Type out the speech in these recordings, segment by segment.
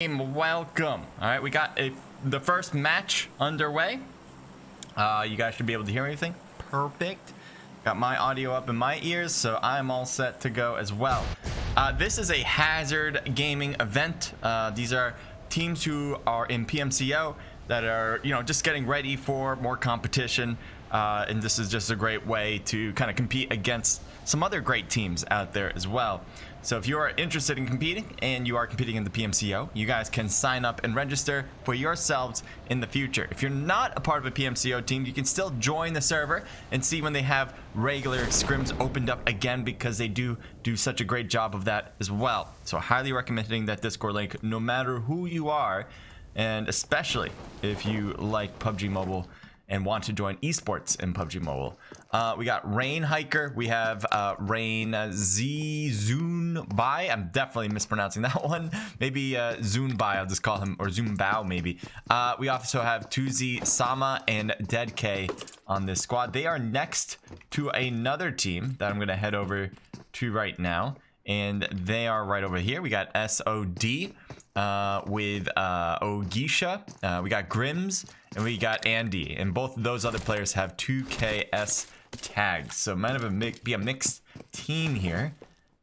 Welcome. All right, we got the first match underway. You guys should be able to hear anything. Perfect. Got my audio up in my ears, so I'm all set to go as well. This is a hazard gaming event. These are teams who are in PMCO that are, just getting ready for more competition. And this is just a great way to kind of compete against some other great teams out there as well. So if you are interested in competing and you are competing in the PMCO, you guys can sign up and register for yourselves in the future. If you're not a part of a PMCO team, you can still join the server and see when they have regular scrims opened up again, because they do such a great job of that as well. So highly recommending that Discord link no matter who you are, and especially if you like PUBG Mobile and want to join esports in PUBG Mobile. We got Rain Hiker. We have Rain Zunbai. I'm definitely mispronouncing that one. Maybe Zunbai, I'll just call him, or Zunbao maybe. We also have Tuzi Sama and Dead K on this squad. They are next to another team that I'm going to head over to right now. And they are right over here. We got SOD with Ogisha. We got Grims. And we got Andy, and both of those other players have 2KS tags. So might be a mixed team here.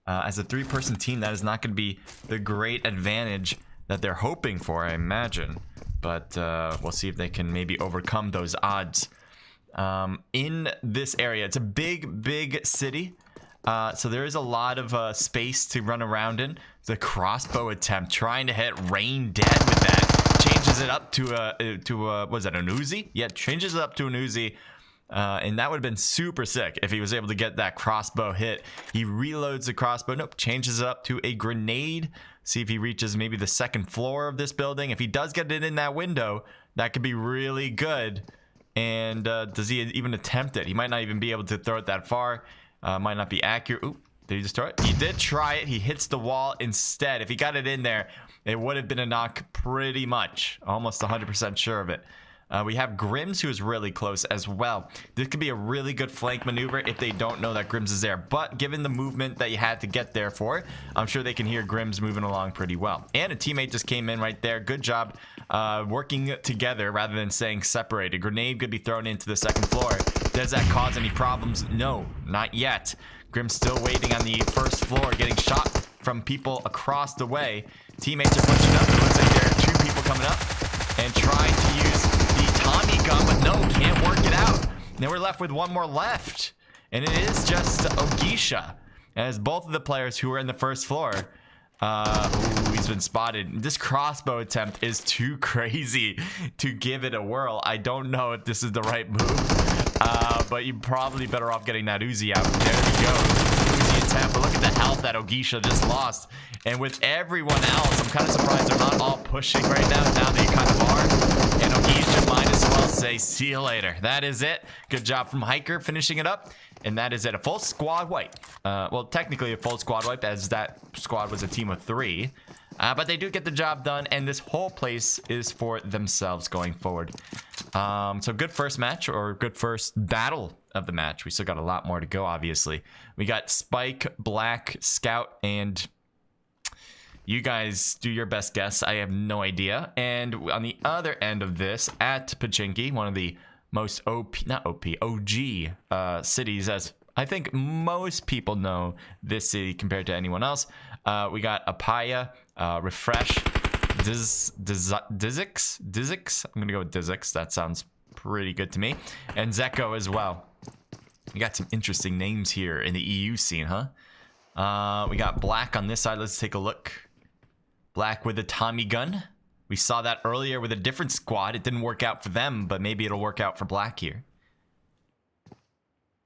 As a three-person team, that is not going to be the great advantage that they're hoping for, I imagine. But we'll see if they can maybe overcome those odds. In this area, it's a big city. So there is a lot of space to run around in. The crossbow attempt, trying to hit Rain dead with that. Changes it up to was that an Uzi? Yeah, changes it up to an Uzi. And that would have been super sick if he was able to get that crossbow hit. He reloads the crossbow. Nope, changes it up to a grenade. See if he reaches maybe the second floor of this building. If he does get it in that window, that could be really good. And does he even attempt it? He might not even be able to throw it that far. Might not be accurate. Oop, did he just throw it? He did try it. He hits the wall instead. If he got it in there, it would have been a knock pretty much. Almost 100% sure of it. We have Grims, who is really close as well. This could be a really good flank maneuver if they don't know that Grims is there. But given the movement that you had to get there for, I'm sure they can hear Grims moving along pretty well. And a teammate just came in right there. Good job working together rather than staying separated. Grenade could be thrown into the second floor. Does that cause any problems? No, not yet. Grims still waiting on the first floor, getting shot from people across the way. Teammates are pushing up. It looks like there are two people coming up and trying to use the Tommy gun, but no, can't work it out. Now we're left with one more left, and it is just Ogisha, as both of the players who are in the first floor. Ooh, he's been spotted. This crossbow attempt is too crazy to give it a whirl. I don't know if this is the right move, but you're probably better off getting that Uzi out. There we go. Uzi attempt, but look at the health that Ogisha just lost. And with everyone else, I'm kind of surprised they're not all pushing right now. Now they kind of are. And Ogisha might as well say, see you later. That is it. Good job from Hiker finishing it up. And that is it. A full squad wipe. Well, technically a full squad wipe, as that squad was a team of 3. But they do get the job done. And this whole place is for themselves going forward. So good first match, or good first battle of the match. We still got a lot more to go, obviously. We got Spike, Black, Scout, and... you guys do your best guess. I have no idea. And on the other end of this, at Pachinki, one of the most OG cities, as I think most people know this city compared to anyone else. We got Apaya, Refresh, Dizix. I'm gonna go with Dizix. That sounds pretty good to me. And Zeko as well. We got some interesting names here in the EU scene, huh? We got Black on this side. Let's take a look. Black with a Tommy gun. We saw that earlier with a different squad. It didn't work out for them, but maybe it'll work out for Black here.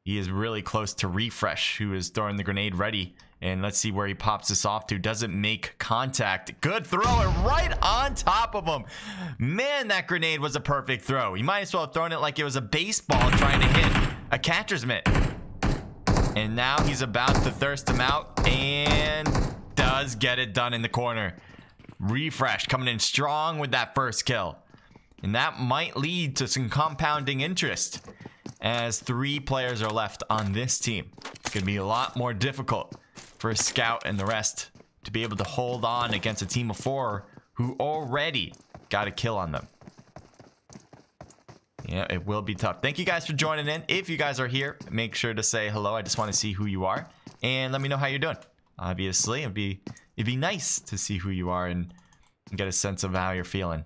He is really close to Refresh, who is throwing the grenade ready. And let's see where he pops this off to. Doesn't make contact. Good throw, and right on top of him. Man, that grenade was a perfect throw. He might as well have thrown it like it was a baseball trying to hit a catcher's mitt. And now he's about to thirst him out, and does get it done in the corner. Refresh coming in strong with that first kill. And that might lead to some compounding interest, as 3 players are left on this team. It's going to be a lot more difficult for Scout and the rest to be able to hold on against a team of 4 who already got a kill on them. Yeah, it will be tough. Thank you guys for joining in. If you guys are here, make sure to say hello. I just want to see who you are and let me know how you're doing. Obviously, it'd be nice to see who you are and get a sense of how you're feeling.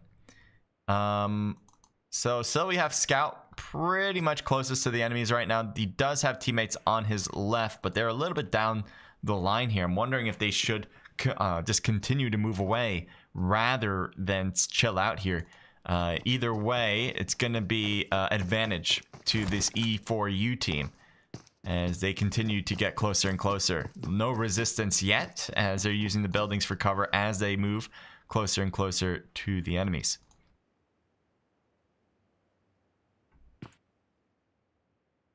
So we have Scout pretty much closest to the enemies right now. He does have teammates on his left, but they're a little bit down the line here. I'm wondering if they should just continue to move away rather than chill out here. Either way, it's going to be advantage to this E4U team as they continue to get closer and closer. No resistance yet as they're using the buildings for cover as they move closer and closer to the enemies.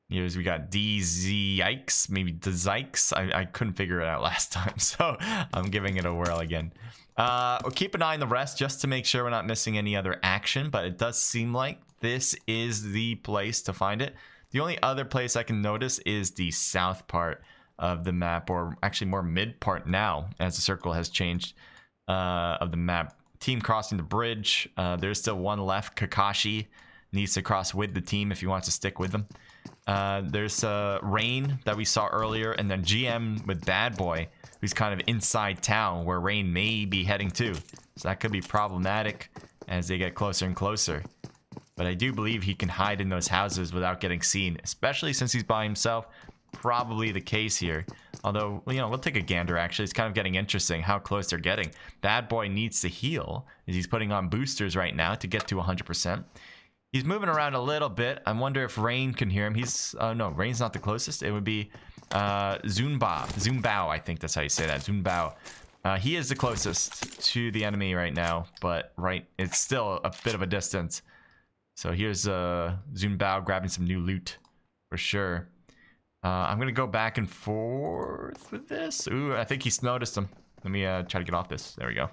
Here's we got DZ Yikes, maybe Dzikes. I couldn't figure it out last time, so I'm giving it a whirl again. We'll keep an eye on the rest just to make sure we're not missing any other action, but it does seem like this is the place to find it. The only other place I can notice is the south part of the map, or actually more mid part now, as the circle has changed of the map. Team crossing the bridge. There's still one left. Kakashi needs to cross with the team if he wants to stick with them. There's Rain that we saw earlier, and then GM with Bad Boy, who's kind of inside town where Rain may be heading to. So that could be problematic as they get closer and closer. But I do believe he can hide in those houses without getting seen, especially since he's by himself. Probably the case here. Although, you know, we'll take a gander, actually. It's kind of getting interesting how close they're getting. Bad Boy needs to heal as he's putting on boosters right now to get to 100%. He's moving around a little bit. I wonder if Rain can hear him. He's no, Rain's not the closest. It would be Zunbao, I think that's how you say that. Zunbao. He is the closest to the enemy right now, but it's still a bit of a distance. So here's Zunbao grabbing some new loot for sure. I'm gonna go back and forth with this. Ooh, I think he's noticed him. Let me try to get off this. There we go.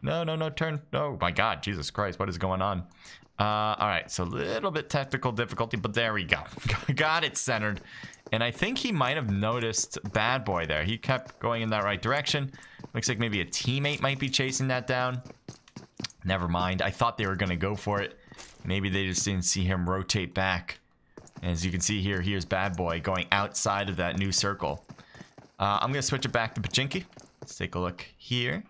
No, turn. Oh my God, Jesus Christ, what is going on? All right, so a little bit technical difficulty, but there we go. Got it centered. And I think he might have noticed Bad Boy there. He kept going in that right direction. Looks like maybe a teammate might be chasing that down. Never mind. I thought they were going to go for it. Maybe they just didn't see him rotate back. As you can see here, here's Bad Boy going outside of that new circle. I'm going to switch it back to Pachinki. Let's take a look here.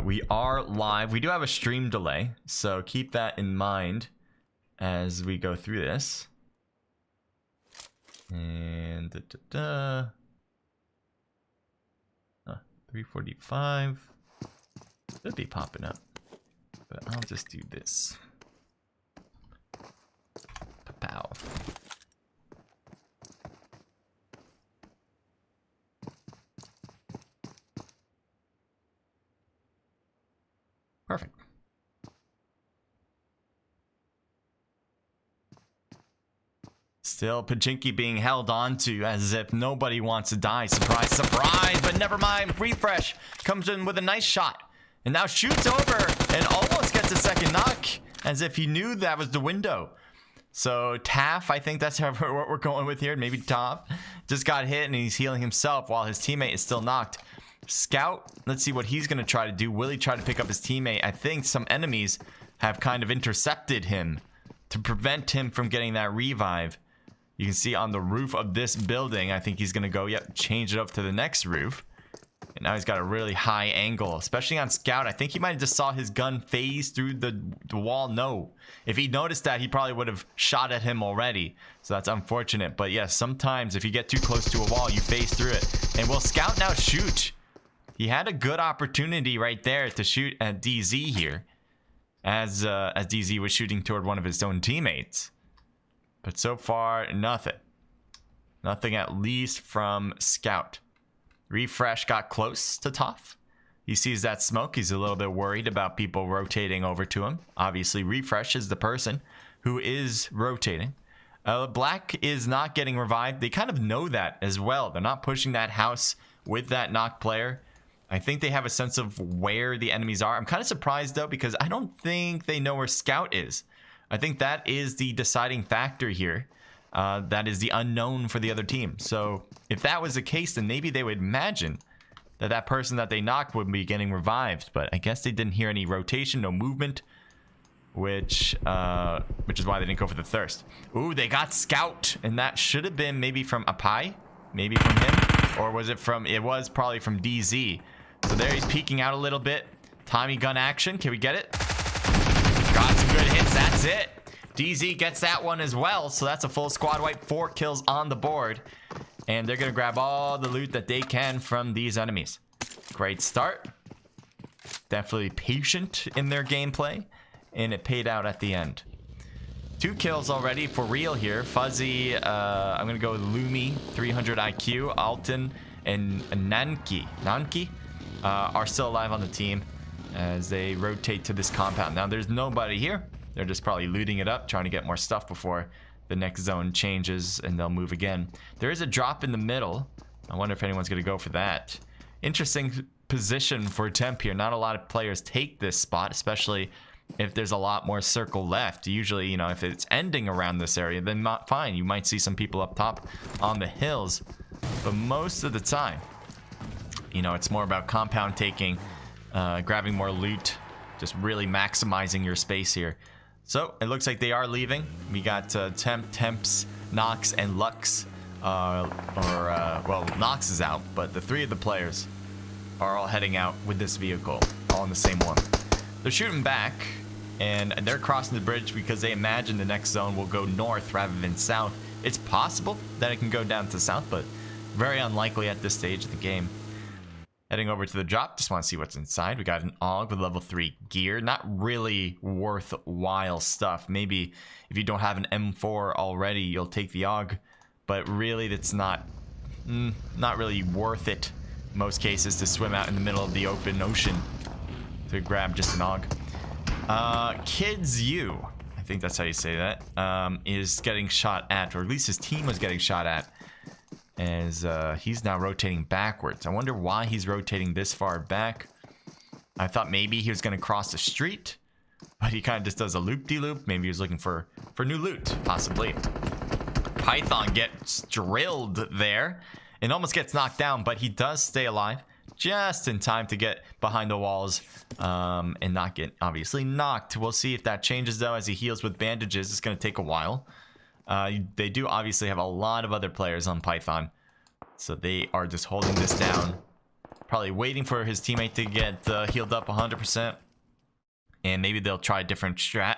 We are live. We do have a stream delay, so keep that in mind as we go through this. And 3:45 should be popping up, but I'll just do this. Pow. Perfect. Still Pachinki being held on to as if nobody wants to die. Surprise, surprise, but never mind. Refresh comes in with a nice shot and now shoots over and almost gets a second knock as if he knew that was the window. So Taff, I think that's what we're going with here. Maybe Taff just got hit and he's healing himself while his teammate is still knocked. Scout, let's see what he's going to try to do. Will he try to pick up his teammate? I think some enemies have kind of intercepted him to prevent him from getting that revive. You can see on the roof of this building, I think he's going to go, change it up to the next roof. And now he's got a really high angle, especially on Scout. I think he might have just saw his gun phase through the wall. No. If he noticed that, he probably would have shot at him already. So that's unfortunate. But yes, sometimes if you get too close to a wall, you phase through it. And will Scout now shoot? He had a good opportunity right there to shoot at DZ here. As DZ was shooting toward one of his own teammates. But so far, nothing. Nothing at least from Scout. Refresh got close to Toph. He sees that smoke. He's a little bit worried about people rotating over to him. Obviously, Refresh is the person who is rotating. Black is not getting revived. They kind of know that as well. They're not pushing that house with that knocked player. I think they have a sense of where the enemies are. I'm kind of surprised, though, because I don't think they know where Scout is. I think that is the deciding factor here. That is the unknown for the other team. So if that was the case, then maybe they would imagine that that person that they knocked would be getting revived, but I guess they didn't hear any rotation, no movement, which is why they didn't go for the thirst. Ooh, they got scout, and that should have been maybe from Apai, maybe from him, or was it from? It was probably from DZ. So there he's peeking out a little bit. Tommy gun action. Can we get it? Got some good hits. That's it. DZ gets that one as well. So that's a full squad wipe. 4 kills on the board. And they're going to grab all the loot that they can from these enemies. Great start. Definitely patient in their gameplay. And it paid out at the end. 2 kills already for real here. Fuzzy, I'm going to go with Lumi, 300 IQ. Alton and Nanki are still alive on the team as they rotate to this compound. Now, there's nobody here. They're just probably looting it up, trying to get more stuff before the next zone changes and they'll move again. There is a drop in the middle. I wonder if anyone's going to go for that. Interesting position for Temp here. Not a lot of players take this spot, especially if there's a lot more circle left. Usually, you know, if it's ending around this area, then not fine. You might see some people up top on the hills. But most of the time, you know, it's more about compound taking, grabbing more loot, just really maximizing your space here. So it looks like they are leaving. We got Temps, Nox, and Lux. Well, Nox is out, but the 3 of the players are all heading out with this vehicle, all in the same one. They're shooting back, and they're crossing the bridge because they imagine the next zone will go north rather than south. It's possible that it can go down to south, but very unlikely at this stage of the game. Heading over to the drop, just want to see what's inside. We got an AUG with level 3 gear. Not really worthwhile stuff. Maybe if you don't have an M4 already, you'll take the AUG. But really, that's not really worth it in most cases to swim out in the middle of the open ocean to grab just an AUG. Kids U, I think that's how you say that, is getting shot at, or at least his team was getting shot at, as he's now rotating backwards. I wonder why he's rotating this far back. I thought maybe he was going to cross the street, but he kind of just does a loop-de-loop. Maybe he was looking for new loot, possibly. Python gets drilled there and almost gets knocked down, but he does stay alive just in time to get behind the walls and not get obviously knocked. We'll see if that changes though as he heals with bandages. It's going to take a while. They do obviously have a lot of other players on Python, so they are just holding this down, probably waiting for his teammate to get healed up 100%, and maybe they'll try a different strat.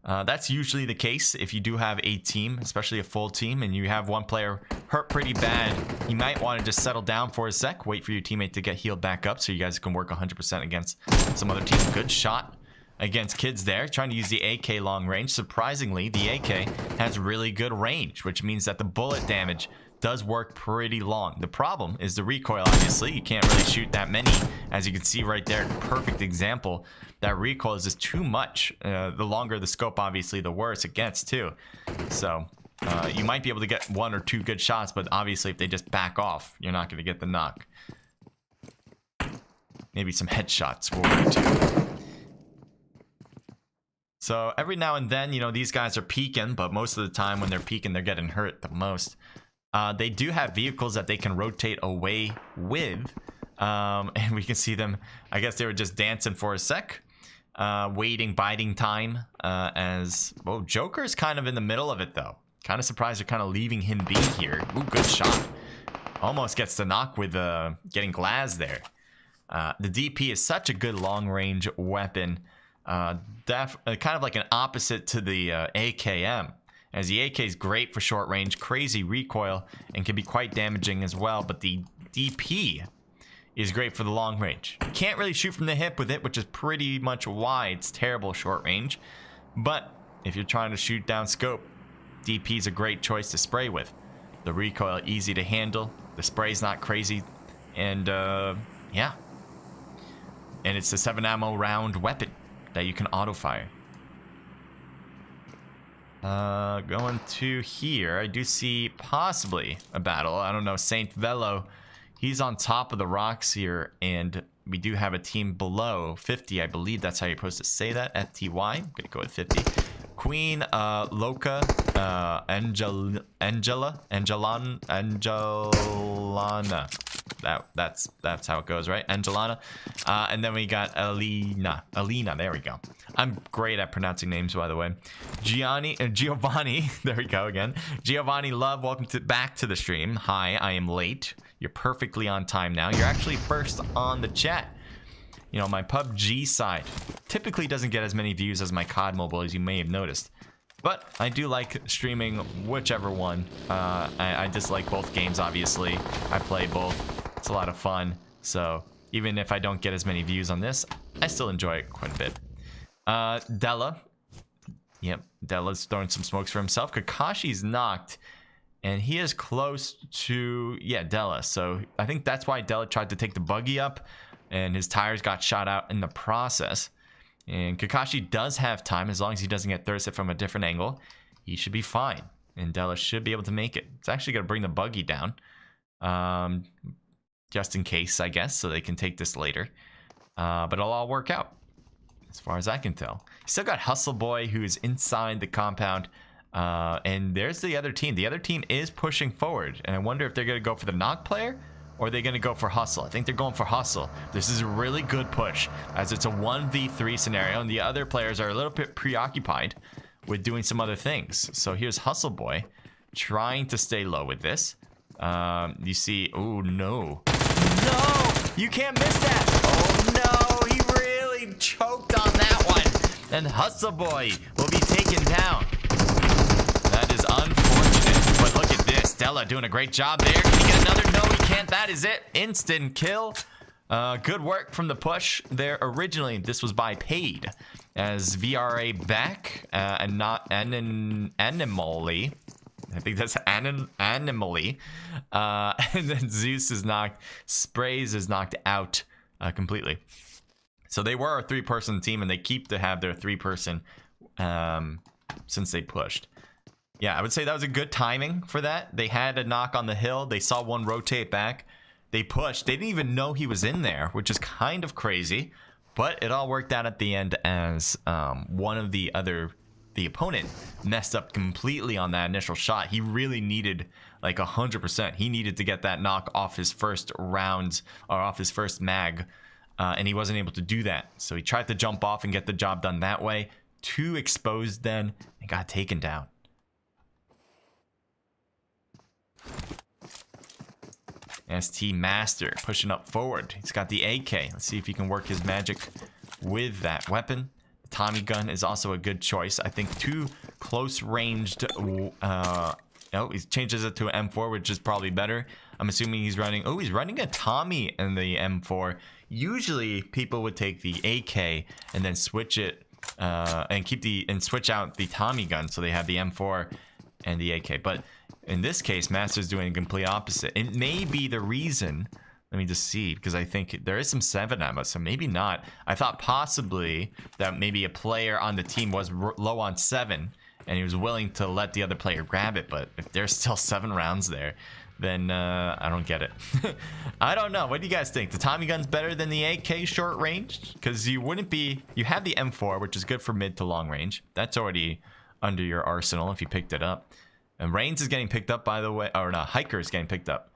That's usually the case if you do have a team, especially a full team, and you have one player hurt pretty bad. You might want to just settle down for a sec, wait for your teammate to get healed back up so you guys can work 100% against some other team. Good shot against Kids there, trying to use the AK long range. Surprisingly, the AK has really good range, which means that the bullet damage does work pretty long. The problem is the recoil, obviously. You can't really shoot that many, as you can see right there. Perfect example. That recoil is just too much. The longer the scope, obviously, the worse it gets, too. So, you might be able to get 1 or 2 good shots, but obviously, if they just back off, you're not going to get the knock. Maybe some headshots will work, too. So every now and then, you know, these guys are peeking, but most of the time when they're peeking, they're getting hurt the most. They do have vehicles that they can rotate away with, and we can see them. I guess they were just dancing for a sec, waiting, biding time, as, well, Joker's kind of in the middle of it, though. Kind of surprised they're kind of leaving him be here. Ooh, good shot. Almost gets the knock with getting Glaz there. The DP is such a good long-range weapon. Kind of like an opposite to the AKM, as the AK is great for short range, crazy recoil, and can be quite damaging as well, but the DP is great for the long range. You can't really shoot from the hip with it, which is pretty much why it's terrible short range, but if you're trying to shoot down scope, DP is a great choice to spray with. The recoil easy to handle, the spray's not crazy, and yeah, and it's a 7 ammo round weapon that you can auto fire. Going to here, I do see possibly a battle. I don't know, Saint Velo, he's on top of the rocks here, and we do have a team below 50. I believe that's how you're supposed to say that. FTY, I'm gonna go with 50. Queen, Loca, Angelana. That's how it goes, right? Angelana. And then we got Alina. There we go. I'm great at pronouncing names, by the way. Giovanni. There we go again. Giovanni Love, welcome back to the stream. Hi, I am late. You're perfectly on time now. You're actually first on the chat. You know, my PUBG side typically doesn't get as many views as my COD Mobile, as you may have noticed. But I do like streaming whichever one. I dislike both games, obviously. I play both. It's a lot of fun. So even if I don't get as many views on this, I still enjoy it quite a bit. Della. Yep, Della's throwing some smokes for himself. Kakashi's knocked. And he is close to, yeah, Della. So I think that's why Della tried to take the buggy up. And his tires got shot out in the process. And Kakashi does have time. As long as he doesn't get thirsted from a different angle, he should be fine. And Della should be able to make it. It's actually going to bring the buggy down. Just in case, I guess, so they can take this later. But it'll all work out, as far as I can tell. Still got Hustle Boy, who is inside the compound. And there's the other team. The other team is pushing forward. And I wonder if they're going to go for the knock player, or are they going to go for Hustle? I think they're going for Hustle. This is a really good push, as it's a 1v3 scenario, and the other players are a little bit preoccupied with doing some other things. So here's Hustle Boy trying to stay low with this. You see, oh no. No! You can't miss that! Oh no! He really choked on that one! And Hustle Boy will be taken down. That is unfortunate, but look at this. Della doing a great job there. Can he get another? No, he can't. That is it. Instant kill. Good work from the push there. Originally, this was by paid, as VRA back and not animally. I think that's animally. And then Zeus is knocked. Sprays is knocked out completely. So they were a 3-person team, and they keep to have their 3-person since they pushed. Yeah, I would say that was a good timing for that. They had a knock on the hill. They saw one rotate back. They pushed. They didn't even know he was in there, which is kind of crazy. But it all worked out at the end, as one of the opponent messed up completely on that initial shot. He really needed like 100%. He needed to get that knock off his first round, or off his first mag. And he wasn't able to do that. So he tried to jump off and get the job done that way. Too exposed then, and got taken down. ST Master pushing up forward. He's got the AK. Let's see if he can work his magic with that weapon. The Tommy gun is also a good choice. I think too close ranged. Oh, he changes it to an M4, which is probably better. I'm assuming he's running. Oh, he's running a Tommy in the M4. Usually people would take the AK and then switch it and switch out the Tommy gun, so they have the M4 and the AK. But in this case, Master's doing the complete opposite. It may be the reason. Let me just see, because I think there is some 7 ammo, so maybe not. I thought possibly that maybe a player on the team was low on 7, and he was willing to let the other player grab it. But if there's still 7 rounds there, then I don't get it. I don't know. What do you guys think? The Tommy gun's better than the AK short range? Because you wouldn't be... You have the M4, which is good for mid to long range. That's already under your arsenal if you picked it up. And Reigns is getting picked up, by the way. Or no, Hiker is getting picked up.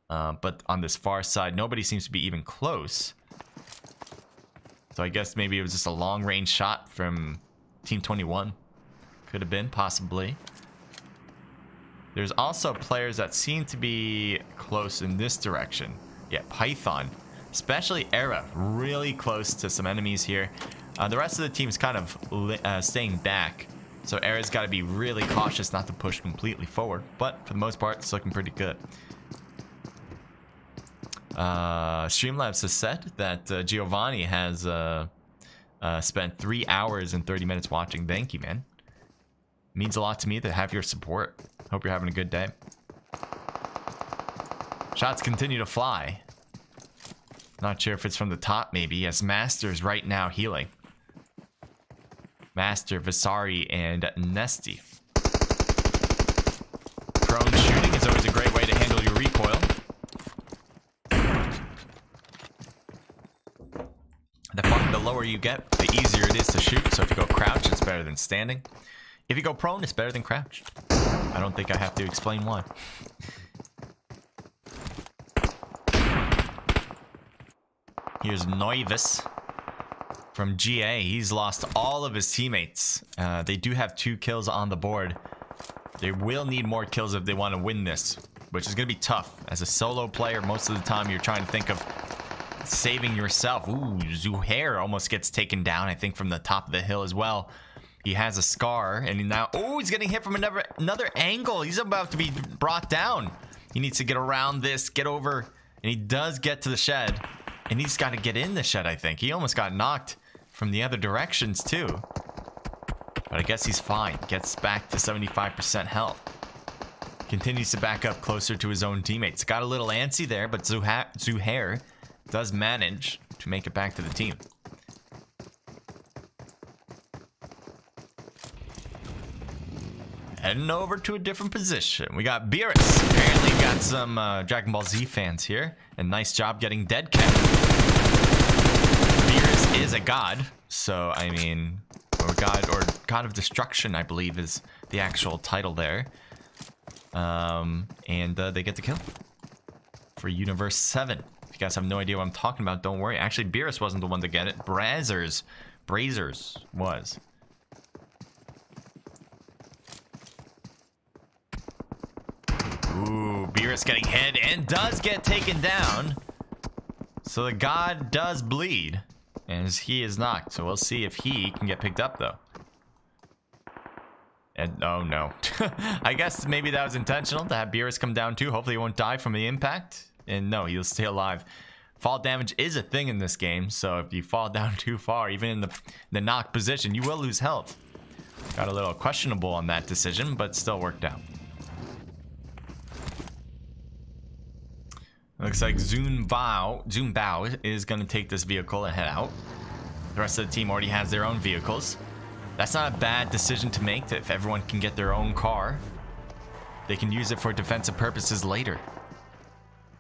But on this far side, nobody seems to be even close. So I guess maybe it was just a long range shot from Team 21. Could have been, possibly. There's also players that seem to be close in this direction. Yeah, Python. Especially Era. Really close to some enemies here. The rest of the team's kind of staying back. So Era's got to be really cautious not to push completely forward. But for the most part, it's looking pretty good. Streamlabs has said that Giovanni has spent 3 hours and 30 minutes watching. Thank you, man. Means a lot to me to have your support. Hope you're having a good day. Shots continue to fly. Not sure if it's from the top, maybe, as Master's right now healing. Master, Vasari, and Nesty. Prone shooting is always a great way to handle your recoil. The lower you get, the easier it is to shoot. So if you go crouch, it's better than standing. If you go prone, it's better than crouched. I don't think I have to explain why. Here's Noivus from GA. He's lost all of his teammates. They do have 2 kills on the board. They will need more kills if they want to win this, which is going to be tough. As a solo player, most of the time you're trying to think of saving yourself. Ooh, Zuhair almost gets taken down, I think, from the top of the hill as well. He has a scar, and now... Oh, he's getting hit from another angle. He's about to be brought down. He needs to get around this, get over, and he does get to the shed. And he's got to get in the shed, I think. He almost got knocked from the other directions, too. But I guess he's fine. Gets back to 75% health. Continues to back up closer to his own teammates. Got a little antsy there, but Zuhair does manage to make it back to the team. Heading over to a different position. We got Beerus. Apparently got some Dragon Ball Z fans here. And nice job getting Dead Cat. Beerus is a god. So, I mean... Or God of Destruction, I believe, is the actual title there. And they get the kill. For Universe 7. If you guys have no idea what I'm talking about, don't worry. Actually, Beerus wasn't the one to get it. Brazers was. Ooh, Beerus getting hit and does get taken down. So the god does bleed. As he is knocked. So we'll see if he can get picked up, though. And oh no. I guess maybe that was intentional to have Beerus come down too. Hopefully he won't die from the impact. And no, he'll stay alive. Fall damage is a thing in this game. So if you fall down too far, even in the knock position, you will lose health. Got a little questionable on that decision, but still worked out. Looks like Zoom Bao is going to take this vehicle and head out. The rest of the team already has their own vehicles. That's not a bad decision to make. If everyone can get their own car, they can use it for defensive purposes later.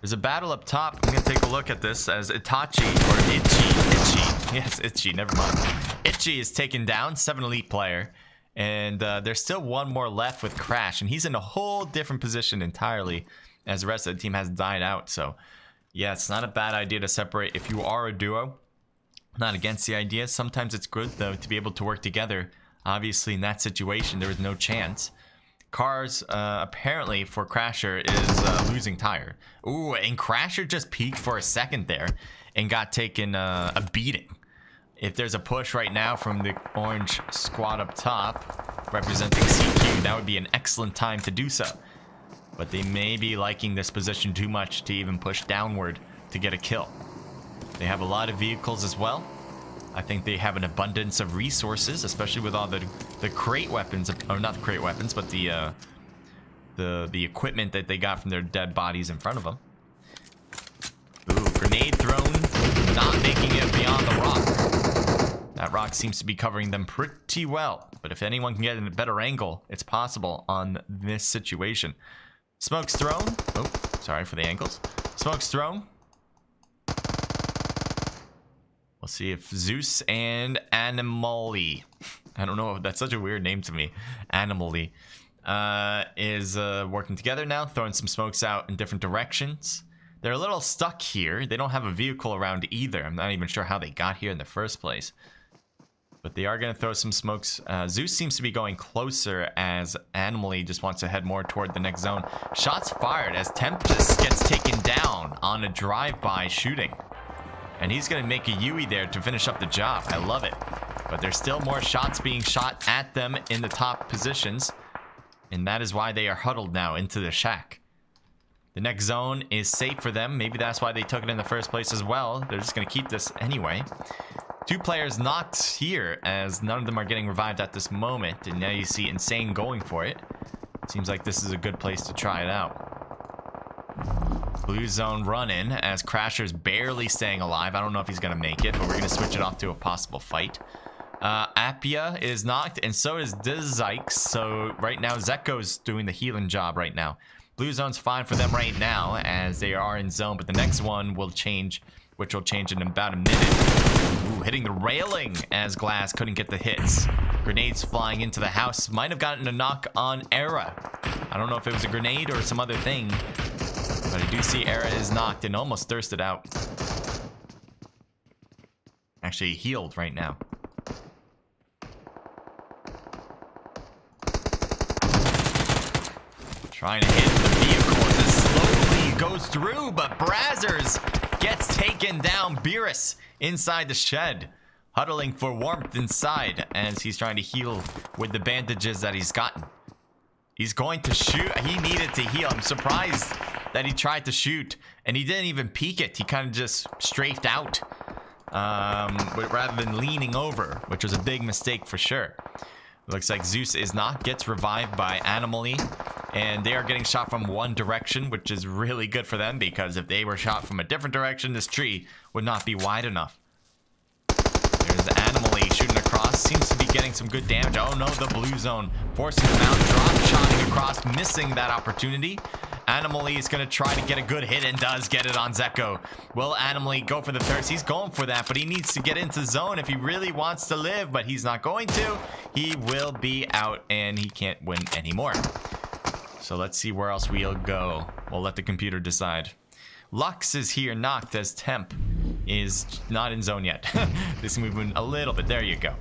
There's a battle up top. I'm going to take a look at this as Itachi, or Itchy. Yes, Itchy, never mind. Itchy is taken down, 7 elite player. And there's still one more left with Crash. And he's in a whole different position entirely, as the rest of the team has died out. So, yeah, it's not a bad idea to separate if you are a duo. Not against the idea. Sometimes it's good, though, to be able to work together. Obviously, in that situation, there was no chance. Cars, apparently, for Crasher is losing tire. Ooh, and Crasher just peaked for a second there and got taken a beating. If there's a push right now from the orange squad up top, representing CQ, that would be an excellent time to do so. But they may be liking this position too much to even push downward to get a kill. They have a lot of vehicles as well. I think they have an abundance of resources, especially with all the crate weapons, or not the crate weapons, but the equipment that they got from their dead bodies in front of them. Ooh, grenade thrown, not making it beyond the rock. That rock seems to be covering them pretty well. But if anyone can get in a better angle, it's possible on this situation. Smoke's thrown. Oh, sorry for the ankles. Smoke's thrown. We'll see if Zeus and Animally, I don't know, that's such a weird name to me, Animally, is working together now, throwing some smokes out in different directions. They're a little stuck here. They don't have a vehicle around either. I'm not even sure how they got here in the first place. But they are going to throw some smokes. Zeus seems to be going closer as Animally just wants to head more toward the next zone. Shots fired as Tempest gets taken down on a drive-by shooting. And he's going to make a Yui there to finish up the job. I love it. But there's still more shots being shot at them in the top positions. And that is why they are huddled now into the shack. The next zone is safe for them. Maybe that's why they took it in the first place as well. They're just going to keep this anyway. 2 players knocked here as none of them are getting revived at this moment. And now you see Insane going for it. Seems like this is a good place to try it out. Blue zone run in as Crasher's barely staying alive. I don't know if he's going to make it, but we're going to switch it off to a possible fight. Appia is knocked, and so is Dizykes. So right now, Zekko's doing the healing job right now. Blue zone's fine for them right now as they are in zone, but the next one will change, which will change in about a minute. Ooh, hitting the railing as Glass couldn't get the hits. Grenades flying into the house. Might have gotten a knock on Era. I don't know if it was a grenade or some other thing. But I do see Era is knocked and almost thirsted out. Actually healed right now. Trying to hit the vehicle as it slowly goes through, but Brazzers gets taken down. Beerus inside the shed, huddling for warmth inside as he's trying to heal with the bandages that he's gotten. He's going to shoot. He needed to heal. I'm surprised that he tried to shoot and he didn't even peek it. He kind of just strafed out rather than leaning over, which was a big mistake for sure. Looks like Zeus is not, gets revived by Animally, and they are getting shot from one direction, which is really good for them, because if they were shot from a different direction, this tree would not be wide enough. There's Animally shooting across, seems to be getting some good damage. Oh no, the blue zone forcing them out, drop shotting across, missing that opportunity. Animally is going to try to get a good hit and does get it on Zeko. Will Animally go for the thirst? He's going for that, but he needs to get into zone if he really wants to live, but he's not going to. He will be out and he can't win anymore. So let's see where else we'll go. We'll let the computer decide. Lux is here, knocked as Temp is not in zone yet. This movement a little bit. There you go.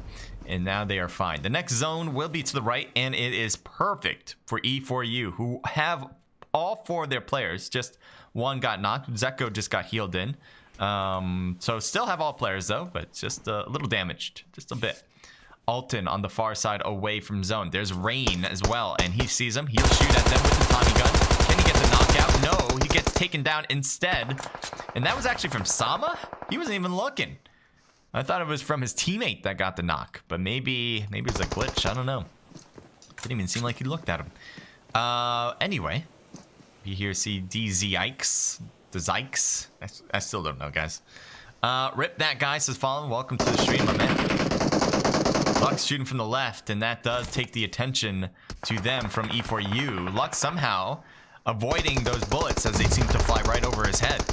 And now they are fine. The next zone will be to the right, and it is perfect for E4U, who have all four of their players. Just one got knocked. Zeko just got healed in. So still have all players though, but just a little damaged, just a bit. Alton on the far side away from zone. There's Rain as well, and he sees him. He'll shoot at them with the Tommy gun. Can he get the knockout? No, he gets taken down instead. And that was actually from Sama? He wasn't even looking. I thought it was from his teammate that got the knock, but maybe it was a glitch. I don't know. Didn't even seem like he looked at him. Anyway. You here see DZikes, the Zikes. I still don't know, guys. Rip that guy, says Fallen. Welcome to the stream, my man. Lux shooting from the left, and that does take the attention to them from E4U. Lux somehow avoiding those bullets as they seem to fly right over his head.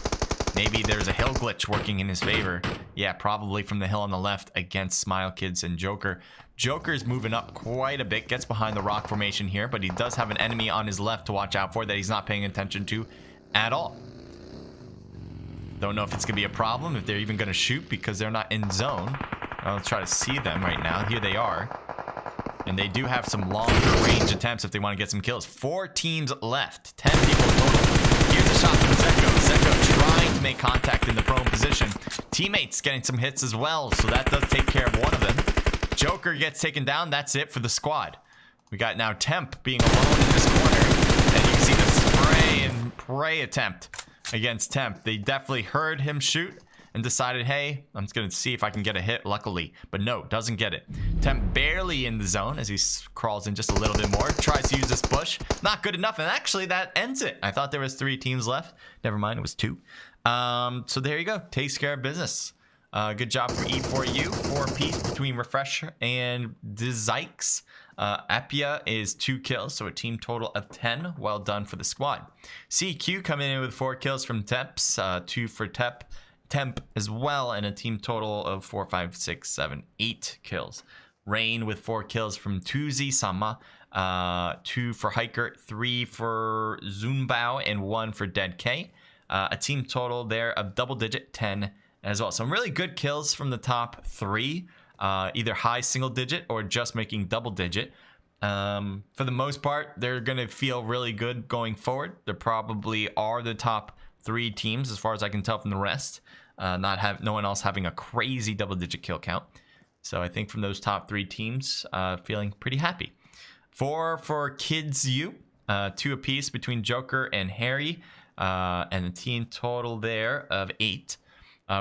Maybe there's a hill glitch working in his favor. Yeah, probably from the hill on the left against Smile Kids and Joker. Joker's moving up quite a bit, gets behind the rock formation here, but he does have an enemy on his left to watch out for that he's not paying attention to at all. Don't know if it's going to be a problem, if they're even going to shoot, because they're not in zone. I'll try to see them right now. Here they are. And they do have some longer range attempts if they want to get some kills. 4 teams left, 10 people total. Here's a shot from Zeko. Zeko trying to make contact in the prone position. Teammates getting some hits as well, so that does take care of one of them. Joker gets taken down. That's it for the squad. We got now Temp being alone in this corner. And you can see the spray and pray attempt against Temp. They definitely heard him shoot and decided, hey, I'm just going to see if I can get a hit, luckily. But no, doesn't get it. Temp barely in the zone as he crawls in just a little bit more. Tries to use this push. Not good enough. And actually, that ends it. I thought there was 3 teams left. Never mind, it was 2. So there you go. Takes care of business. Good job for E4U. 4-piece between Refresher and Dizikes. Appia is 2 kills, so a team total of 10. Well done for the squad. CQ coming in with 4 kills from Temps. 2 for Temp as well, and a team total of 4, 5, 6, 7, 8 kills. Rain with 4 kills from Tuzi Sama. 2 for Hiker, 3 for Zunbao, and 1 for Dead K. A team total there of double-digit 10 as well. Some really good kills from the top 3, either high single digit or just making double digit. For the most part, they're going to feel really good going forward. They probably are the top 3 teams as far as I can tell from the rest. No one else having a crazy double digit kill count. So I think from those top 3 teams, feeling pretty happy. 4 for Kids U, 2 apiece between Joker and Harry, and a team total there of 8.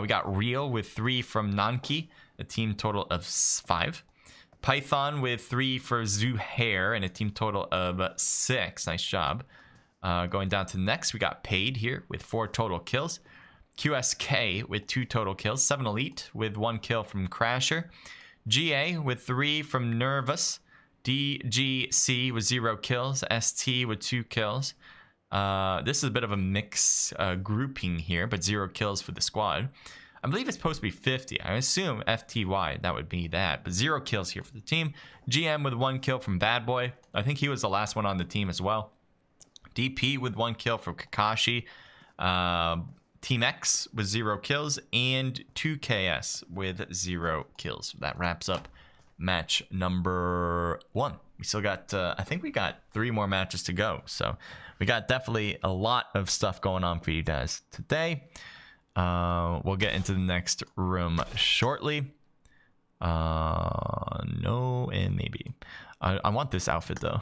We got Real with 3 from Nanki, a team total of 5. Python with 3 for Zuhair, and a team total of 6. Nice job. Going down to the next, we got Paid here with 4 total kills. QSK with 2 total kills. 7 Elite with 1 kill from Crasher. GA with 3 from Nervous. DGC with 0 kills. ST with 2 kills. This is a bit of a mix grouping here, but 0 kills for the squad. I believe it's supposed to be 50. I assume FTY, that would be that. But 0 kills here for the team. GM with 1 kill from Bad Boy. I think he was the last one on the team as well. DP with 1 kill from Kakashi. Team X with 0 kills. And 2KS with 0 kills. That wraps up match number 1. We still got, I think we got 3 more matches to go. So we got definitely a lot of stuff going on for you guys today. We'll get into the next room shortly. No and maybe. I want this outfit though.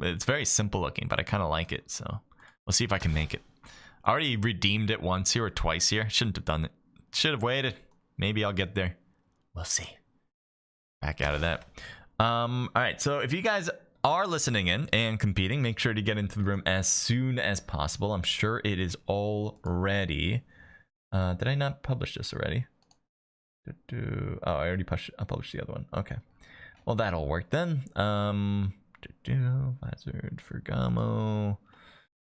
It's very simple looking, but I kind of like it. So we'll see if I can make it. I already redeemed it once here or twice here. Shouldn't have done it. Should have waited. Maybe I'll get there. We'll see. Back out of that. All right, so if you guys are listening in and competing, make sure to get into the room as soon as possible. I'm sure it is already. Did I not publish this already? Oh, I already published the other one. Okay, well that'll work then. Hazard Fergamo.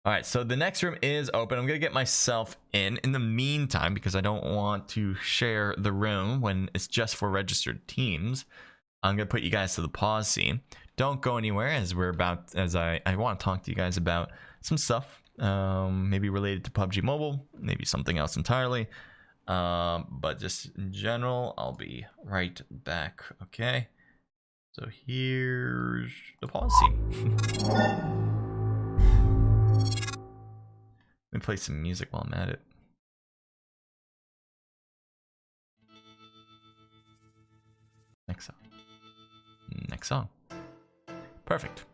All right, so the next room is open. I'm gonna get myself in the meantime, because I don't want to share the room when it's just for registered teams. I'm gonna put you guys to the pause scene. Don't go anywhere, as I want to talk to you guys about some stuff, maybe related to PUBG Mobile, maybe something else entirely, but just in general. I'll be right back. Okay, so here's the pause scene. Let me play some music while I'm at it. Next song. Next song. Perfect.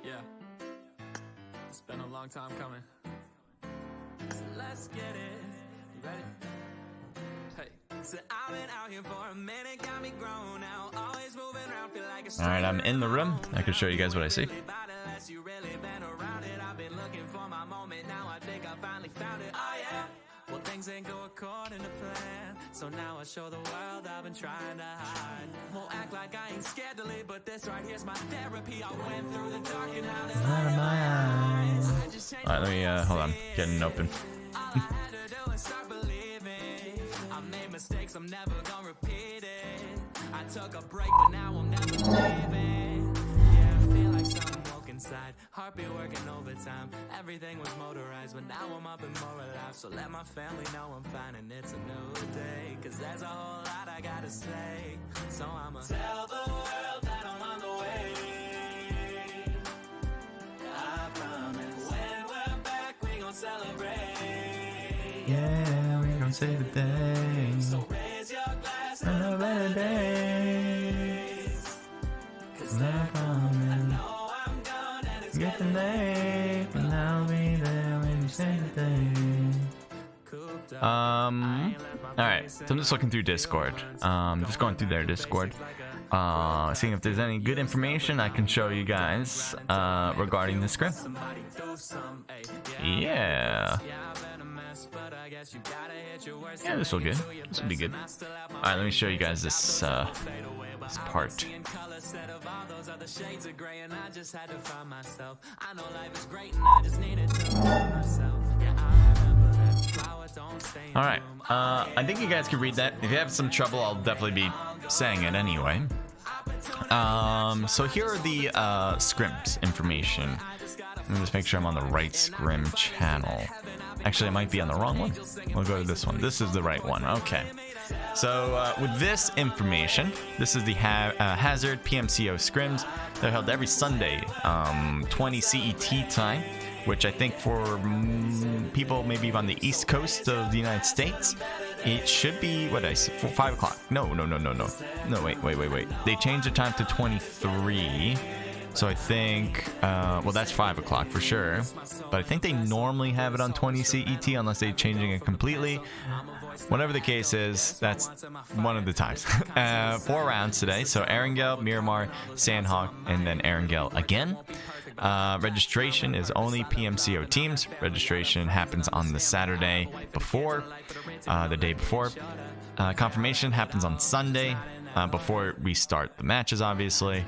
Yeah. It's been a long time coming. So let's get it. You ready? Hey. So I've been out here for a minute, got me grown now. Always moving around, feel like a Alright, I'm in the room. I can show you guys what I see. I've been looking for my moment, now I think I finally found it. Oh yeah. Well, things ain't go according to plan, so now I show the world I've been trying to hide. Won't act like I ain't scared to leave, but this right here's my therapy. I went through the dark and now there's light in my eyes. Alright, let me hold on, getting it open. All I had to do is start believing. I made mistakes, I'm never gonna repeat it. I took a break, but now I'm never leaving. Yeah, I feel like something woke inside. Heartbeat working overtime. Everything was motorized, but now I'm up and more alive. So let my family know I'm fine and it's a new day. Cause there's a whole lot I gotta say. So I'ma tell the world that I'm on the way. I promise. When we're back, we gon' celebrate. Yeah, we gon' save the day. So raise your glass on a better day. Cause I promise. I know I'm gone and it's getting late, but I'll be there when you save the day. Alright, so I'm just looking through Discord. Just going through their Discord. Seeing if there's any good information I can show you guys regarding the script. Yeah. Yeah, this will good. This will be good. Alright, let me show you guys this this part. Alright, I think you guys can read that. If you have some trouble, I'll definitely be saying it anyway. So here are the Scrims information. Let me just make sure I'm on the right Scrim channel. Actually, I might be on the wrong one. We'll go to this one. This is the right one. Okay. So with this information, this is the Hazard PMCO Scrims. They're held every Sunday, 20 CET time, which I think for people maybe on the East Coast of the United States, it should be, what did I say, 5 o'clock. No, wait. They changed the time to 23. So I think, well, that's 5 o'clock for sure. But I think they normally have it on 20 CET unless they're changing it completely. Whatever the case is, that's one of the times. 4 rounds today. So Erangel, Miramar, Sandhawk, and then Erangel again. Registration is only PMCO teams. Registration happens on the Saturday before, the day before. Confirmation happens on Sunday before we start the matches, obviously.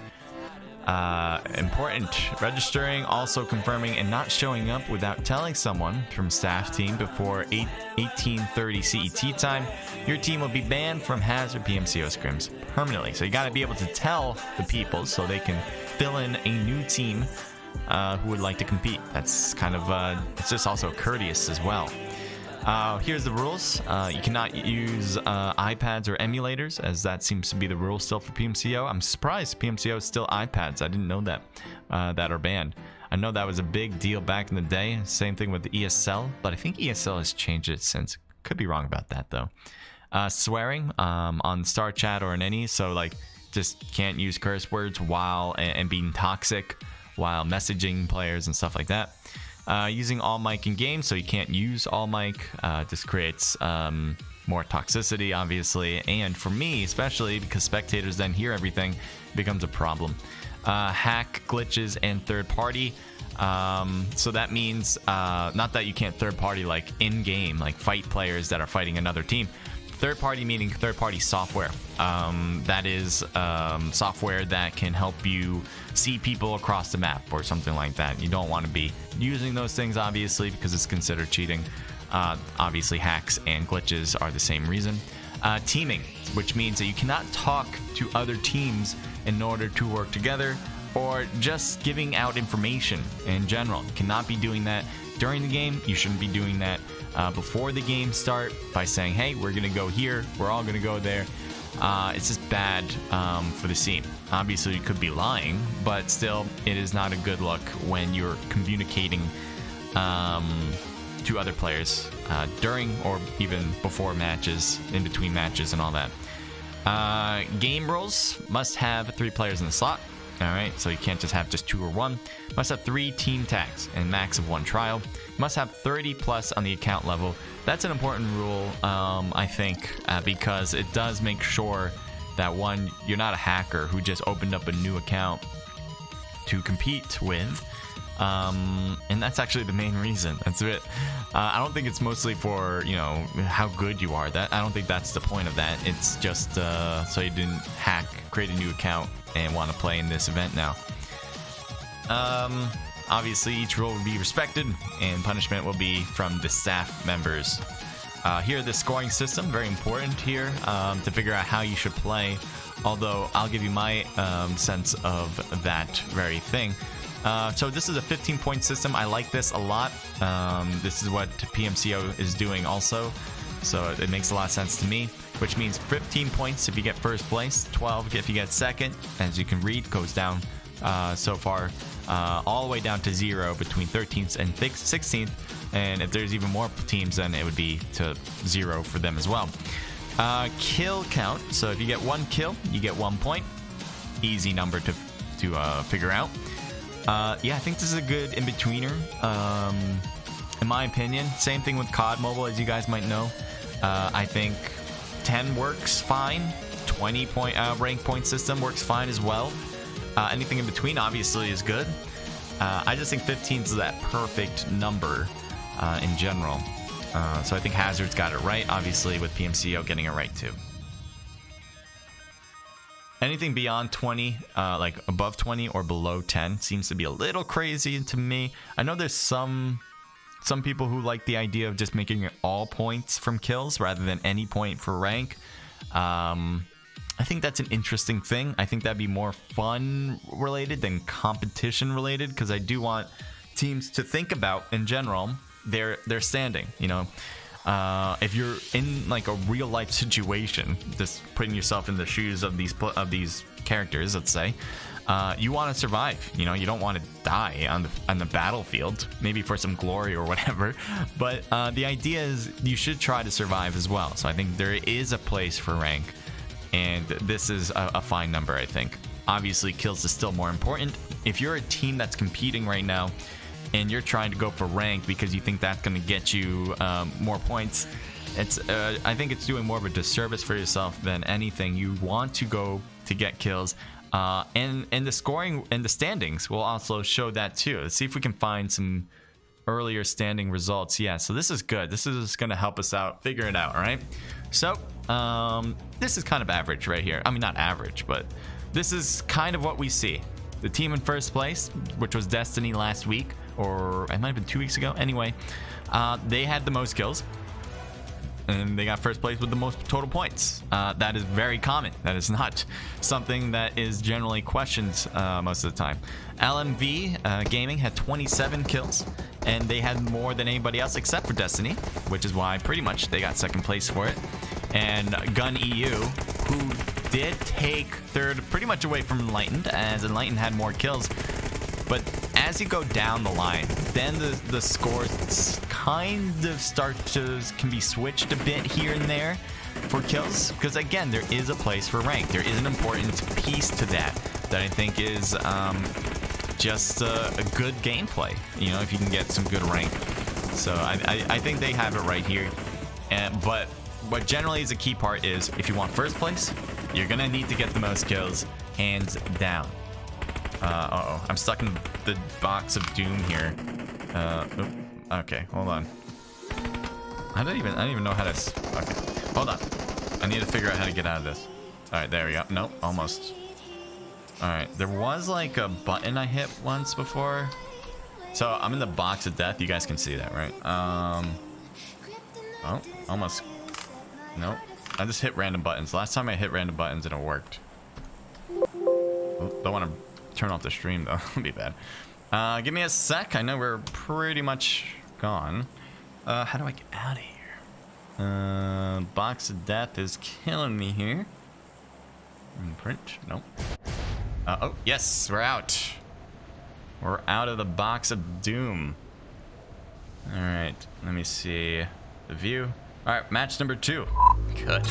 Important. Registering, also confirming and not showing up without telling someone from staff team before 18:30 CET time. Your team will be banned from Hazard PMCO scrims permanently. So you got to be able to tell the people so they can fill in a new team who would like to compete. That's kind of, it's just also courteous as well. Here's the rules. You cannot use iPads or emulators, as that seems to be the rule still for PMCO. I'm surprised PMCO is still iPads. I didn't know that that are banned. I know that was a big deal back in the day. Same thing with the ESL, but I think ESL has changed it since. Could be wrong about that though. Swearing on Star Chat or in any, so like just can't use curse words while and being toxic while messaging players and stuff like that. Using all mic in game, so you can't use all mic. Just creates more toxicity, obviously, and for me especially, because spectators then hear everything, it becomes a problem. Hack, glitches, and third party. So that means not that you can't third party like in game, like fight players that are fighting another team. Third party meaning third party software. That is software that can help you see people across the map or something like that. You don't want to be using those things, obviously, because it's considered cheating. Obviously, hacks and glitches are the same reason. Teaming, which means that you cannot talk to other teams in order to work together, or just giving out information in general. You cannot be doing that during the game. You shouldn't be doing that before the game start by saying, hey, we're gonna go here, we're all gonna go there. It's just bad for the scene. Obviously you could be lying, but still it is not a good look when you're communicating to other players during or even before matches, in between matches and all that. Game rules: must have 3 players in the slot. Alright, so you can't just have just 2 or 1. Must have 3 team tags and max of 1 trial. Must have 30 plus on the account level. That's an important rule, I think, because it does make sure that, one, you're not a hacker who just opened up a new account to compete with. And that's actually the main reason. That's it. I don't think it's mostly for, you know, how good you are. I don't think that's the point of that. It's just so you didn't hack, create a new account, and want to play in this event now. Obviously, each rule will be respected, and punishment will be from the staff members. Here, the scoring system, very important here to figure out how you should play. Although I'll give you my sense of that very thing. So this is a 15-point system. I like this a lot. This is what PMCO is doing also. So it makes a lot of sense to me, which means 15 points if you get first place, 12 if you get second. As you can read, goes down so far all the way down to 0 between 13th and 16th. And if there's even more teams, then it would be to 0 for them as well. Kill count. So if you get 1 kill, you get 1 point. Easy number to figure out. Yeah, I think this is a good in-betweener, in my opinion. Same thing with COD Mobile, as you guys might know. I think 10 works fine. 20 point rank point system works fine as well. Anything in between obviously is good. I just think 15 is that perfect number in general. So I think Hazard's got it right, obviously, with PMCO getting it right too. Anything beyond 20, like above 20 or below 10, seems to be a little crazy to me. I know there's some people who like the idea of just making it all points from kills rather than any point for rank. I think that's an interesting thing. I think that'd be more fun related than competition related, because I do want teams to think about, in general, their standing. You know, if you're in like a real life situation, just putting yourself in the shoes of these characters, let's say, you want to survive. You know, you don't want to die on the battlefield, maybe for some glory or whatever. But the idea is you should try to survive as well. So I think there is a place for rank, and this is a fine number, I think. Obviously, kills is still more important. If you're a team that's competing right now and you're trying to go for rank because you think that's going to get you more points, it's I think it's doing more of a disservice for yourself than anything. You want to go to get kills, and the scoring and the standings will also show that too. Let's see if we can find some earlier standing results. Yeah, so this is good. This is going to help us out figure it out. All right, so this is kind of average right here. I mean, not average, but this is kind of what we see. The team in first place, which was Destiny last week, or it might have been 2 weeks ago. Anyway, they had the most kills. And they got first place with the most total points. That is very common. That is not something that is generally questioned most of the time. LMV Gaming had 27 kills, and they had more than anybody else except for Destiny, which is why pretty much they got second place for it. And Gun EU, who did take third pretty much away from Enlightened, as Enlightened had more kills. But as you go down the line, then the scores kind of can be switched a bit here and there for kills, because again, there is a place for rank. There is an important piece to that I think is just a good gameplay, you know, if you can get some good rank. So I think they have it right here. But what generally is a key part is, if you want first place, you're gonna need to get the most kills, hands down. Uh-oh, I'm stuck in the box of doom here. Okay, hold on. I don't even know how to... Okay, hold on. I need to figure out how to get out of this. Alright, there we go. Nope, almost. Alright, there was like a button I hit once before. So, I'm in the box of death. You guys can see that, right? Oh, almost. Nope. I just hit random buttons. Last time I hit random buttons and it worked. Oh, don't want to turn off the stream though. That'll be bad. Give me a sec. I know we're pretty much gone. How do I get out of here? Box of death is killing me here. Print? Nope. Oh, yes, we're out. We're out of the box of doom. All right, let me see the view. All right, match number 2. Good.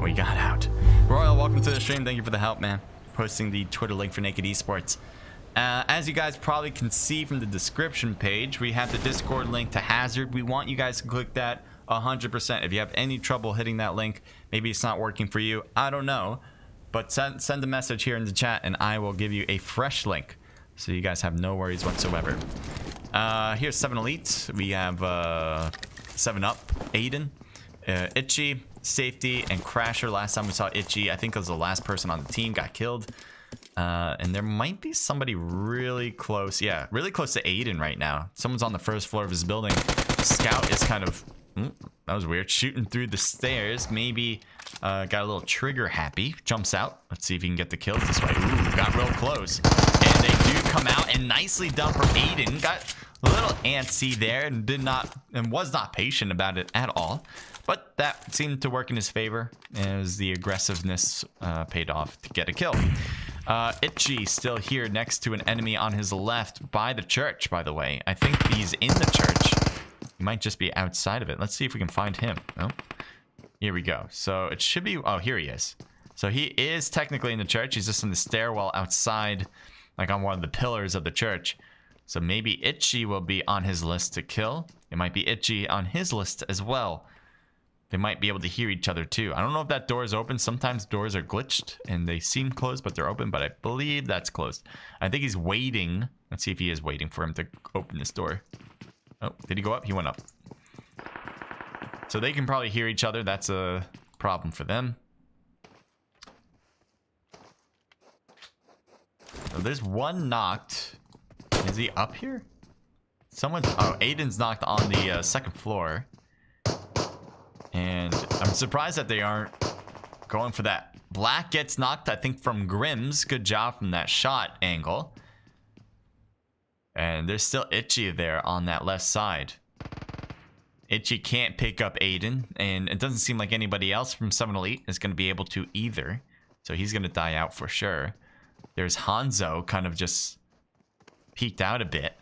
We got out. Royale, welcome to the stream. Thank you for the help, man. Posting the Twitter link for Naked Esports. As you guys probably can see from the description page, we have the Discord link to Hazard. We want you guys to click that 100%. If you have any trouble hitting that link, maybe it's not working for you, I don't know. But send a message here in the chat and I will give you a fresh link, so you guys have no worries whatsoever. Here's 7 Elite. We have 7 Up, Aiden, Itchy, Safety, and Crasher. Last time we saw Itchy, I think it was the last person on the team, got killed. And there might be somebody really close. Yeah, really close to Aiden right now. Someone's on the first floor of his building. Scout is kind of... that was weird. Shooting through the stairs. Maybe got a little trigger happy. Jumps out. Let's see if he can get the kills this way. Ooh, got real close. And they do come out, and nicely done from Aiden. Got a little antsy there and was not patient about it at all. But that seemed to work in his favor as the aggressiveness paid off to get a kill. Itchy still here next to an enemy on his left by the church, by the way. I think he's in the church. He might just be outside of it. Let's see if we can find him. Oh, here we go. So it should be... Oh, here he is. So he is technically in the church. He's just in the stairwell outside, like on one of the pillars of the church. So maybe Itchy will be on his list to kill. It might be Itchy on his list as well. They might be able to hear each other too. I don't know if that door is open. Sometimes doors are glitched and they seem closed, but they're open. But I believe that's closed. I think he's waiting. Let's see if he is waiting for him to open this door. Oh, did he go up? He went up. So they can probably hear each other. That's a problem for them. So there's one knocked. Is he up here? Someone's... Oh, Aiden's knocked on the second floor. And I'm surprised that they aren't going for that. Black gets knocked, I think, from Grims. Good job from that shot angle. And there's still Itchy there on that left side. Itchy can't pick up Aiden. And it doesn't seem like anybody else from 7 Elite is going to be able to either. So he's going to die out for sure. There's Hanzo kind of just peeked out a bit.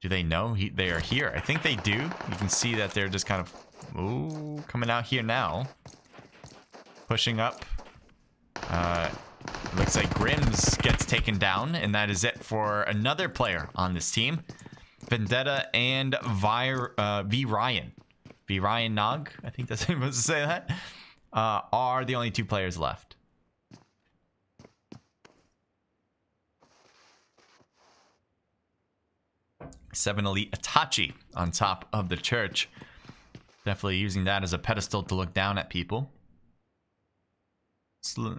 Do they know they are here? I think they do. You can see that they're just kind of... Ooh, coming out here now. Pushing up. Looks like Grims gets taken down, and that is it for another player on this team. Vendetta and V Ryan. V Ryan Nog, I think that's how you're supposed to say that, are the only 2 players left. Seven Elite Itachi on top of the church. Definitely using that as a pedestal to look down at people.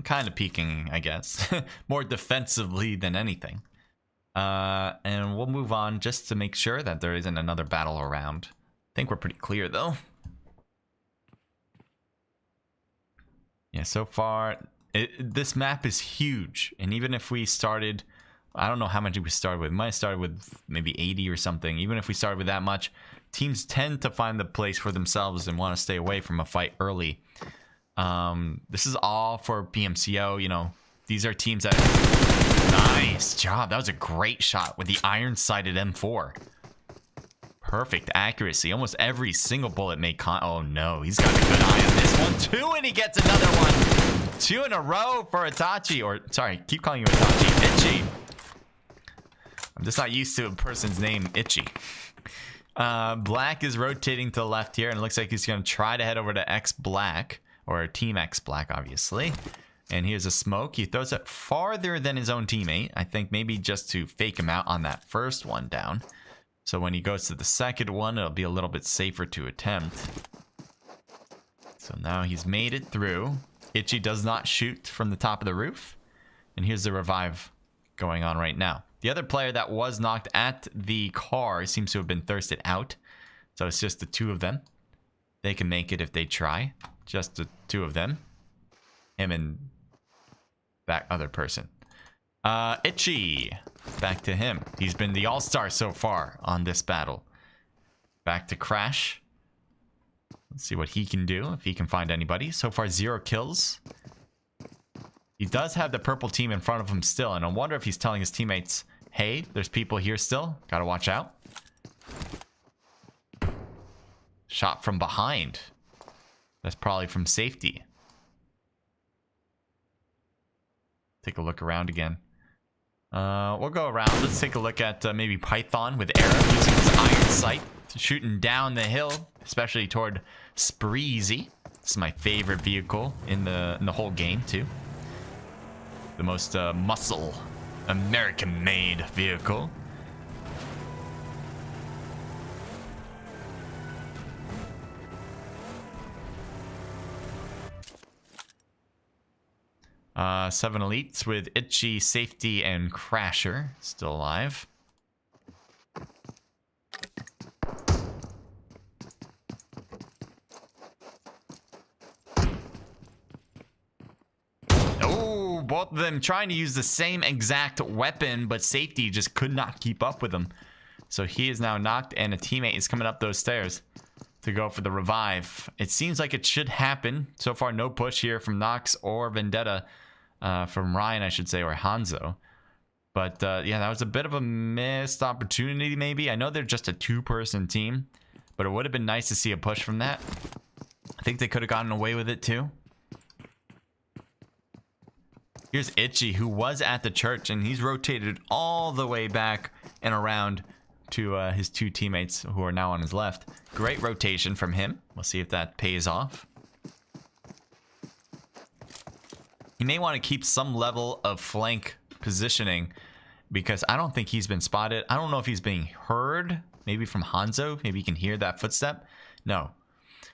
kind of peeking, I guess. More defensively than anything. And we'll move on just to make sure that there isn't another battle around. I think we're pretty clear, though. Yeah, so far, this map is huge. And even if we started... I don't know how much we started with. We might have started with maybe 80 or something. Even if we started with that much, teams tend to find the place for themselves and want to stay away from a fight early. This is all for PMCO. You know, these are teams that... Nice job. That was a great shot with the iron-sighted M4. Perfect accuracy. Almost every single bullet made oh no, he's got a good eye on this one too, and he gets another one. 2 in a row for Itachi. Or, sorry, keep calling you Itachi. Itchy. I'm just not used to a person's name, Itchy. Black is rotating to the left here, and it looks like he's going to try to head over to X Black, or Team X Black, obviously. And here's a smoke. He throws it farther than his own teammate. I think maybe just to fake him out on that first one down. So when he goes to the second one, it'll be a little bit safer to attempt. So now he's made it through. Itchy does not shoot from the top of the roof. And here's the revive going on right now. The other player that was knocked at the car seems to have been thirsted out. So it's just the 2 of them. They can make it if they try. Just the 2 of them. Him and that other person. Itchy. Back to him. He's been the all-star so far on this battle. Back to Crash. Let's see what he can do, if he can find anybody. So far, 0 kills. He does have the purple team in front of him still, and I wonder if he's telling his teammates, hey, there's people here still. Gotta watch out. Shot from behind. That's probably from safety. Take a look around again. We'll go around. Let's take a look at maybe Python with arrow using his iron sight, shooting down the hill, especially toward Spreezy. This is my favorite vehicle in the whole game too. The most muscle American-made vehicle. Seven elites with Itchy, Safety, and Crasher still alive. Oh, both of them trying to use the same exact weapon, but Safety just could not keep up with them. So he is now knocked, and a teammate is coming up those stairs to go for the revive. It seems like it should happen. So far, no push here from Nox or Vendetta. From Ryan, I should say, or Hanzo. But yeah, that was a bit of a missed opportunity, maybe. I know they're just a 2-person team, but it would have been nice to see a push from that. I think they could have gotten away with it too. Here's Itchy, who was at the church, and he's rotated all the way back and around to his 2 teammates who are now on his left. Great rotation from him. We'll see if that pays off. He may want to keep some level of flank positioning because I don't think he's been spotted. I don't know if he's being heard. Maybe from Hanzo. Maybe he can hear that footstep. No.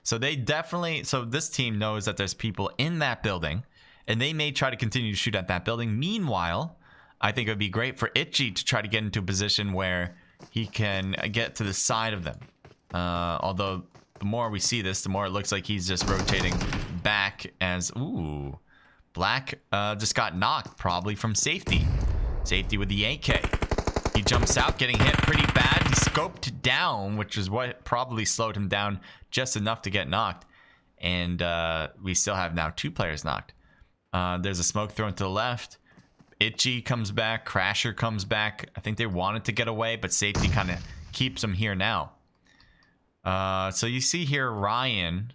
So they definitely... So this team knows that there's people in that building, and they may try to continue to shoot at that building. Meanwhile, I think it would be great for Itchy to try to get into a position where he can get to the side of them. Although the more we see this, the more it looks like he's just rotating back as... Ooh... Black just got knocked, probably from Safety. Safety with the AK. He jumps out, getting hit pretty bad. He scoped down, which is what probably slowed him down just enough to get knocked. And we still have now 2 players knocked. There's a smoke thrown to the left. Itchy comes back. Crasher comes back. I think they wanted to get away, but Safety kind of keeps them here now. So you see here Ryan...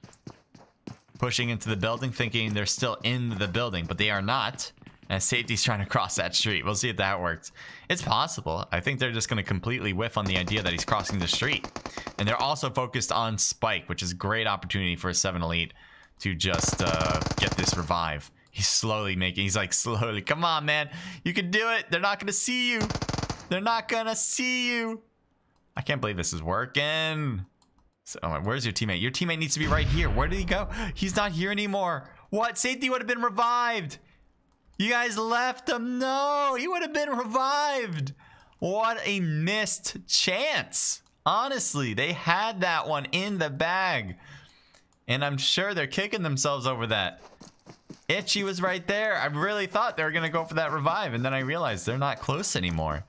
pushing into the building, thinking they're still in the building, but they are not. And Safety's trying to cross that street. We'll see if that works. It's possible. I think they're just going to completely whiff on the idea that he's crossing the street. And they're also focused on Spike, which is a great opportunity for a 7 elite to just get this revive. He's slowly making... He's like, slowly. Come on, man. You can do it. They're not going to see you. They're not going to see you. I can't believe this is working. So, where's your teammate? Your teammate needs to be right here. Where did he go? He's not here anymore. What? Safety would have been revived. You guys left him. No, he would have been revived. What a missed chance. Honestly, they had that one in the bag. And I'm sure they're kicking themselves over that. Itchy was right there. I really thought they were going to go for that revive. And then I realized they're not close anymore.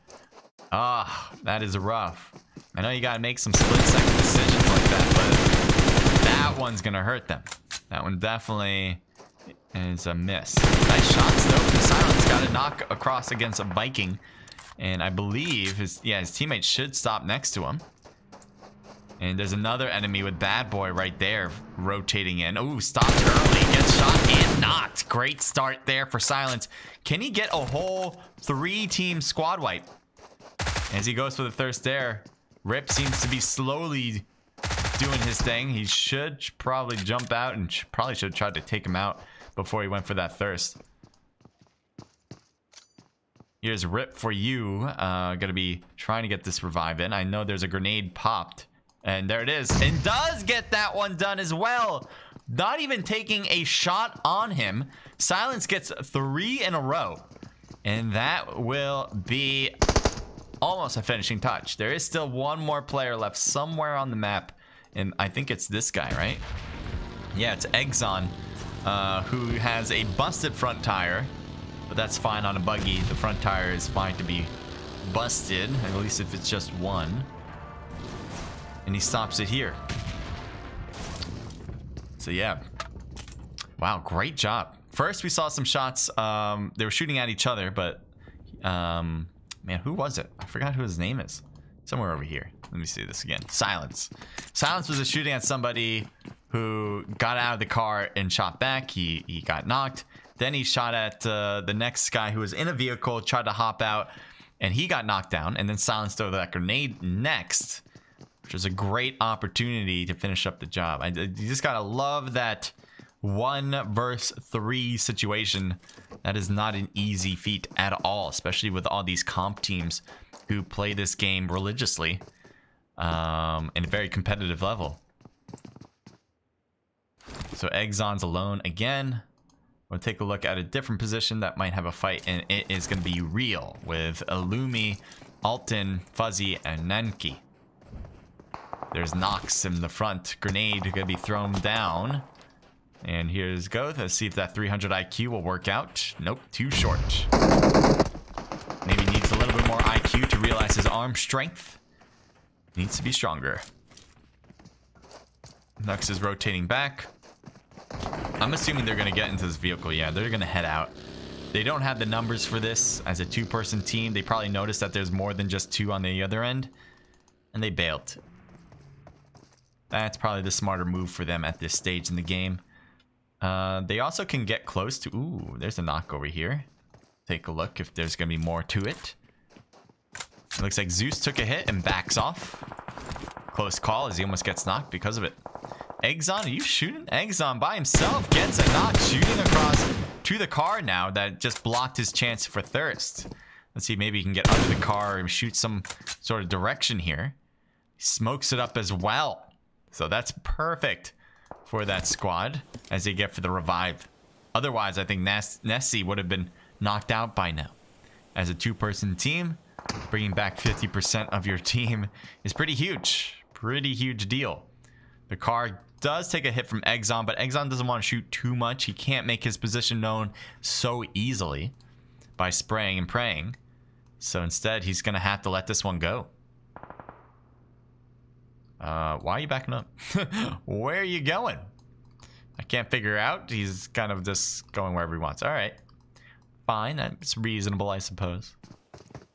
Ah, that is rough. I know you got to make some split-second decisions like that, but that one's going to hurt them. That one definitely is a miss. Nice shots, though, from Silence. Got a knock across against a Viking. And I believe his teammates should stop next to him. And there's another enemy with Bad Boy right there rotating in. Ooh, stopped early. Gets shot and knocked. Great start there for Silence. Can he get a whole 3-team squad wipe? As he goes for the thirst there. Rip seems to be slowly doing his thing. He should probably jump out and probably should have tried to take him out before he went for that thirst. Here's Rip for you. Gonna be trying to get this revive in. I know there's a grenade popped. And there it is. And does get that one done as well. Not even taking a shot on him. Silence gets 3 in a row. And that will be almost a finishing touch. There is still one more player left somewhere on the map. And I think it's this guy, right? Yeah, it's Exxon, who has a busted front tire. But that's fine on a buggy. The front tire is fine to be busted, at least if it's just one. And he stops it here. So yeah. Wow, great job. First we saw some shots. They were shooting at each other, but man, who was it? I forgot who his name is. Somewhere over here. Let me see this again. Silence. Silence was shooting at somebody who got out of the car and shot back. He got knocked. Then he shot at the next guy who was in a vehicle, tried to hop out, and he got knocked down. And then Silence threw that grenade next, which was a great opportunity to finish up the job. You just gotta love that 1 versus 3 situation. That is not an easy feat at all, especially with all these comp teams who play this game religiously in a very competitive level. So Exxon's alone again. We'll take a look at a different position that might have a fight, and it is going to be Real with Illumi, Alton, Fuzzy, and Nanki. There's Nox in the front. Grenade going to be thrown down. And here's Goth. Let's see if that 300 IQ will work out. Nope, too short. Maybe needs a little bit more IQ to realize his arm strength. Needs to be stronger. Nux is rotating back. I'm assuming they're going to get into this vehicle. Yeah, they're going to head out. They don't have the numbers for this as a 2-person team. They probably noticed that there's more than just 2 on the other end. And they bailed. That's probably the smarter move for them at this stage in the game. They also can get close to... Ooh, there's a knock over here. Take a look if there's going to be more to it. It looks like Zeus took a hit and backs off. Close call as he almost gets knocked because of it. Exxon, are you shooting? Exxon by himself gets a knock, shooting across to the car now that just blocked his chance for thirst. Let's see, maybe he can get under the car and shoot some sort of direction here. He smokes it up as well. So that's perfect for that squad as they get for the revive. Otherwise, I think Nessie would have been knocked out by now. As a 2-person team, bringing back 50% of your team is pretty huge. Pretty huge deal. The car does take a hit from Exxon, but Exxon doesn't want to shoot too much. He can't make his position known so easily by spraying and praying. So instead, he's going to have to let this one go. Why are you backing up? Where are you going? I can't figure out. He's kind of just going wherever he wants. All right. Fine. That's reasonable, I suppose.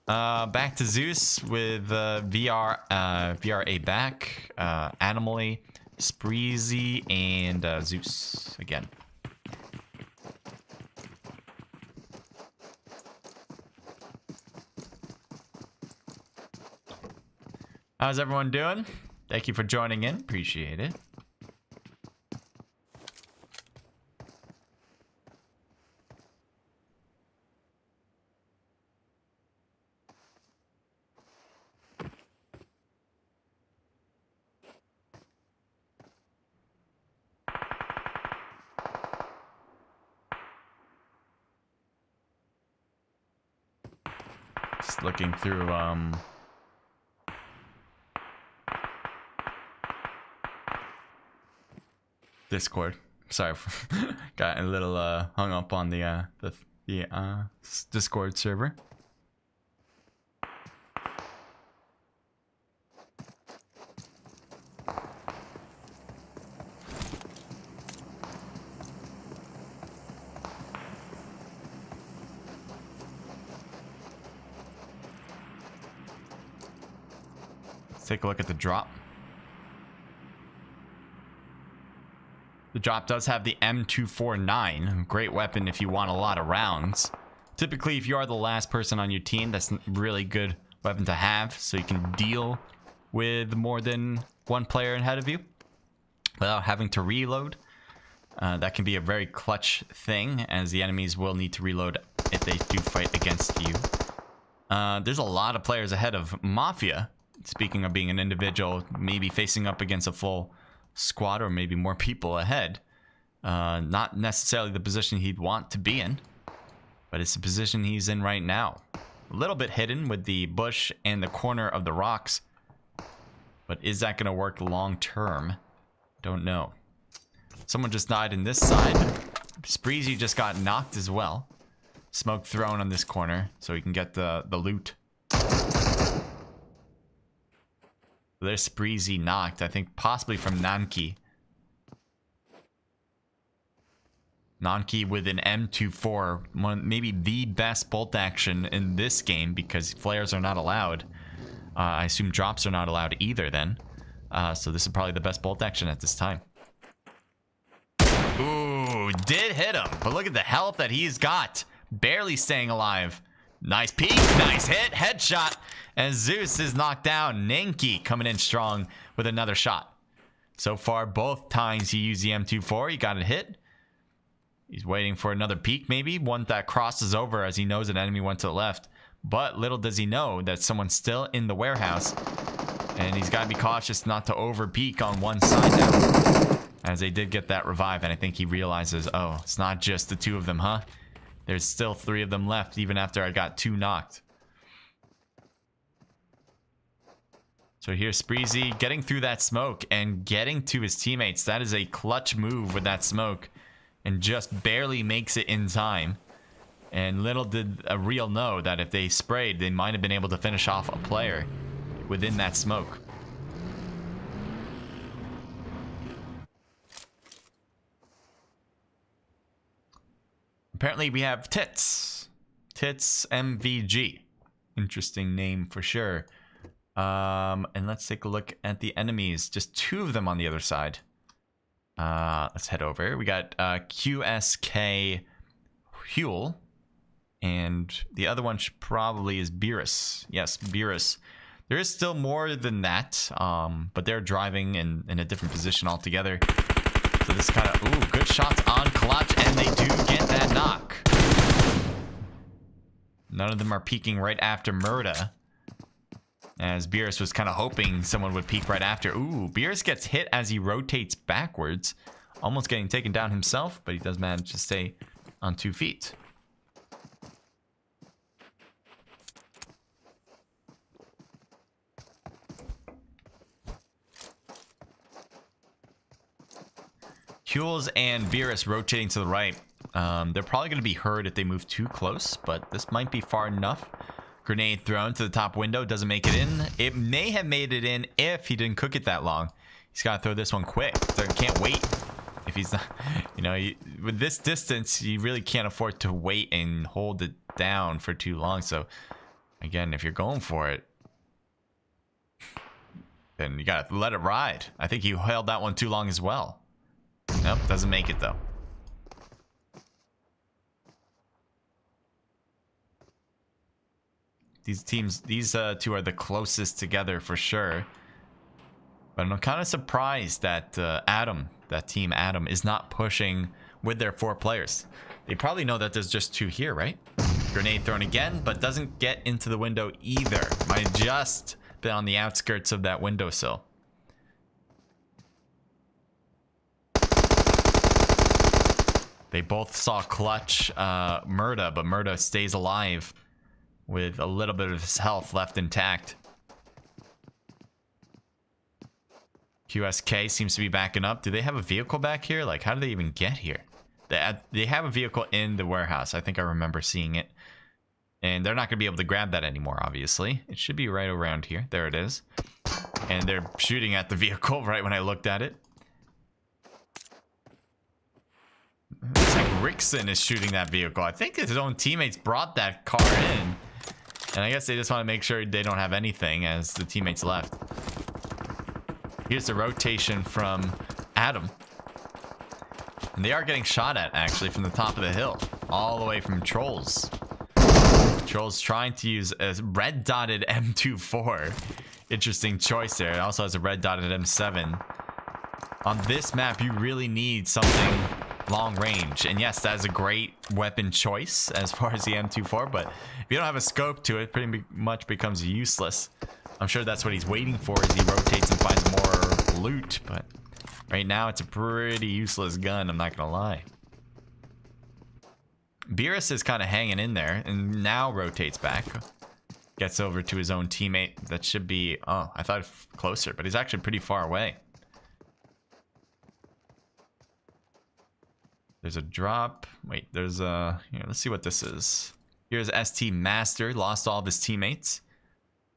Back to Zeus with VRA back. Animally, Spreezy, and Zeus again. How's everyone doing? Thank you for joining in. Appreciate it. Just looking through Discord. Sorry, got a little hung up on the Discord server. Let's take a look at the drop. The drop does have the M249, great weapon if you want a lot of rounds. Typically, if you are the last person on your team, that's a really good weapon to have, so you can deal with more than one player ahead of you without having to reload. That can be a very clutch thing, as the enemies will need to reload if they do fight against you. There's a lot of players ahead of Mafia. Speaking of being an individual, maybe facing up against a full squad or maybe more people ahead. Not necessarily the position he'd want to be in, but it's the position he's in right now. A little bit hidden with the bush and the corner of the rocks, but is that going to work long term? Don't know. Someone just died in this side. Spreezy just got knocked as well. Smoke thrown on this corner so he can get the loot. There's Spreezy knocked, I think possibly from Nanki. Nanki with an M24, maybe the best bolt action in this game because flares are not allowed. I assume drops are not allowed either then. So this is probably the best bolt action at this time. Ooh, did hit him, but look at the health that he's got. Barely staying alive. Nice peek, nice hit, headshot. And Zeus is knocked down. Nanki coming in strong with another shot. So far, both times he used the M24, he got a hit. He's waiting for another peek, maybe. One that crosses over as he knows an enemy went to the left. But little does he know that someone's still in the warehouse. And he's got to be cautious not to over peek on one side now. As they did get that revive, and I think he realizes, oh, it's not just the two of them, huh? There's still 3 of them left, even after I got 2 knocked. So here's Spreezy getting through that smoke and getting to his teammates. That is a clutch move with that smoke. And just barely makes it in time. And little did a real know that if they sprayed, they might have been able to finish off a player within that smoke. Apparently we have Tits. Tits MVG. Interesting name for sure. And let's take a look at the enemies. Just 2 of them on the other side. Let's head over. We got QSK Huel. And the other one probably is Beerus. Yes, Beerus. There is still more than that. But they're driving in a different position altogether. So this kind of, ooh, good shots on clutch, and they do get that knock. None of them are peeking right after Murda. As Beerus was kind of hoping someone would peek right after. Ooh, Beerus gets hit as he rotates backwards. Almost getting taken down himself, but he does manage to stay on 2 feet. Huels and Beerus rotating to the right. They're probably going to be heard if they move too close, but this might be far enough. Grenade thrown to the top window, doesn't make it in. It may have made it in if he didn't cook it that long. He's got to throw this one quick. So can't wait. If he's not, you know, with this distance, you really can't afford to wait and hold it down for too long. So again, if you're going for it, then you got to let it ride. I think he held that one too long as well. Nope, doesn't make it though. These teams, these 2 are the closest together for sure. But I'm kind of surprised that Adam, that team Adam, is not pushing with their 4 players. They probably know that there's just 2 here, right? Grenade thrown again, but doesn't get into the window either. Might have just been on the outskirts of that windowsill. They both saw clutch Murda, but Murda stays alive. with a little bit of his health left intact. QSK seems to be backing up. Do they have a vehicle back here? Like, how do they even get here? They have a vehicle in the warehouse. I think I remember seeing it. And they're not going to be able to grab that anymore, obviously. It should be right around here. There it is. And they're shooting at the vehicle right when I looked at it. Looks like Rickson is shooting that vehicle. I think his own teammates brought that car in. And I guess they just want to make sure they don't have anything as the teammates left. Here's the rotation from Adam. And they are getting shot at, actually, from the top of the hill. All the way from Trolls. Trolls trying to use a red dotted M24. Interesting choice there. It also has a red dotted M7. On this map, you really need something long range. And yes, that is a great weapon choice as far as the M24. But if you don't have a scope to it, pretty much becomes useless. I'm sure that's what he's waiting for as he rotates and finds more loot. But right now, it's a pretty useless gun. I'm not going to lie. Beerus is kind of hanging in there and now rotates back. Gets over to his own teammate. That should be... Oh, I thought closer, but he's actually pretty far away. There's a drop. Wait, there's a... Here, let's see what this is. Here's ST Master. Lost all of his teammates.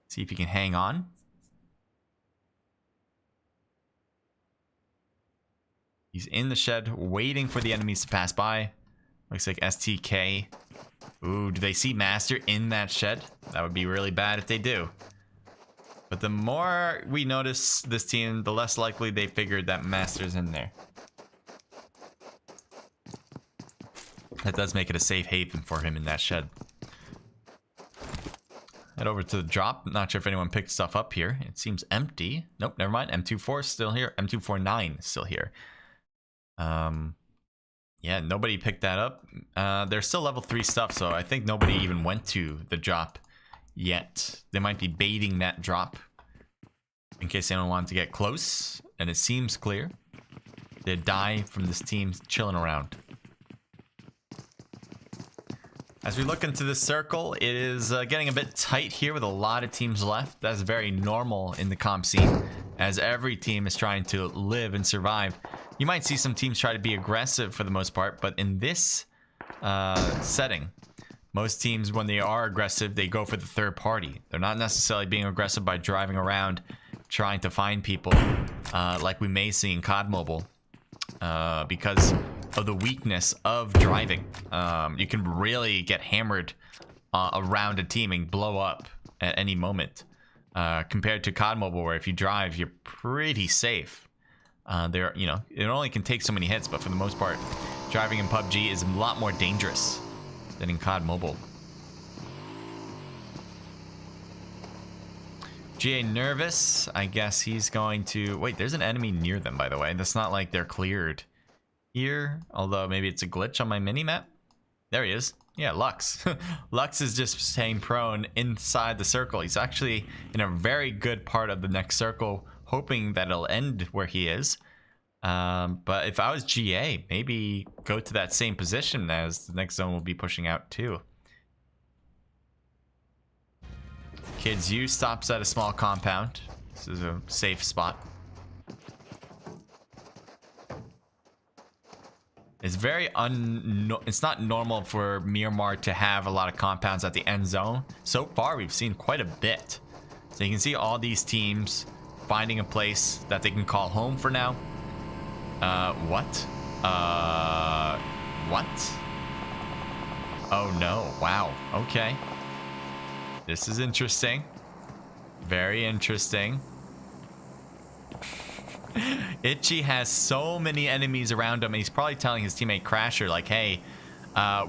See if he can hang on. He's in the shed waiting for the enemies to pass by. Looks like STK. Ooh, do they see Master in that shed? That would be really bad if they do. But the more we notice this team, the less likely they figured that Master's in there. That does make it a safe haven for him in that shed. Head over to the drop. Not sure if anyone picked stuff up here. It seems empty. Nope, never mind. M24 is still here. M249 is still here. Yeah, nobody picked that up. They're still level 3 stuff, so I think nobody even went to the drop yet. They might be baiting that drop in case anyone wanted to get close. And it seems clear. They die from this team chilling around. As we look into the circle, it is getting a bit tight here with a lot of teams left. That's very normal in the comp scene, as every team is trying to live and survive. You might see some teams try to be aggressive for the most part, but in this setting, most teams, when they are aggressive, they go for the third party. They're not necessarily being aggressive by driving around, trying to find people, like we may see in COD Mobile, because of the weakness of driving. You can really get hammered around a team and blow up at any moment, compared to COD Mobile, where if you drive, you're pretty safe. There, you know, it only can take so many hits, but for the most part, driving in PUBG is a lot more dangerous than in COD Mobile. GA nervous. I guess he's going to... Wait, there's an enemy near them, by the way. That's not like they're cleared here, although maybe it's a glitch on my mini-map. There he is. Yeah, Lux. Lux is just staying prone inside the circle. He's actually in a very good part of the next circle, hoping that it'll end where he is. But if I was GA, maybe go to that same position, as the next zone will be pushing out too. Kids U stops at a small compound. This is a safe spot. It's very it's not normal for Miramar to have a lot of compounds at the end zone. So far, we've seen quite a bit. So you can see all these teams finding a place that they can call home for now. What? What? Oh no, wow, okay. This is interesting. Very interesting. Itchy has so many enemies around him, and he's probably telling his teammate Crasher, like, hey,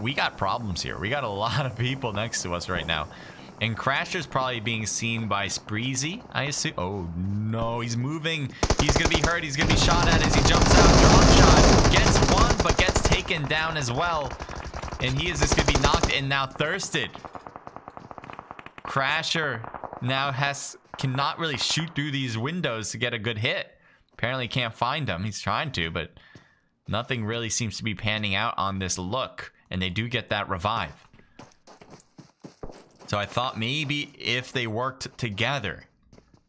we got problems here. We got a lot of people next to us right now. And Crasher's probably being seen by Spreezy, I assume. Oh, no, he's moving. He's going to be hurt. He's going to be shot at as he jumps out. Drop shot. Gets one, but gets taken down as well. And he is just going to be knocked and now thirsted. Crasher now cannot really shoot through these windows to get a good hit. Apparently can't find him. He's trying to, but nothing really seems to be panning out on this look. And they do get that revive. So I thought maybe if they worked together,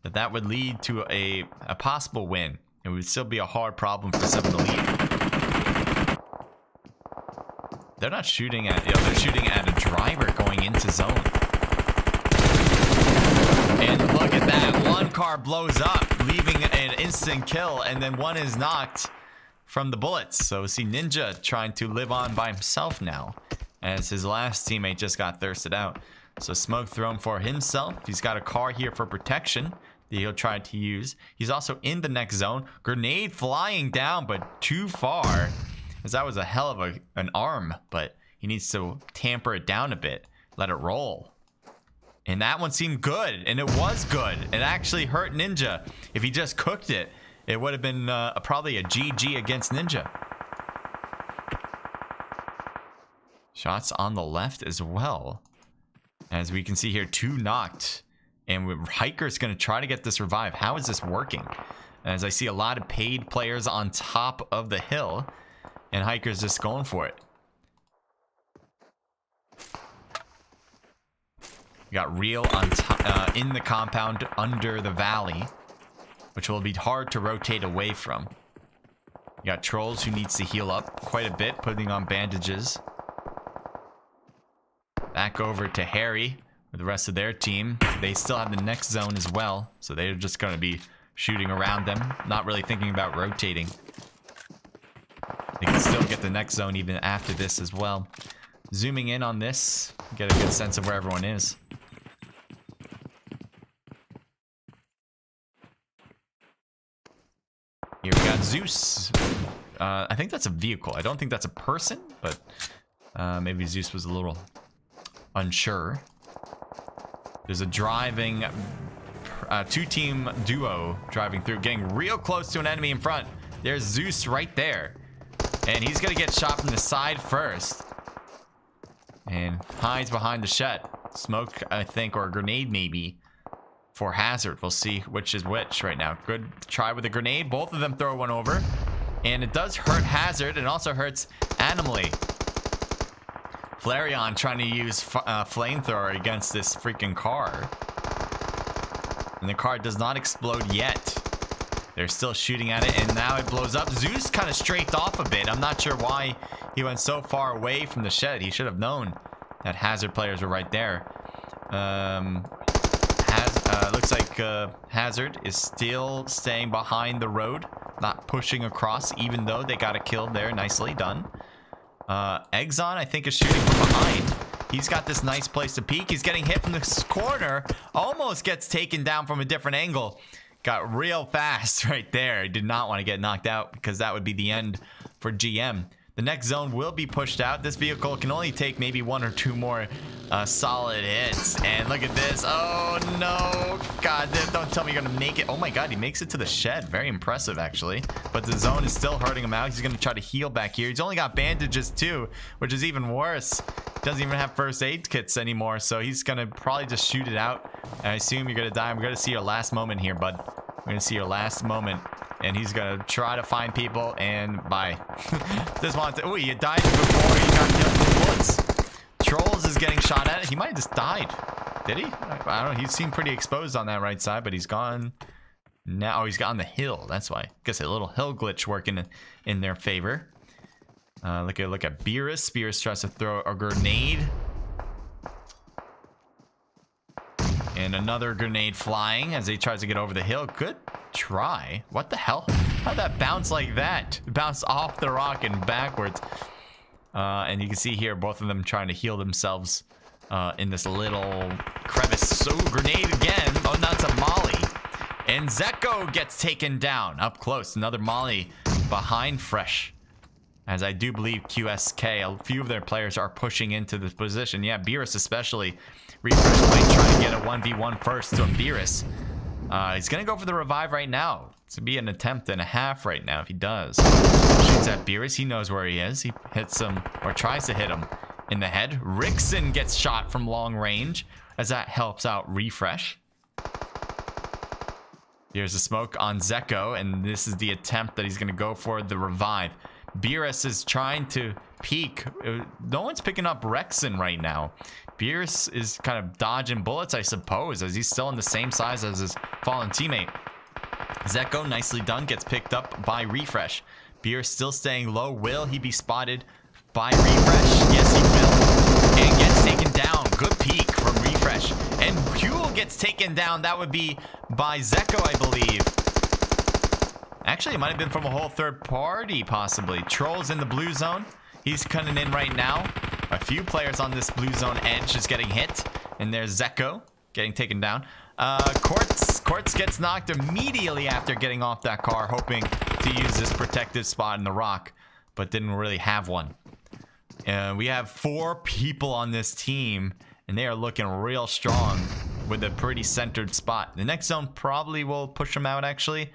that would lead to a possible win. It would still be a hard problem for 7 to lead. They're not shooting at, they're shooting at a driver going into zone. And look at that. One car blows up, leaving an instant kill, and then one is knocked from the bullets. So we see Ninja trying to live on by himself now, as his last teammate just got thirsted out. So smoke thrown for himself. He's got a car here for protection that he'll try to use. He's also in the next zone. Grenade flying down, but too far, as that was a hell of an arm, but he needs to tamper it down a bit, let it roll. And that one seemed good, and it was good. It actually hurt Ninja. If he just cooked it, it would have been probably a GG against Ninja. Shots on the left as well. As we can see here, 2 knocked. And Hiker's going to try to get this revive. How is this working? As I see a lot of paid players on top of the hill. And Hiker's just going for it. We got Real on in the compound under the valley, which will be hard to rotate away from. You got Trolls, who needs to heal up quite a bit, putting on bandages. Back over to Harry with the rest of their team. They still have the next zone as well, so they're just going to be shooting around them, not really thinking about rotating. They can still get the next zone even after this as well. Zooming in on this, get a good sense of where everyone is. Here we got Zeus. I think that's a vehicle. I don't think that's a person, but maybe Zeus was a little unsure. There's a driving 2-team duo driving through, getting real close to an enemy in front. There's Zeus right there, and he's gonna get shot from the side first and hides behind the shed. Smoke, I think, or a grenade maybe for Hazard. We'll see which is which right now. Good try with a grenade. Both of them throw one over, and it does hurt Hazard and also hurts Animally. Flareon trying to use flamethrower against this freaking car. And the car does not explode yet. They're still shooting at it, and now it blows up. Zeus kind of strafed off a bit. I'm not sure why he went so far away from the shed. He should have known that Hazard players were right there. Looks like Hazard is still staying behind the road, not pushing across, even though they got a kill there. Nicely done. Exxon, I think, is shooting from behind. He's got this nice place to peek. He's getting hit from this corner. Almost gets taken down from a different angle. Got real fast right there. He did not want to get knocked out, because that would be the end for GM. The next zone will be pushed out. This vehicle can only take maybe 1 or 2 more solid hits. And look at this. Oh, no. God, don't tell me you're going to make it. Oh, my God. He makes it to the shed. Very impressive, actually. But the zone is still hurting him out. He's going to try to heal back here. He's only got bandages, too, which is even worse. Doesn't even have first aid kits anymore. So he's going to probably just shoot it out. I assume you're going to die. I'm going to see your last moment here, bud. We're going to see your last moment. And he's gonna try to find people, and bye. This one, oh, he died before he got killed in the woods. Trolls is getting shot at. He might have just died. Did he? I don't know. He seemed pretty exposed on that right side, but he's gone now. Oh, he's got on the hill. That's why. I guess a little hill glitch working in their favor. Look at Beerus. Beerus tries to throw a grenade. And another grenade flying as he tries to get over the hill. Good try. What the hell? How'd that bounce like that? It bounced off the rock and backwards. And you can see here both of them trying to heal themselves in this little crevice. So grenade again. Oh, that's a molly. And Zeko gets taken down up close. Another molly behind Fresh. As I do believe QSK, a few of their players are pushing into this position. Yeah, Beerus especially. Refresh might try to get a 1v1 first to Beerus. He's going to go for the revive right now. It's going to be an attempt and a half right now if he does. Shoots at Beerus. He knows where he is. He hits him, or tries to hit him, in the head. Rickson gets shot from long range as that helps out Refresh. Here's the smoke on Zeko, and this is the attempt that he's going to go for the revive. Beerus is trying to peek. No one's picking up Rexon right now. Pierce is kind of dodging bullets, I suppose, as he's still in the same size as his fallen teammate. Zeko, nicely done, gets picked up by Refresh. Pierce still staying low. Will he be spotted by Refresh? Yes, he will. And gets taken down. Good peek from Refresh. And Huel gets taken down. That would be by Zeko, I believe. Actually, it might have been from a whole third party, possibly. Troll's in the blue zone. He's cutting in right now. A few players on this blue zone edge is getting hit. And there's Zeko getting taken down. Quartz gets knocked immediately after getting off that car, hoping to use this protective spot in the rock, but didn't really have one. We have 4 people on this team, and they are looking real strong with a pretty centered spot. The next zone probably will push them out, actually,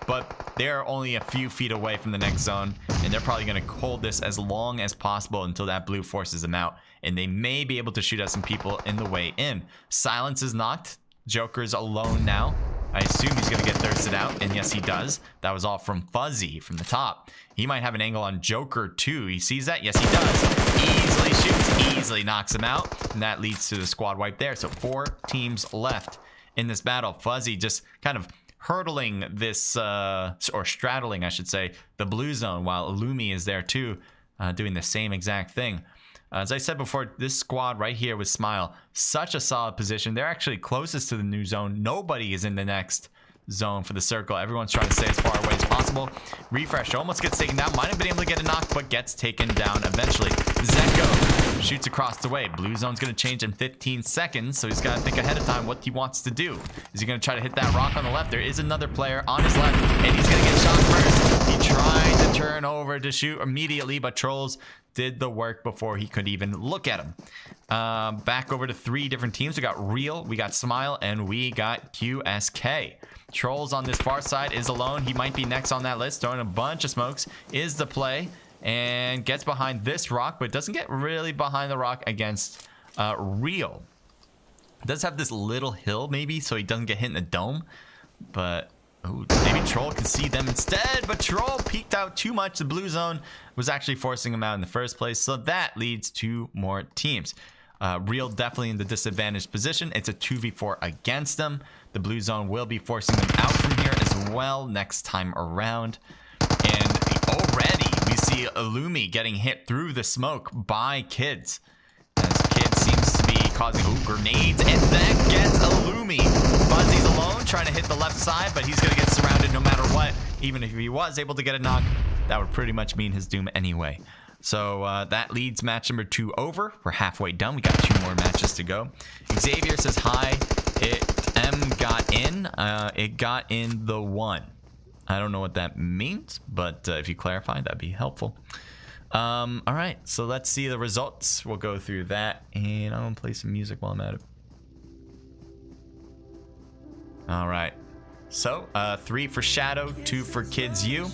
but they're only a few feet away from the next zone, and they're probably going to hold this as long as possible until that blue forces them out, and they may be able to shoot at some people in the way in. Silence is knocked. Joker's alone now. I assume he's going to get thirsted out, and yes, he does. That was all from Fuzzy from the top. He might have an angle on Joker, too. He sees that? Yes, he does. Easily shoots, easily knocks him out, and that leads to the squad wipe there. So 4 teams left in this battle. Fuzzy just kind of hurdling this, or straddling, I should say, the blue zone, while Illumi is there, too, doing the same exact thing. As I said before, this squad right here with Smile, such a solid position. They're actually closest to the new zone. Nobody is in the next zone for the circle. Everyone's trying to stay as far away as possible. Refresh almost gets taken down. Might have been able to get a knock, but gets taken down eventually. Zeko shoots across the way. Blue zone's going to change in 15 seconds, so he's got to think ahead of time what he wants to do. Is he going to try to hit that rock on the left? There is another player on his left, and he's going to get shot first. He tried to turn over to shoot immediately, but Trolls did the work before he could even look at him. Back over to 3 different teams. We got Real, we got Smile, and we got QSK. Trolls on this far side is alone. He might be next on that list, throwing a bunch of smokes. Is the play, and gets behind this rock, but doesn't get really behind the rock against Real. Does have this little hill, maybe, so he doesn't get hit in the dome, but ooh, maybe Troll can see them instead, but Troll peeked out too much. The blue zone was actually forcing him out in the first place, so that leads to more teams. Real definitely in the disadvantaged position. It's a 2v4 against them. The blue zone will be forcing them out from here as well next time around. And already we see Illumi getting hit through the smoke by Kids. As Kids seems to be causing grenades, and that gets Illumi. Fuzzy's alone trying to hit the left side, but he's going to get surrounded no matter what. Even if he was able to get a knock, that would pretty much mean his doom anyway. So that leads match number 2 over. We're halfway done. We got 2 more matches to go. Xavier says hi. M got in. It got in the 1. I don't know what that means, but if you clarify, that'd be helpful. All right, so let's see the results. We'll go through that, and I'm gonna play some music while I'm at it. All right, so 3 for Shadow, 2 for Kids U,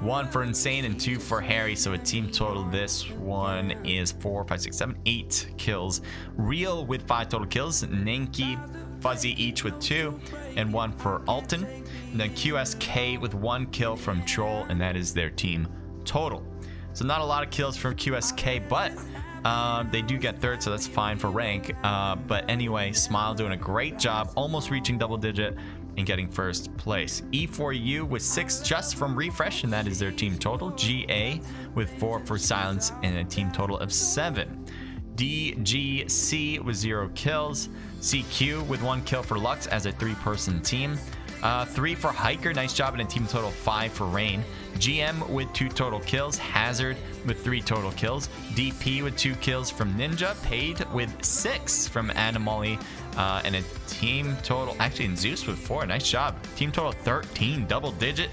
1 for Insane, and 2 for Harry. So a team total, this one is 4, 5, 6, 7, 8 kills. Real with 5 total kills. Ninky, Fuzzy each with 2, and 1 for Alton. And then QSK with 1 kill from Troll, and that is their team total. So not a lot of kills from QSK, but they do get 3rd, so that's fine for rank. But anyway, Smile doing a great job, almost reaching double digit and getting 1st place. E4U with 6 just from Refresh, and that is their team total. GA with 4 for Silence and a team total of 7. DGC with 0 kills. CQ with 1 kill for Lux as a 3-person team. 3 for Hiker, nice job, and a team total 5 for Rain. GM with 2 total kills. Hazard with 3 total kills. DP with 2 kills from Ninja. Paid with 6 from Animali, and a team total, actually, in Zeus with 4. Nice job. Team total 13, double digit.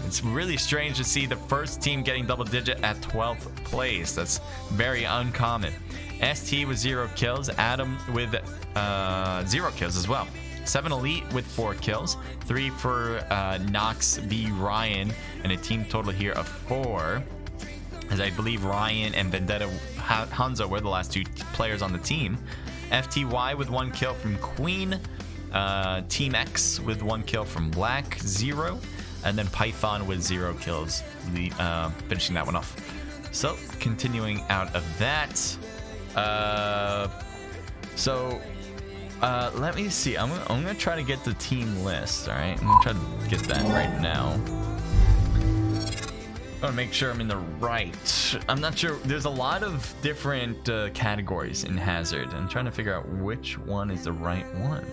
It's really strange to see the first team getting double digit at 12th place. That's very uncommon. ST with 0 kills. Adam with 0 kills as well. 7 Elite with 4 kills. 3 for Nox v Ryan, and a team total here of 4. As I believe Ryan and Vendetta Hanzo were the last 2 players on the team. FTY with 1 kill from Queen. Team X with 1 kill from Black, 0. And then Python with 0 kills, finishing that one off. So continuing out of that, let me see. I'm gonna try to get the team list. All right, I'm gonna try to get that right now. I want to make sure I'm in the right. I'm not sure. There's a lot of different categories in Hazard. I'm trying to figure out which one is the right one.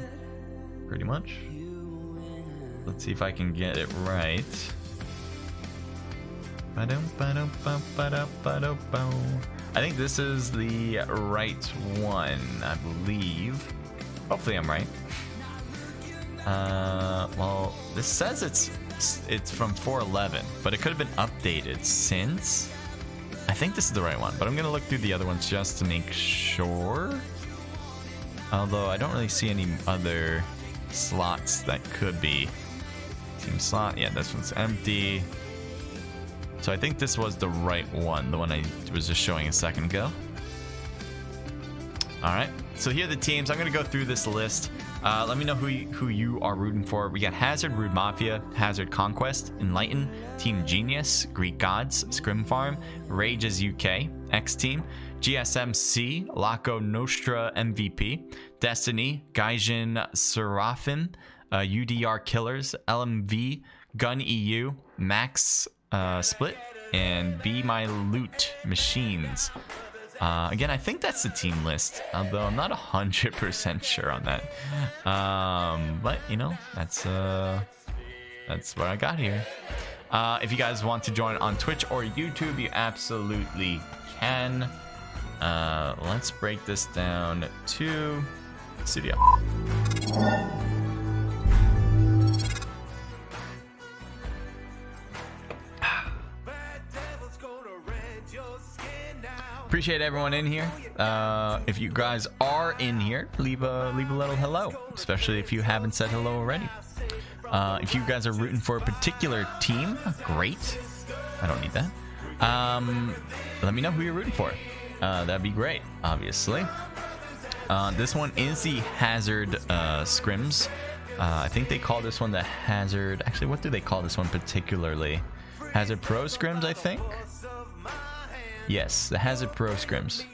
Pretty much. Let's see if I can get it right. I think this is the right one, I believe. Hopefully I'm right. Well, this says it's from 4.11, but it could have been updated since. I think this is the right one, but I'm gonna look through the other ones just to make sure. Although I don't really see any other slots that could be team slot. Yeah, this one's empty. So I think this was the right one, the one I was just showing a second ago. All right, so here are the teams. I'm gonna go through this list. Let me know who you are rooting for. We got Hazard, Rude Mafia, Hazard Conquest, Enlighten, Team Genius, Greek Gods, Scrim Farm, Rages UK, X Team, GSMC, Laco Nostra MVP, Destiny, Gaijin Seraphim, UDR Killers, LMV, Gun EU, Max Split, and Be My Loot Machines. Again, I think that's the team list, although I'm not 100% sure on that. But you know, that's what I got here. If you guys want to join on Twitch or YouTube, you absolutely can. Let's break this down to studio. Appreciate everyone in here. If you guys are in here, leave a little hello, especially if you haven't said hello already. If you guys are rooting for a particular team, great. I don't need that. Let me know who you're rooting for. That'd be great, obviously. This one is the Hazard Scrims. I think they call this one the Hazard. Actually, what do they call this one particularly? Hazard Pro Scrims, I think. Yes, the Hazard Pro Scrims.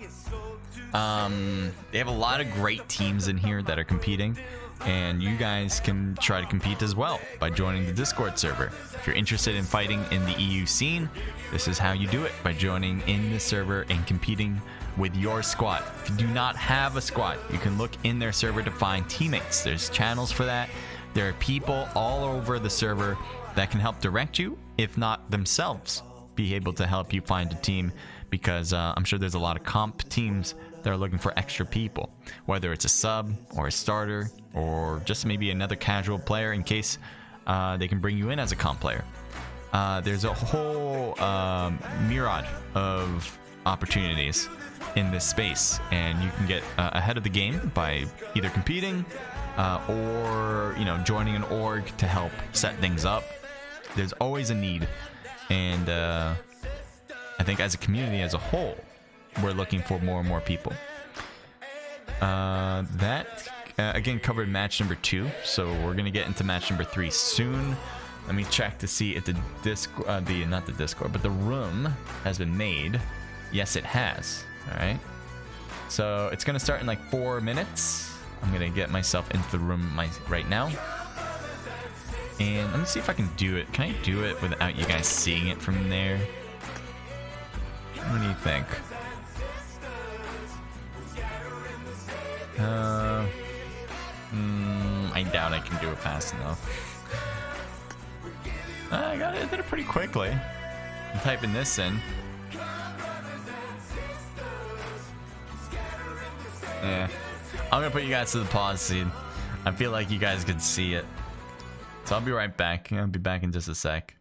They have a lot of great teams in here that are competing, and you guys can try to compete as well by joining the Discord server. If you're interested in fighting in the EU scene, this is how you do it, by joining in the server and competing with your squad. If you do not have a squad, you can look in their server to find teammates. There's channels for that. There are people all over the server that can help direct you, if not themselves be able to help you find a team, because I'm sure there's a lot of comp teams that are looking for extra people, whether it's a sub or a starter or just maybe another casual player in case they can bring you in as a comp player. There's a whole myriad of opportunities in this space, and you can get ahead of the game by either competing or joining an org to help set things up. There's always a need, and I think as a community as a whole, we're looking for more and more people. That again covered match number 2, so we're gonna get into match number 3 soon. Let me check to see if the not the Discord, but the room has been made. Yes, it has. All right, so it's gonna start in like 4 minutes. I'm gonna get myself into the room right now, and let me see if I can do it. Can I do it without you guys seeing it from there? What do you think? I doubt I can do it fast enough. I did it pretty quickly. I'm typing this in. Yeah. I'm gonna put you guys to the pause scene. I feel like you guys can see it. So I'll be right back. I'll be back in just a sec.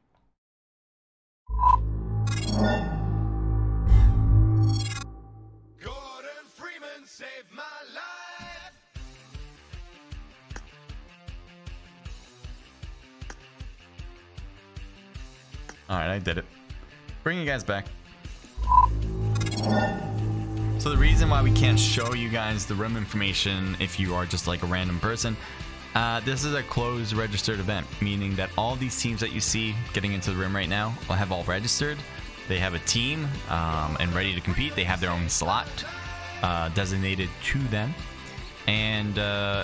Alright, I did it. Bring you guys back. So the reason why we can't show you guys the room information if you are just like a random person, this is a closed registered event, meaning that all these teams that you see getting into the room right now will have all registered, They have a team and ready to compete. They have their own slot designated to them. And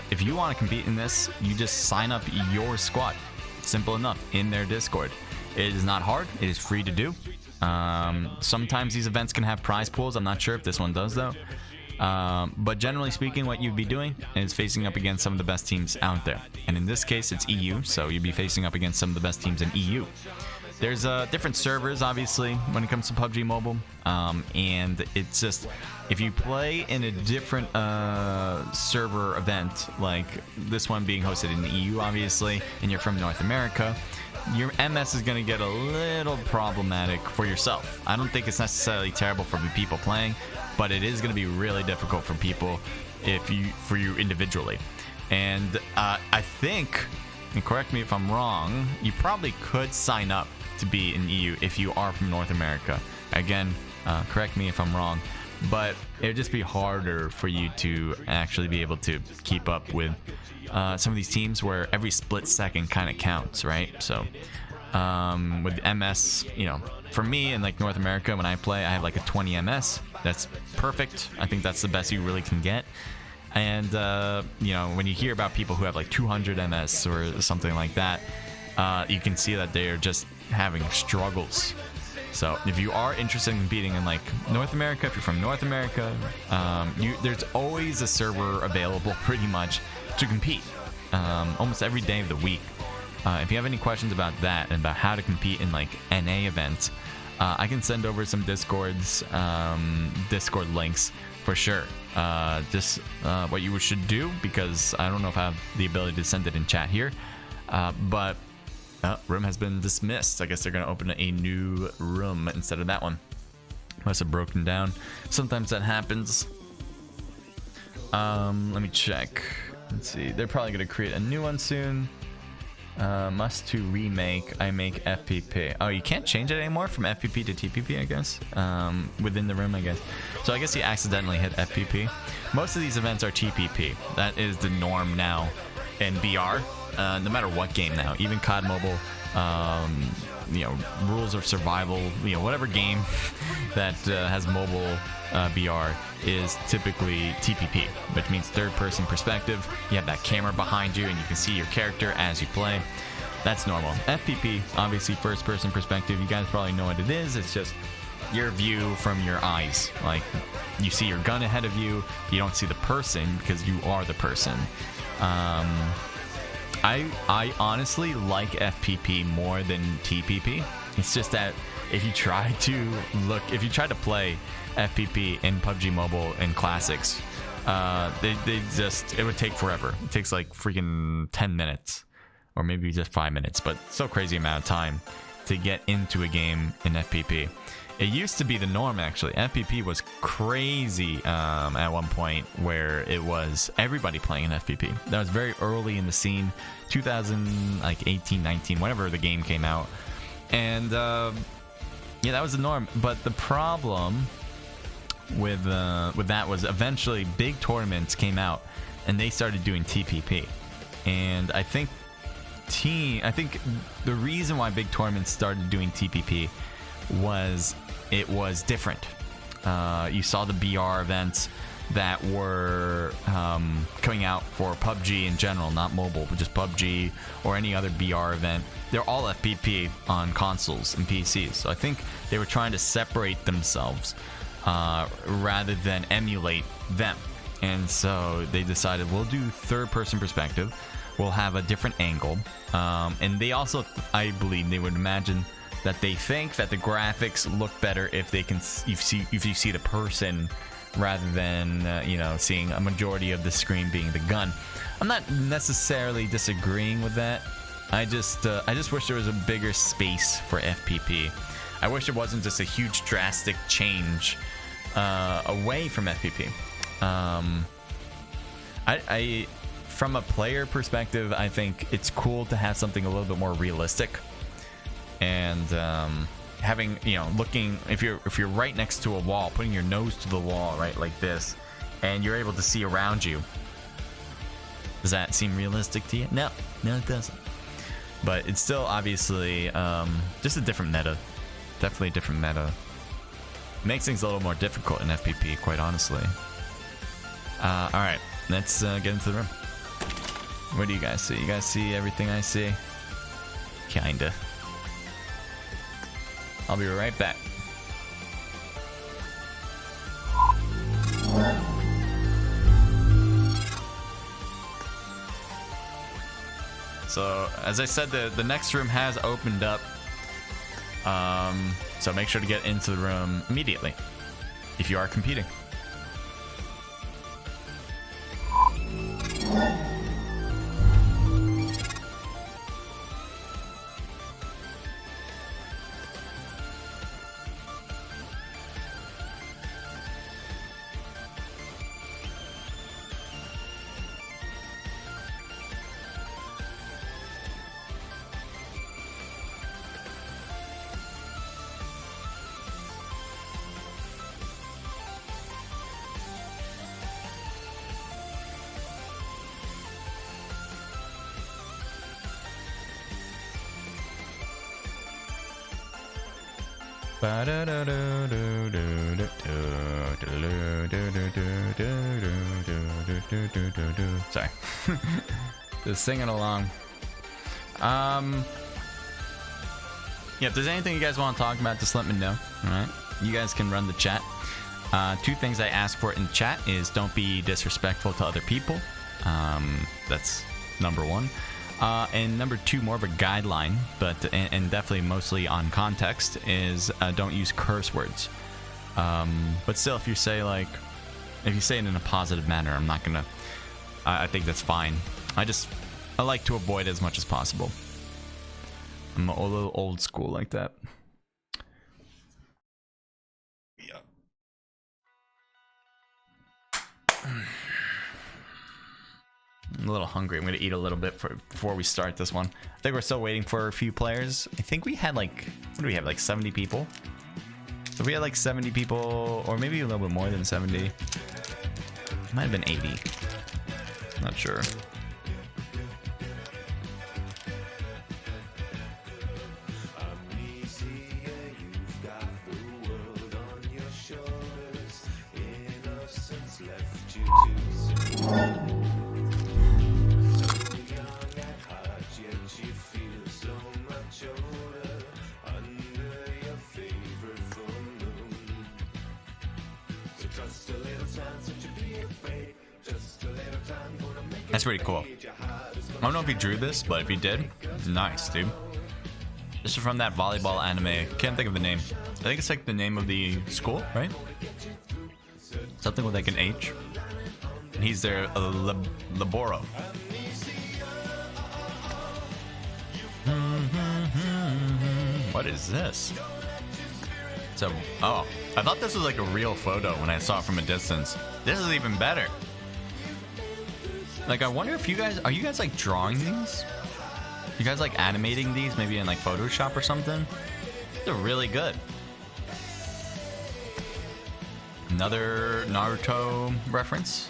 if you want to compete in this, you just sign up your squad. Simple enough, in their Discord. It is not hard. It is free to do. Sometimes these events can have prize pools. I'm not sure if this one does, though. But generally speaking, what you'd be doing is facing up against some of the best teams out there. And in this case, it's EU, so you'd be facing up against some of the best teams in EU. There's different servers, obviously, when it comes to PUBG Mobile. And it's just, if you play in a different server event, like this one being hosted in the EU, obviously, and you're from North America, your MS is going to get a little problematic for yourself. I don't think it's necessarily terrible for the people playing, but it is going to be really difficult for people for you individually. And I think, and correct me if I'm wrong, you probably could sign up to be in EU if you are from North America. Again, correct me if I'm wrong, but it would just be harder for you to actually be able to keep up with some of these teams where every split second kind of counts, right? So with MS, you know, for me in like North America, when I play, I have like a 20 MS. That's perfect. I think that's the best you really can get. And you know, when you hear about people who have like 200 MS or something like that, you can see that they are just having struggles. So if you are interested in competing in like North America, if you're from North America, there's always a server available pretty much to compete almost every day of the week. If you have any questions about that and about how to compete in like NA events, I can send over some Discord links for sure. Just what you should do, because I don't know if I have the ability to send it in chat here, but room has been dismissed. I guess they're going to open a new room instead of that one. Must have broken down. Sometimes that happens. Let me check. Let's see. They're probably going to create a new one soon. Must to remake. I make FPP. Oh, you can't change it anymore from FPP to TPP, I guess. Within the room, I guess. So I guess you accidentally hit FPP. Most of these events are TPP. That is the norm now in BR. No matter what game now, even COD Mobile, you know, Rules of Survival, you know, whatever game that has mobile BR is typically TPP, which means third-person perspective. You have that camera behind you, and you can see your character as you play. That's normal. FPP, obviously, first-person perspective. You guys probably know what it is. It's just your view from your eyes. Like, you see your gun ahead of you. You don't see the person because you are the person. I honestly like FPP more than TPP. It's just that if you try to play FPP in PUBG Mobile and Classics, it would take forever. It takes like freaking 10 minutes or maybe just 5 minutes, but so crazy amount of time to get into a game in FPP. It used to be the norm, actually. FPP was crazy at one point, where it was everybody playing in FPP. That was very early in the scene, 2018, 19, whenever the game came out. And yeah, that was the norm. But the problem with that was eventually big tournaments came out, and they started doing TPP. And I think the reason why big tournaments started doing TPP was it was different. You saw the BR events that were coming out for PUBG in general, not mobile, but just PUBG or any other BR event. They're all FPP on consoles and PCs. So I think they were trying to separate themselves rather than emulate them. And so they decided, we'll do third-person perspective. We'll have a different angle. And they also, I believe, they would imagine that they think that the graphics look better if you see the person rather than you know, seeing a majority of the screen being the gun. I'm not necessarily disagreeing with that. I just wish there was a bigger space for FPP. I wish it wasn't just a huge drastic change away from FPP. From a player perspective, I think it's cool to have something a little bit more realistic. And having, you know, looking, if you're right next to a wall, putting your nose to the wall, right, like this, and you're able to see around you, does that seem realistic to you? No, it doesn't. But it's still obviously just a different meta. Definitely a different meta. Makes things a little more difficult in FPP, quite honestly. Alright, let's get into the room. What do you guys see? You guys see everything I see? Kinda. I'll be right back. So, as I said, the next room has opened up. So make sure to get into the room immediately if you are competing. Sorry. Just singing along. Yeah, if there's anything you guys want to talk about, just let me know. Alright. You guys can run the chat. Two things I ask for in chat is don't be disrespectful to other people. That's number one. And number two, more of a guideline, but and definitely mostly on context, is don't use curse words. But still, if you say if you say it in a positive manner, I'm not gonna. I think that's fine. I like to avoid it as much as possible. I'm a little old school like that. Yeah. I'm a little hungry. I'm gonna eat a little bit before we start this one. I think we're still waiting for a few players. I think we had what do we have, 70 people? So we had 70 people, or maybe a little bit more than 70. It might have been 80. Not sure. That's pretty cool. I don't know if he drew this, but if he did, it's nice, dude. This is from that volleyball anime. Can't think of the name. I think it's the name of the school, right? Something with an H. And he's their Laboro. What is this? So, oh, I thought this was a real photo when I saw it from a distance. This is even better. I wonder if you guys, are you guys drawing these? You guys animating these maybe in Photoshop or something? They're really good. Another Naruto reference.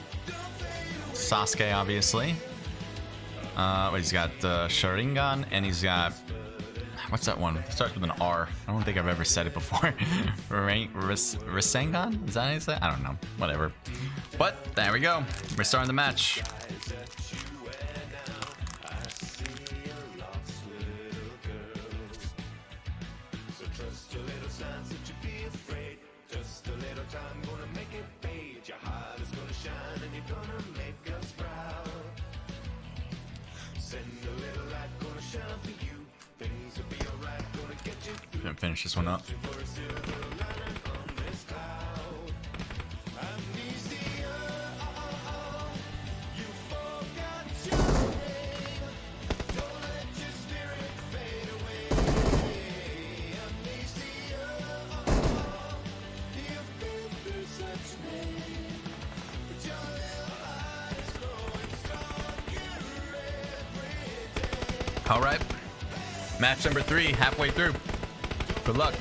Sasuke, obviously. He's got Sharingan, and he's got, what's that one? It starts with an R. I don't think I've ever said it before. Rasengan? Is that how you say it? I don't know. Whatever. But there we go. We're starting the match. Gonna finish this one up. All right, match number 3, halfway through. Good luck.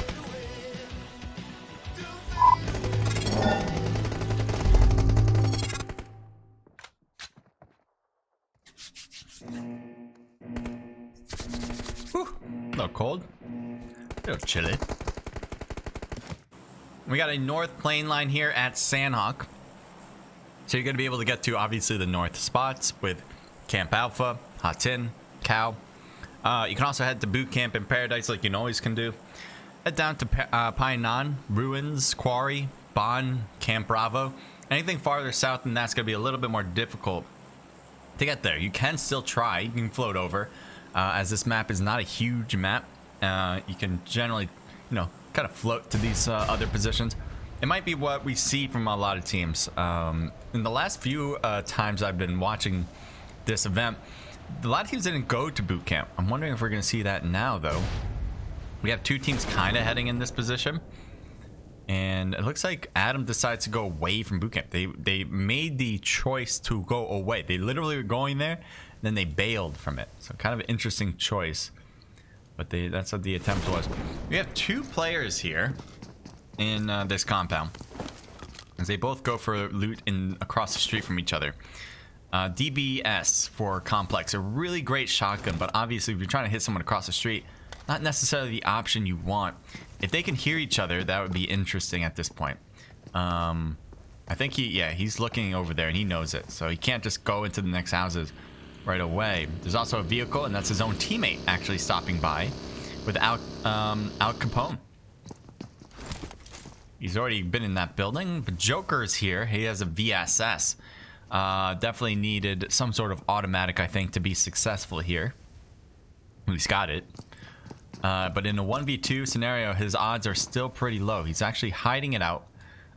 Whew. A little cold. A little chilly. We got a north plane line here at Sandhawk. So you're going to be able to get to, obviously, the north spots with Camp Alpha, Hot Tin, Cow. You can also head to Boot Camp in Paradise like you always can do. Head down to Painan, Ruins, Quarry, Bon, Camp Bravo. Anything farther south than that's going to be a little bit more difficult to get there. You can still try. You can float over, as this map is not a huge map. You can generally, kind of float to these other positions. It might be what we see from a lot of teams. In the last few times I've been watching this event, a lot of teams didn't go to boot camp. I'm wondering if we're going to see that now, though. We have two teams kind of heading in this position. And it looks like Adam decides to go away from boot camp. They made the choice to go away. They literally were going there, then they bailed from it. So kind of an interesting choice. But that's what the attempt was. We have two players here in this compound, as they both go for loot across the street from each other. DBS for Complex, a really great shotgun, but obviously if you're trying to hit someone across the street, not necessarily the option you want. If they can hear each other, that would be interesting at this point. I think he's looking over there and he knows it, so he can't just go into the next houses right away. There's also a vehicle, and that's his own teammate actually stopping by with Al Capone. He's already been in that building, but Joker's here. He has a VSS. Definitely needed some sort of automatic, I think, to be successful here. He's got it. But in a 1v2 scenario, his odds are still pretty low. He's actually hiding it out.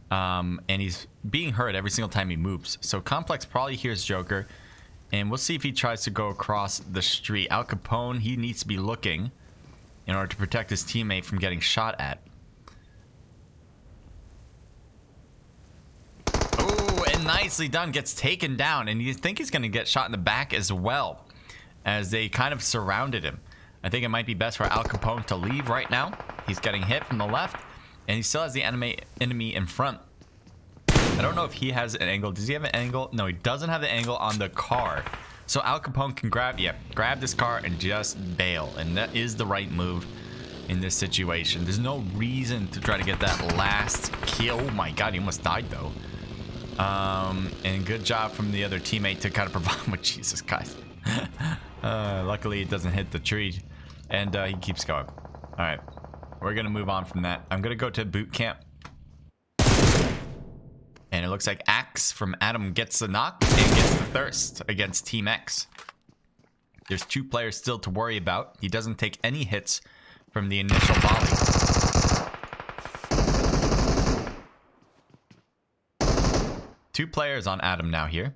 And he's being hurt every single time he moves. So Complex probably hears Joker. And we'll see if he tries to go across the street. Al Capone, he needs to be looking in order to protect his teammate from getting shot at. Oh, and nicely done. Gets taken down. And you think he's going to get shot in the back as well, as they kind of surrounded him. I think it might be best for Al Capone to leave right now. He's getting hit from the left, and he still has the enemy in front. I don't know if he has an angle. Does he have an angle? No, he doesn't have the angle on the car. So Al Capone can grab this car and just bail. And that is the right move in this situation. There's no reason to try to get that last kill. Oh my God, he almost died though. And good job from the other teammate to kind of provide with Jesus, guys. Luckily it doesn't hit the tree, and he keeps going. All right, we're gonna move on from that. I'm gonna go to boot camp, and it looks like Axe from Adam gets the knock and gets the thirst against Team X. There's two players still to worry about. He doesn't take any hits from the initial volley. Two players on Adam now here.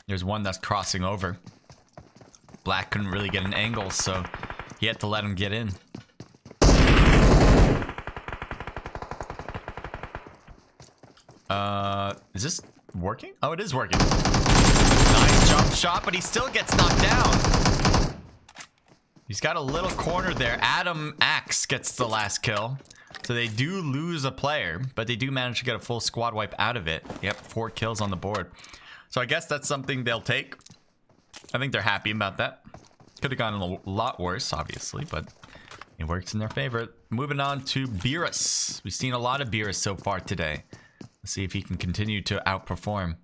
There's one that's crossing over. Black couldn't really get an angle, so he had to let him get in. Is this working? Oh, it is working. Nice jump shot, but he still gets knocked down. He's got a little corner there. Adam Axe gets the last kill. So they do lose a player, but they do manage to get a full squad wipe out of it. Yep, 4 kills on the board. So I guess that's something they'll take. I think they're happy about that. Could have gone a lot worse, obviously, but it works in their favor. Moving on to Beerus. We've seen a lot of Beerus so far today. Let's see if he can continue to outperform.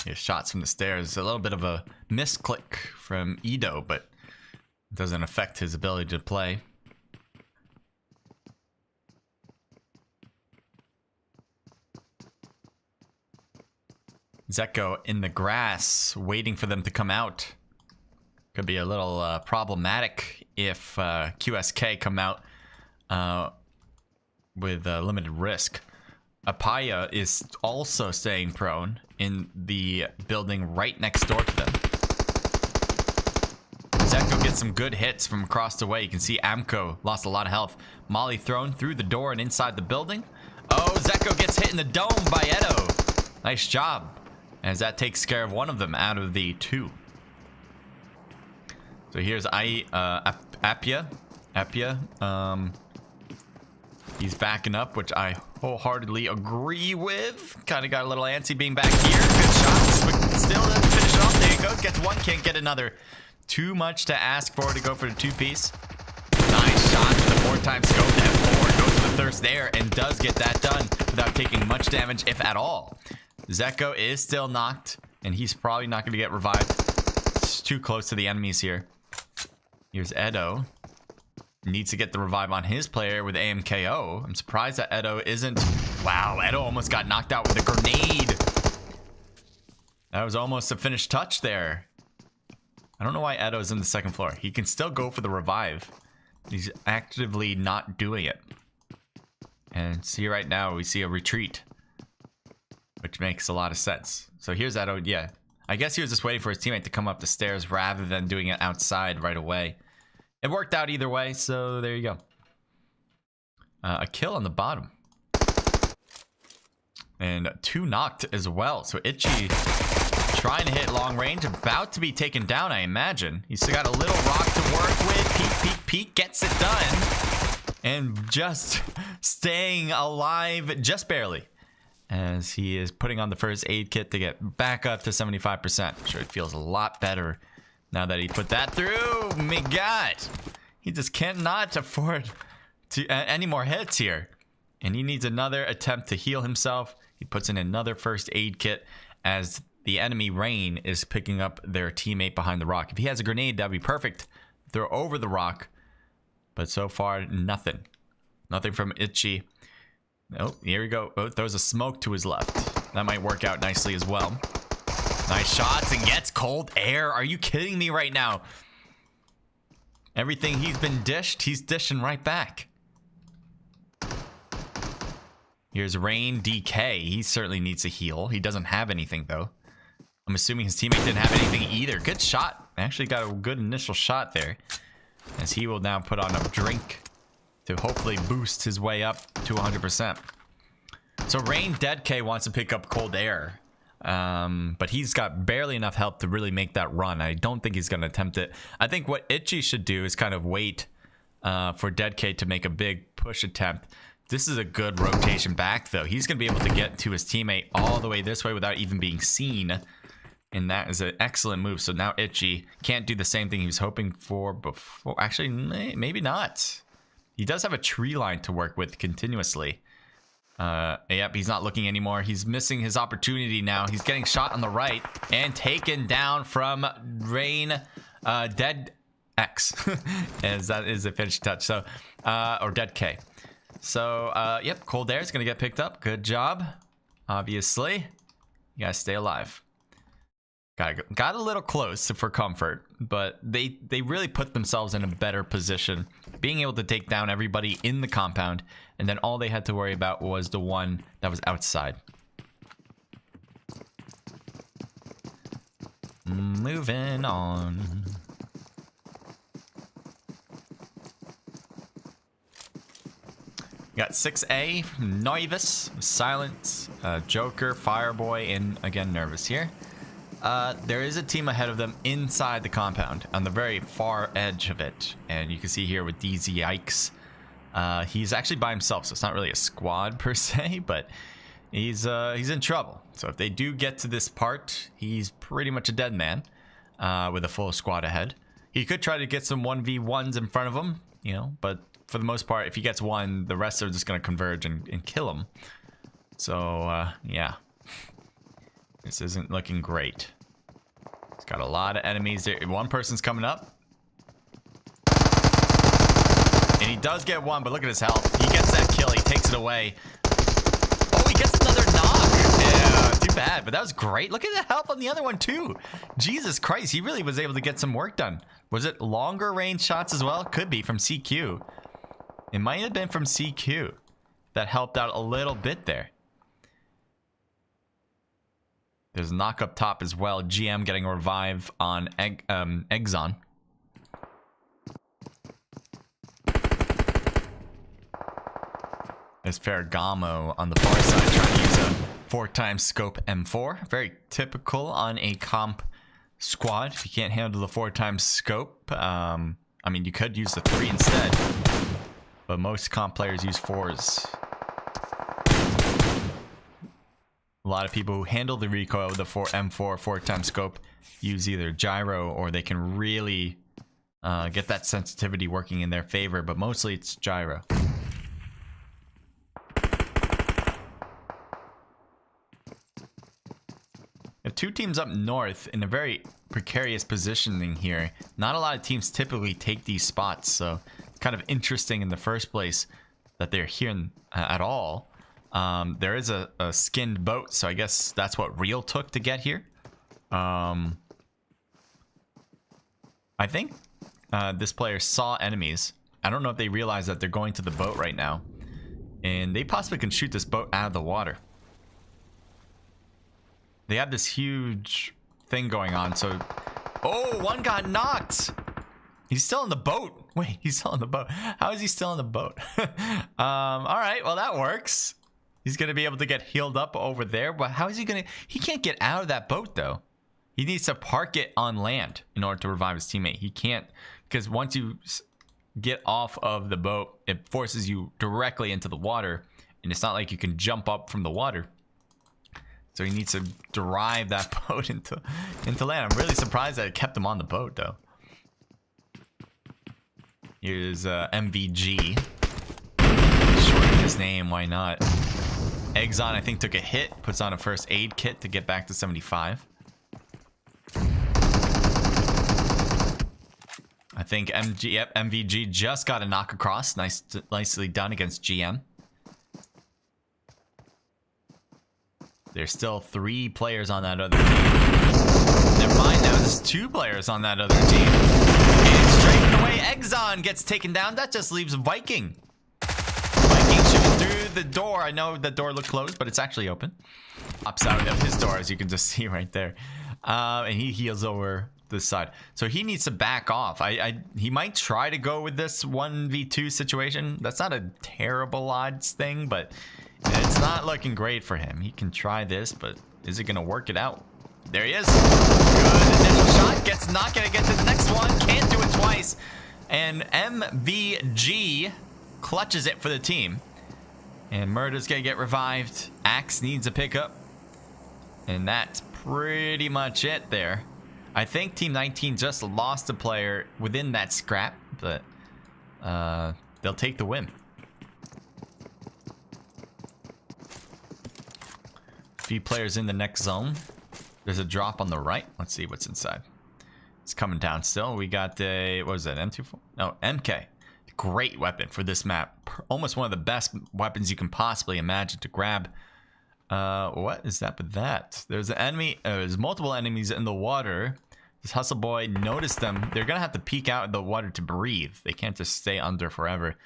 Here's shots from the stairs. A little bit of a misclick from Edo, but it doesn't affect his ability to play. Zeko in the grass, waiting for them to come out. Could be a little problematic if QSK come out with limited risk. Apaya is also staying prone in the building right next door to them. Zeko gets some good hits from across the way. You can see Amco lost a lot of health. Molly thrown through the door and inside the building. Oh, Zeko gets hit in the dome by Edo. Nice job, as that takes care of one of them out of the 2. So here's Apia. He's backing up, which I wholeheartedly agree with. Kind of got a little antsy being back here. Good shots, but still doesn't finish it off. There he goes. Gets one, can't get another. too much to ask for to go for the 2-piece. Nice shot with the 4-time scope. F4 goes for the thirst there and does get that done without taking much damage, if at all. Zeko is still knocked, and he's probably not going to get revived. It's too close to the enemies here. Here's Edo. Needs to get the revive on his player with AMKO. I'm surprised that Edo isn't. Wow, Edo almost got knocked out with a grenade. That was almost a finished touch there. I don't know why Edo's in the second floor. He can still go for the revive. He's actively not doing it. And see right now, we see a retreat, which makes a lot of sense. So here's Edo. Yeah, I guess he was just waiting for his teammate to come up the stairs rather than doing it outside right away. It worked out either way, so there you go. A kill on the bottom. And 2 knocked as well. So Itchy trying to hit long range, about to be taken down, I imagine. He's still got a little rock to work with. Peek, peek, peek, gets it done. And just staying alive, just barely, as he is putting on the first aid kit to get back up to 75%. I'm sure it feels a lot better now that he put that through. My God, he just cannot afford to any more hits here. And he needs another attempt to heal himself. He puts in another first aid kit as the enemy Rain is picking up their teammate behind the rock. If he has a grenade, that'd be perfect. Throw over the rock. But so far, nothing. Nothing from Itchy. Oh, here we go. Oh, throws a smoke to his left. That might work out nicely as well. Nice shots and gets cold air. Are you kidding me right now? Everything he's been dished, he's dishing right back. Here's Rain DK. He certainly needs to heal. He doesn't have anything, though. I'm assuming his teammate didn't have anything either. Good shot. Actually got a good initial shot there, as he will now put on a drink to hopefully boost his way up to 100%. So Rain Dead K wants to pick up cold air, but he's got barely enough health to really make that run. I don't think he's going to attempt it. I think what Itchy should do is kind of wait for Dead K to make a big push attempt. This is a good rotation back, though. He's going to be able to get to his teammate all the way this way without even being seen. And that is an excellent move. So now Itchy can't do the same thing he was hoping for before. Actually, maybe not. He does have a tree line to work with continuously. Yep, he's not looking anymore. He's missing his opportunity now. He's getting shot on the right and taken down from Rain Dead X. As that is a finished touch. So, or Dead K. So, yep, cold air is going to get picked up. Good job. Obviously, you gotta stay alive. Got a little close for comfort, but they really put themselves in a better position, being able to take down everybody in the compound, and then all they had to worry about was the one that was outside. Moving on. Got 6A, Noivus, Silence, Joker, Fireboy, and again Nervous here. There is a team ahead of them inside the compound on the very far edge of it, and you can see here with DZ Yikes, he's actually by himself, so it's not really a squad per se, but he's in trouble. So if they do get to this part, he's pretty much a dead man with a full squad ahead. He could try to get some 1v1s in front of him, you know, but for the most part, if he gets one, the rest are just going to converge and kill him. So, yeah. This isn't looking great. It's got a lot of enemies there. One person's coming up. And he does get one, but look at his health. He gets that kill. He takes it away. Oh, he gets another knock. Yeah, too bad. But that was great. Look at the health on the other one, too. Jesus Christ. He really was able to get some work done. Was it longer range shots as well? Could be from CQ. It might have been from CQ. That helped out a little bit there. There's a knock up top as well. GM getting a revive on Exxon. There's Ferragamo on the far side trying to use a 4x scope M4. Very typical on a comp squad. If you can't handle the 4x scope, I mean, you could use the 3 instead. But most comp players use 4s. A lot of people who handle the recoil with the M4 4x scope use either gyro or they can really get that sensitivity working in their favor, but mostly it's gyro. We have two teams up north in a very precarious positioning here. Not a lot of teams typically take these spots, so it's kind of interesting in the first place that they're here at all. There is a skinned boat, so I guess that's what Real took to get here. I think this player saw enemies. I don't know if they realize that they're going to the boat right now, and they possibly can shoot this boat out of the water. They have this huge thing going on, so... Oh, one got knocked! He's still in the boat. Wait, he's still in the boat. How is he still in the boat? Alright, well that works. He's gonna be able to get healed up over there, but how is he gonna... He can't get out of that boat, though. He needs to park it on land in order to revive his teammate. He can't... Because once you get off of the boat, it forces you directly into the water, and it's not like you can jump up from the water. So he needs to drive that boat into land. I'm really surprised that it kept him on the boat, though. Here's MVG. Shorten his name, why not? Exxon, I think, took a hit. Puts on a first aid kit to get back to 75. I think MVG just got a knock across. Nicely done against GM. There's still 3 players on that other team. Never mind, now there's 2 players on that other team. And straight away, Exxon gets taken down. That just leaves Viking. Viking shooting through the door. I know the door looked closed, but it's actually open. Pops out of his door, as you can just see right there. And he heals over this side. So he needs to back off. He might try to go with this 1v2 situation. That's not a terrible odds thing, but... It's not looking great for him. He can try this, but is it going to work it out? There he is. Good initial shot. Gets not going to get to the next one. Can't do it twice. And MVG clutches it for the team. And Murder's going to get revived. Axe needs a pickup. And that's pretty much it there. I think Team 19 just lost a player within that scrap, but they'll take the win. Few players in the next zone. There's a drop on the right. Let's see what's inside. It's coming down still. We got a, what was that, M24? No, MK. Great weapon for this map. Almost one of the best weapons you can possibly imagine to grab. What is that with that? There's an enemy. There's multiple enemies in the water. This hustle boy noticed them. They're gonna have to peek out in the water to breathe. They can't just stay under forever.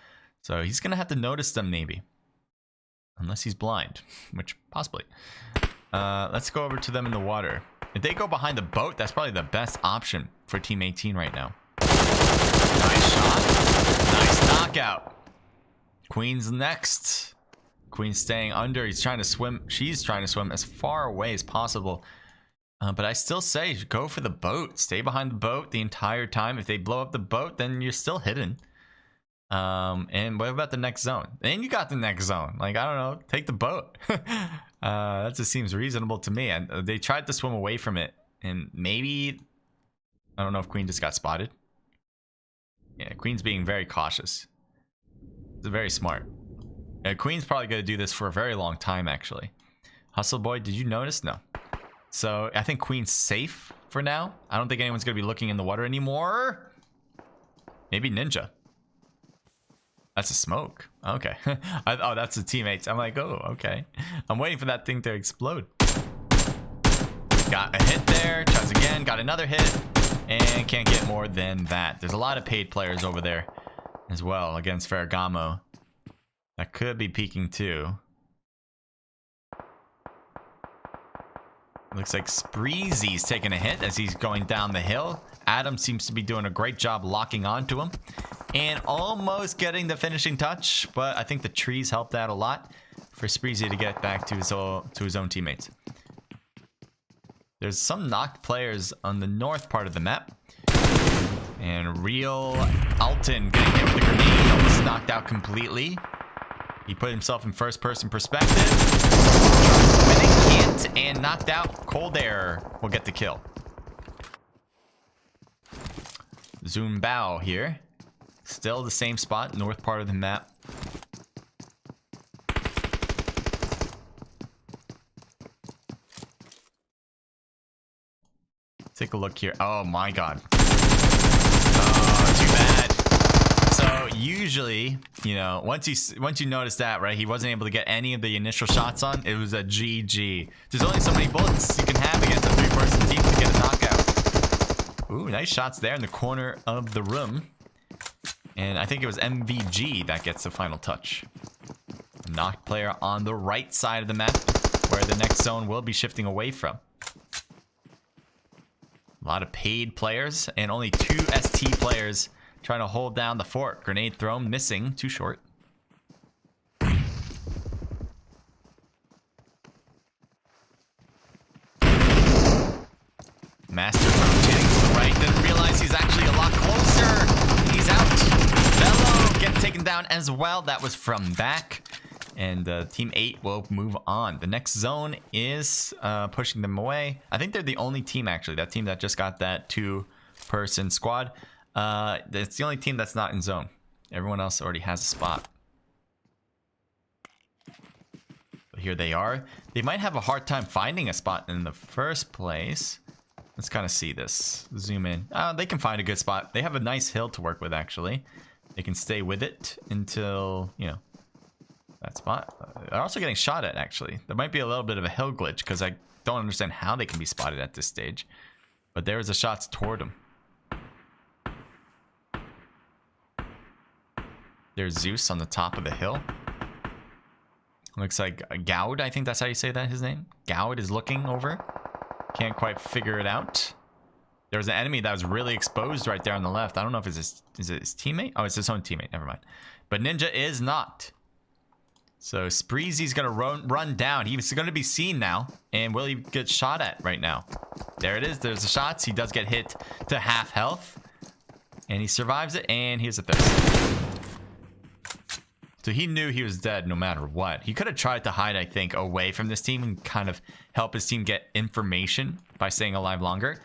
So he's gonna have to notice them maybe. Unless he's blind, which possibly. Let's go over to them in the water. If they go behind the boat, that's probably the best option for Team 18 right now. Nice shot. Nice knockout. Queen's next. Queen's staying under. He's trying to swim. She's trying to swim as far away as possible. But I still say go for the boat. Stay behind the boat the entire time. If they blow up the boat, then you're still hidden. And what about the next zone? And you got the next zone. Like, I don't know. Take the boat. That just seems reasonable to me. And they tried to swim away from it. And maybe... I don't know if Queen just got spotted. Yeah, Queen's being very cautious. It's very smart. Queen's probably going to do this for a very long time, actually. Hustle Boy, did you notice? No. So, I think Queen's safe for now. I don't think anyone's going to be looking in the water anymore. Maybe Ninja. That's a smoke. Okay. Oh, that's the teammates. I'm like, oh, okay. I'm waiting for that thing to explode. Got a hit there. Tries again. Got another hit. And can't get more than that. There's a lot of paid players over there as well against Ferragamo. That could be peeking too. Looks like Spreezy's taking a hit as he's going down the hill. Adam seems to be doing a great job locking onto him. And almost getting the finishing touch. But I think the trees helped out a lot for Spreezy to get back to his own teammates. There's some knocked players on the north part of the map. And Real Alton getting hit with the grenade. Almost knocked out completely. He put himself in first person perspective. I think he hit and knocked out. Cold Air will get the kill. Zoom Bao here. Still the same spot, north part of the map. Take a look here. Oh my god. Oh, too bad. So usually, you know, once you notice that, right, he wasn't able to get any of the initial shots on, it was a GG. There's only so many bullets you can have against a 3-person team to get a knockout. Ooh, nice shots there in the corner of the room. And I think it was MVG that gets the final touch. Knocked player on the right side of the map, where the next zone will be shifting away from. A lot of paid players and only 2 ST players trying to hold down the fort. Grenade thrown, missing, too short. Master rotating to the right, didn't realize he's actually a lot closer. He's out. Bello gets taken down as well. That was from back. And Team 8 will move on. The next zone is pushing them away. I think they're the only team, actually. That team that just got that 2-person squad. It's the only team that's not in zone. Everyone else already has a spot. But here they are. They might have a hard time finding a spot in the first place. Let's kind of see this. Zoom in. They can find a good spot. They have a nice hill to work with, actually. They can stay with it until, you know, that spot. They're also getting shot at, actually. There might be a little bit of a hill glitch because I don't understand how they can be spotted at this stage. But there's the shots toward them. There's Zeus on the top of the hill. Looks like Gaud, I think that's how you say that, his name. Gaud is looking over. Can't quite figure it out. There was an enemy that was really exposed right there on the left. I don't know if it's is it his teammate? Oh, it's his own teammate. Never mind. But Ninja is not. So Spreezy's going to run down. He's going to be seen now. And will he get shot at right now? There it is. There's the shots. He does get hit to half health. And he survives it. And here's a third. So he knew he was dead no matter what. He could have tried to hide, I think, away from this team and kind of help his team get information by staying alive longer.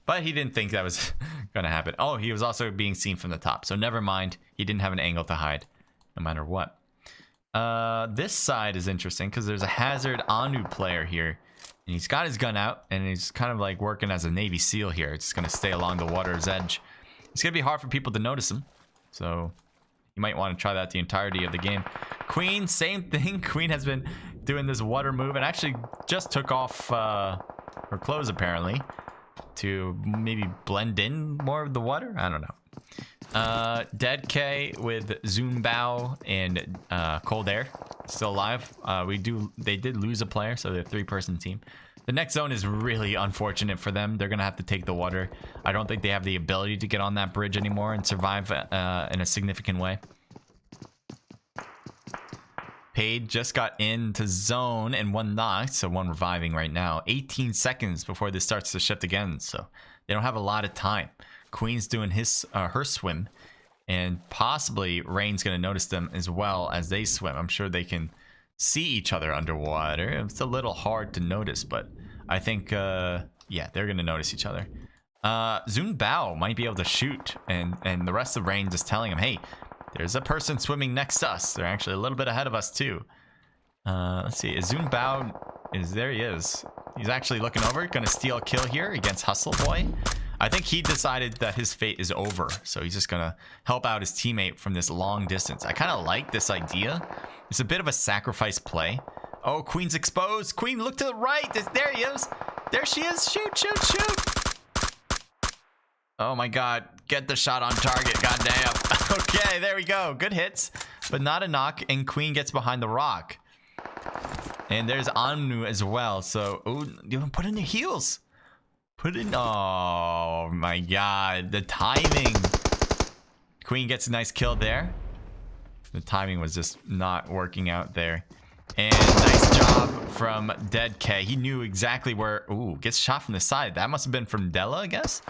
But he didn't think that was going to happen. Oh, he was also being seen from the top. So never mind. He didn't have an angle to hide no matter what. This side is interesting because there's a Hazard Anu player here. And he's got his gun out and he's kind of like working as a Navy SEAL here. It's going to stay along the water's edge. It's going to be hard for people to notice him. So you might want to try that the entirety of the game. Queen, same thing. Queen has been doing this water move and actually just took off her clothes apparently to maybe blend in more of the water. I don't know. Dead K with Zoom Bao and Cold Air still alive. They did lose a player, so they're a 3-person team. The next zone is really unfortunate for them. They're gonna have to take the water. I don't think they have the ability to get on that bridge anymore and survive in a significant way. Paid just got into zone and 1 knocked, so 1 reviving right now. 18 seconds before this starts to shift again, so they don't have a lot of time. Queen's doing her swim, and possibly Rain's gonna notice them as well as they swim. I'm sure they can see each other underwater. It's a little hard to notice, but I think yeah, they're gonna notice each other. Zoom Bao might be able to shoot, and the rest of Rain just telling him, hey, there's a person swimming next to us. They're actually a little bit ahead of us too. Let's see, is Zoom Bao there? He is. He's actually looking over, gonna steal a kill here against Hustle Boy. I think he decided that his fate is over, so he's just gonna help out his teammate from this long distance. I kind of like this idea. It's a bit of a sacrifice play. Oh, Queen's exposed. Queen, look to the right. There he is. There she is. Shoot, shoot, shoot. Oh my god. Get the shot on target. God damn. Okay, there we go. Good hits, but not a knock, and Queen gets behind the rock. And there's Anu as well, so put in the heels. Put in. Oh my god, the timing. Queen gets a nice kill there. The timing was just not working out there. And nice job from Dead K. He knew exactly where. Ooh, gets shot from the side. That must have been from Della, I guess.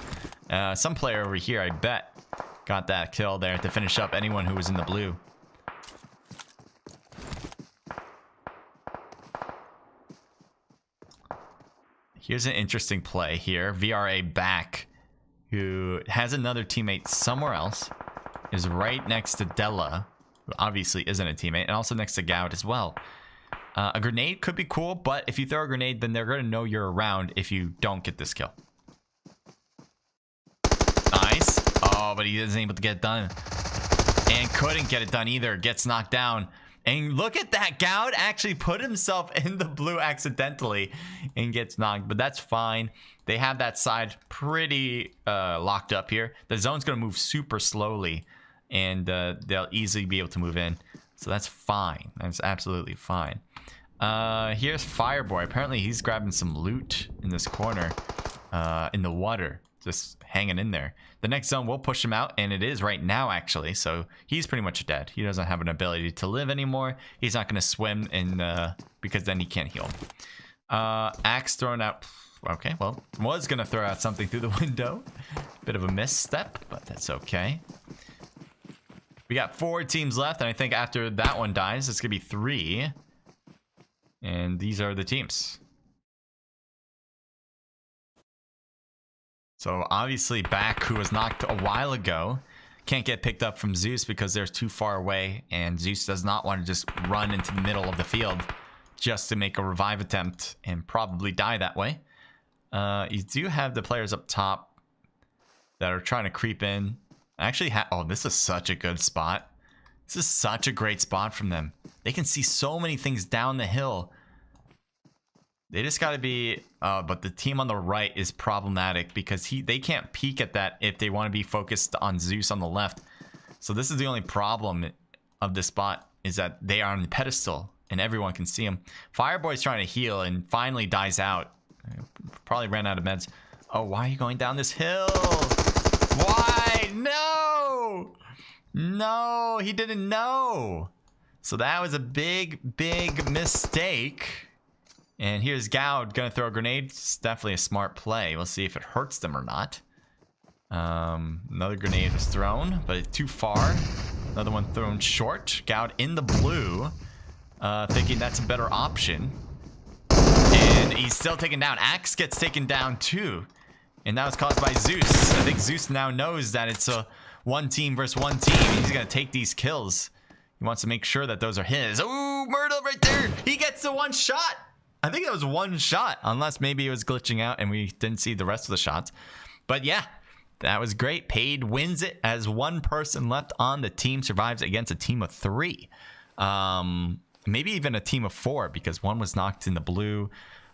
Some player over here, I bet, got that kill there to finish up anyone who was in the blue. Here's an interesting play here. VRA back, who has another teammate somewhere else, is right next to Della, who obviously isn't a teammate, and also next to Goud as well. A grenade could be cool, but if you throw a grenade, then they're going to know you're around if you don't get this kill. Nice. Oh, but he isn't able to get it done. And couldn't get it done either. Gets knocked down. And look at that. Goud actually put himself in the blue accidentally and gets knocked. But that's fine. They have that side pretty locked up here. The zone's going to move super slowly. And they'll easily be able to move in. So that's fine. That's absolutely fine. Here's Fireboy. Apparently he's grabbing some loot in this corner. In the water. Just hanging in there. The next zone will push him out, and it is right now, actually. So he's pretty much dead. He doesn't have an ability to live anymore. He's not going to swim because then he can't heal. Axe thrown out. Okay, well, was going to throw out something through the window. Bit of a misstep, but that's okay. We got 4 teams left, and I think after that one dies, it's going to be 3. And these are the teams. So obviously Back, who was knocked a while ago, can't get picked up from Zeus because they're too far away, and Zeus does not want to just run into the middle of the field just to make a revive attempt and probably die that way. You do have the players up top that are trying to creep in. Actually, oh, this is such a good spot. This is such a great spot from them. They can see so many things down the hill. They just got to be, but the team on the right is problematic because they can't peek at that if they want to be focused on Zeus on the left. So this is the only problem of this spot, is that they are on the pedestal and everyone can see him. Fireboy's trying to heal and finally dies out. Probably ran out of meds. Oh, why are you going down this hill? Why? No! No, he didn't know. So that was a big, big mistake. And here's Goud gonna throw a grenade. It's definitely a smart play. We'll see if it hurts them or not. Another grenade was thrown, but it's too far. Another one thrown short. Goud in the blue, thinking that's a better option. And he's still taken down. Axe gets taken down too. And that was caused by Zeus. I think Zeus now knows that it's a 1 team versus 1 team. He's gonna take these kills. He wants to make sure that those are his. Ooh, Myrtle right there. He gets the 1 shot. I think that was 1 shot, unless maybe it was glitching out and we didn't see the rest of the shots. But yeah, that was great. Paid wins it as 1 person left on the team survives against a team of 3. Maybe even a team of 4 because 1 was knocked in the blue.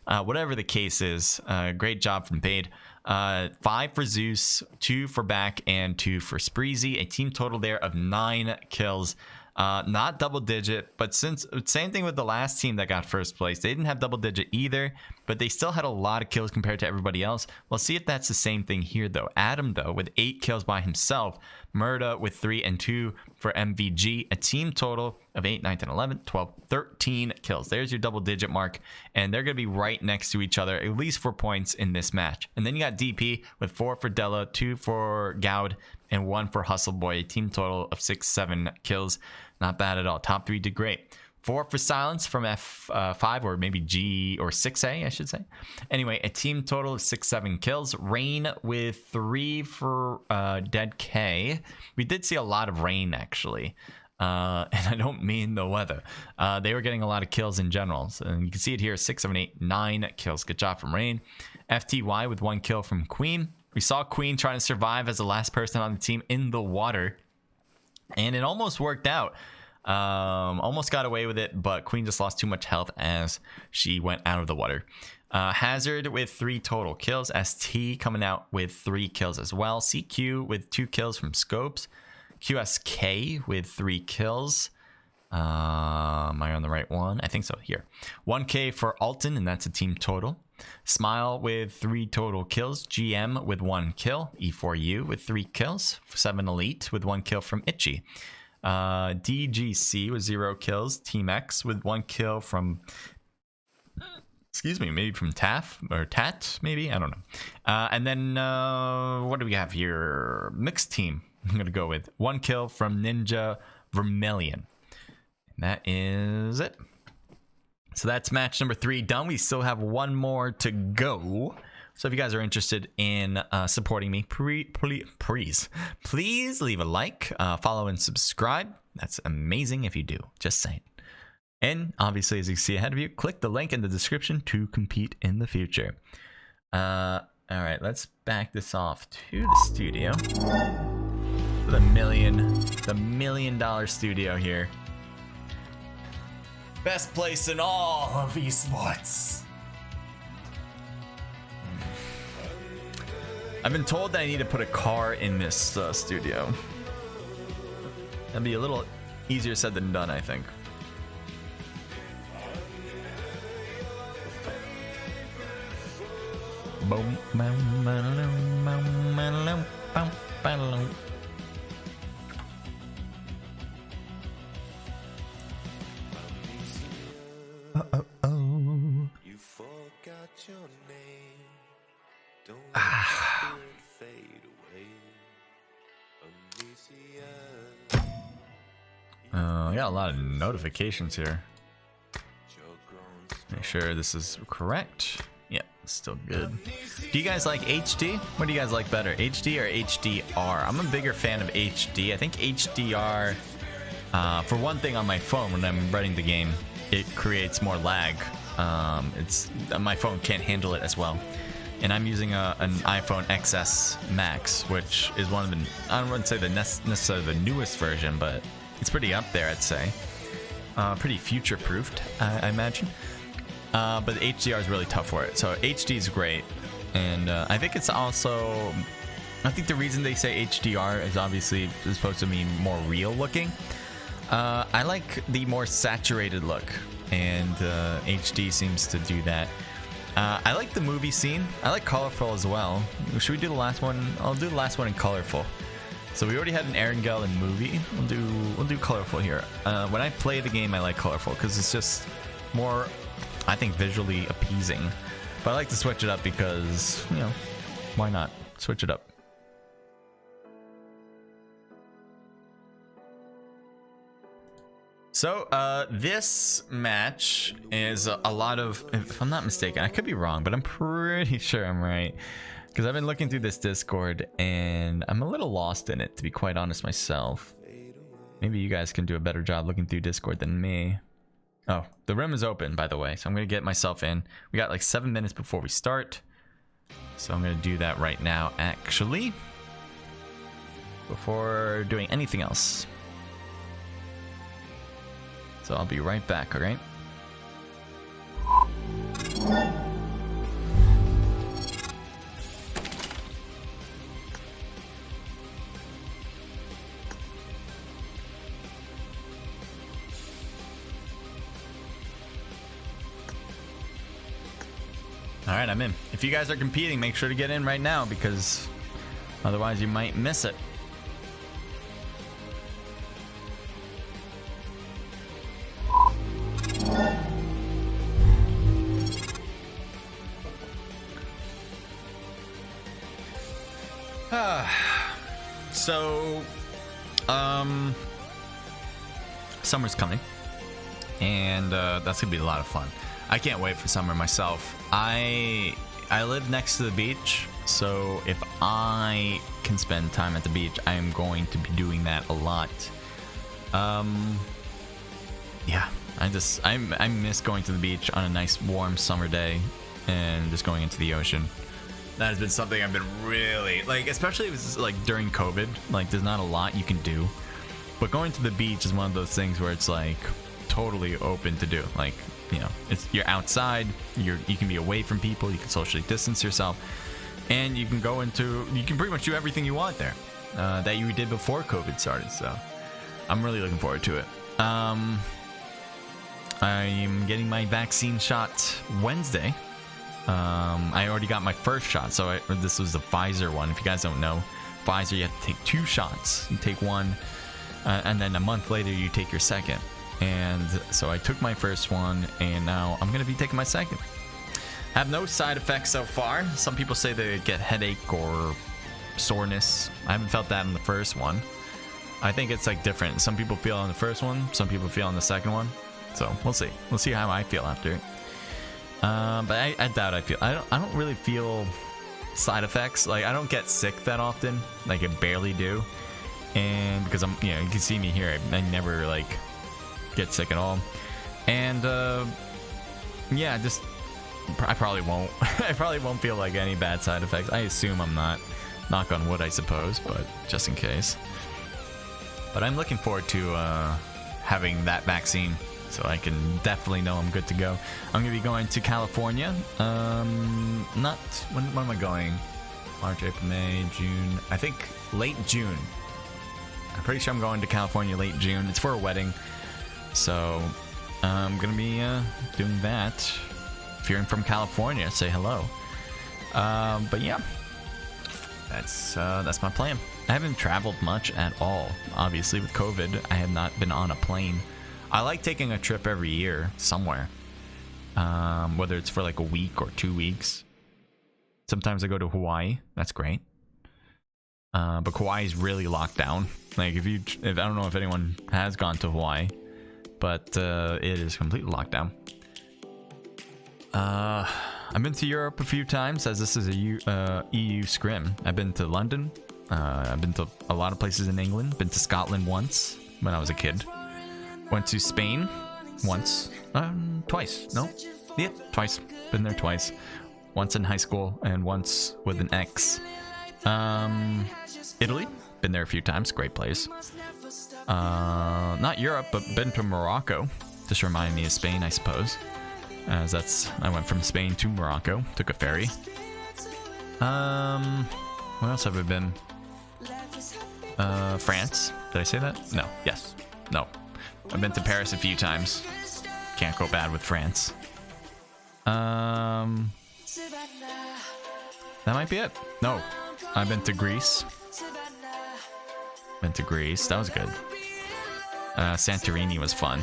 Whatever the case is, great job from Paid. 5 for Zeus, 2 for Back, and 2 for Spreezy. A team total there of 9 kills. Not double digit, but same thing with the last team that got first place. They didn't have double digit either, but they still had a lot of kills compared to everybody else. We'll see if that's the same thing here though. Adam though with 8 kills by himself. Murda with 3 and 2 for MVG. A team total of 8, 9, 10, 11, 12, 13 kills. There's your double digit mark, and they're going to be right next to each other, at least 4 points in this match. And then you got DP with 4 for Della, 2 for Goud, and 1 for Hustle Boy. A team total of 6, 7 kills. Not bad at all. Top 3 did great. 4 for Silence from F5 or maybe G or 6A, I should say. Anyway, a team total of 6, 7 kills. Rain with 3 for Dead K. We did see a lot of rain actually. And I don't mean the weather. They were getting a lot of kills in general. So you can see it here, 6, 7, 8, 9 kills. Good job from Rain. FTY with 1 kill from Queen. We saw Queen trying to survive as the last person on the team in the water. And it almost worked out. Almost got away with it, but Queen just lost too much health as she went out of the water. Hazard with 3 total kills. ST coming out with 3 kills as well. CQ with 2 kills from Scopes. QSK with 3 kills. Am I on the right one? I think so. Here. 1K for Alton, and that's a team total. Smile with 3 total kills. GM with 1 kill. E4U with 3 kills. 7 Elite with 1 kill from Itchy. DGC with 0 kills. Team X with 1 kill from, excuse me, maybe from Taff or Tat, maybe, I don't know. And then what do we have here? Mixed team. I'm gonna go with 1 kill from Ninja Vermilion. And that is it. So that's match number 3 done. We still have one more to go. So if you guys are interested in supporting me, please leave a like, follow, and subscribe. That's amazing if you do. Just saying. And obviously, as you see ahead of you, click the link in the description to compete in the future. All right, let's back this off to the studio. The $1 million studio here. Best place in all of esports. I've been told that I need to put a car in this studio. That'd be a little easier said than done, I think. You forgot your name. Don't let it fade away. I got a lot of notifications here. Make sure this is correct. Yeah, it's still good. Do you guys like HD? What do you guys like better, HD or HDR? I'm a bigger fan of HD. I think HDR, for one thing, on my phone when I'm running the game, it creates more lag. It's my phone can't handle it as well. And I'm using an iPhone XS Max, which is one of the, I wouldn't say necessarily the newest version, but it's pretty up there, I'd say. Pretty future-proofed, I imagine. But HDR is really tough for it. So HD is great. And I think it's also, I think the reason they say HDR is obviously supposed to be more real looking. I like the more saturated look, and HD seems to do that. I like the movie scene. I like colorful as well. Should we do the last one? I'll do the last one in colorful. So we already had an Erangel in movie. We'll do colorful here. When I play the game, I like colorful because it's just more, I think, visually appeasing. But I like to switch it up because, you know, why not? Switch it up. So, this match is a lot of, if I'm not mistaken, I could be wrong, but I'm pretty sure I'm right. Because I've been looking through this Discord, and I'm a little lost in it, to be quite honest myself. Maybe you guys can do a better job looking through Discord than me. Oh, the room is open, by the way, so I'm going to get myself in. We got like 7 minutes before we start. So I'm going to do that right now, actually. Before doing anything else. So I'll be right back, alright? Alright, I'm in. If you guys are competing, make sure to get in right now because otherwise you might miss it. So, summer's coming, and that's gonna be a lot of fun. I can't wait for summer myself. I live next to the beach, so if I can spend time at the beach, I am going to be doing that a lot. Yeah, I miss going to the beach on a nice warm summer day and just going into the ocean. That has been something I've been really, like, especially if it's like during COVID, like there's not a lot you can do. But going to the beach is one of those things where it's like totally open to do. Like, you know, you're outside, you can be away from people, you can socially distance yourself, and you can pretty much do everything you want there that you did before COVID started. So I'm really looking forward to it. I'm getting my vaccine shot Wednesday. I already got my first shot, so this was the Pfizer one. If you guys don't know, Pfizer, you have to take 2 shots. You take one, and then a month later you take your second. And so I took my first one, and now I'm gonna be taking my second. Have no side effects so far. Some people say they get headache or soreness. I haven't felt that in the first one. I think it's like different. Some people feel on the first one, some people feel on the second one. So we'll see. We'll see how I feel after it. But I doubt I feel. I don't really feel side effects. Like I don't get sick that often. Like I barely do. And because I'm, you know, you can see me here. I never like get sick at all. And yeah, just I probably won't. I probably won't feel like any bad side effects. I assume I'm not. Knock on wood, I suppose, but just in case. But I'm looking forward to having that vaccine, so I can definitely know I'm good to go. I'm gonna be going to California. Not when am I going? March, April, May, June. I think late June. I'm pretty sure I'm going to California late June. It's for a wedding, so I'm gonna be doing that. If you're from California, say hello. But yeah, that's my plan. I haven't traveled much at all. Obviously, with COVID, I have not been on a plane. I like taking a trip every year somewhere, whether it's for like a week or 2 weeks. Sometimes I go to Hawaii. That's great. But Hawaii is really locked down. Like if I don't know if anyone has gone to Hawaii, but it is completely locked down. I've been to Europe a few times, as this is a EU scrim. I've been to London. I've been to a lot of places in England. Been to Scotland once when I was a kid. Went to Spain once. Twice. No? Yeah, twice. Been there twice. Once in high school and once with an ex. Italy. Been there a few times. Great place. Not Europe, but been to Morocco. Just reminded me of Spain, I suppose. As I went from Spain to Morocco. Took a ferry. Where else have I been? France. Did I say that? No. Yes. No. I've been to Paris a few times. Can't go bad with France. That might be it. No. I've been to Greece. Been to Greece. That was good. Santorini was fun.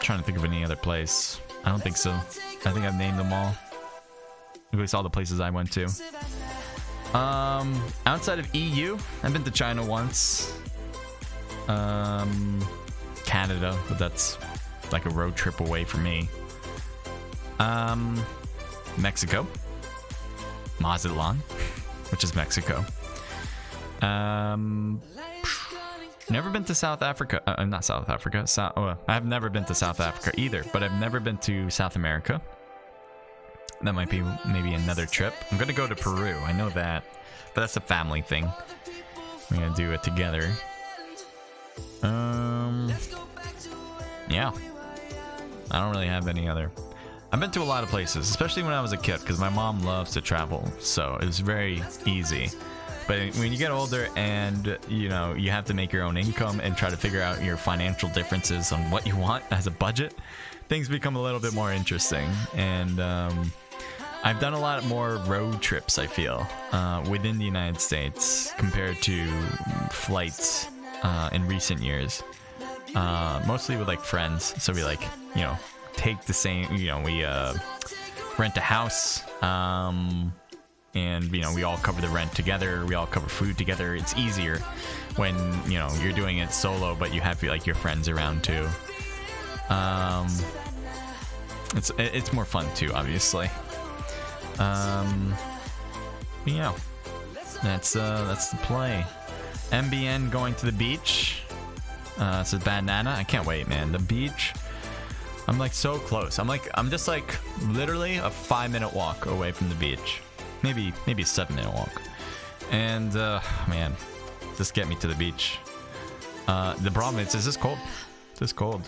Trying to think of any other place. I don't think so. I think I've named them all. At least all the places I went to. Outside of EU, I've been to China once. Canada, but that's like a road trip away from me. Mexico. Mazatlan, which is Mexico. Never been to South Africa. Not South Africa. I've never been to South Africa either, but I've never been to South America. That might be maybe another trip. I'm gonna go to Peru. I know that, but that's a family thing. We're gonna do it together. Yeah. I don't really have any other. I've been to a lot of places, especially when I was a kid, because my mom loves to travel, so it was very easy. But when you get older and, you know, you have to make your own income and try to figure out your financial differences on what you want as a budget, things become a little bit more interesting. And I've done a lot more road trips, I feel, within the United States compared to flights in recent years. Mostly with like friends. So we like, you know, take the same, you know, we rent a house. And, you know, we all cover the rent together. We all cover food together. It's easier when, you know, you're doing it solo, but you have, like, your friends around, too. It's more fun, too, obviously. Yeah. That's the play. MBN going to the beach. So Banana. I can't wait, man. The beach. I'm, like, so close. I'm just, like, literally a 5-minute walk away from the beach. Maybe a 7-minute walk. And man, just get me to the beach. The problem is this cold. This cold.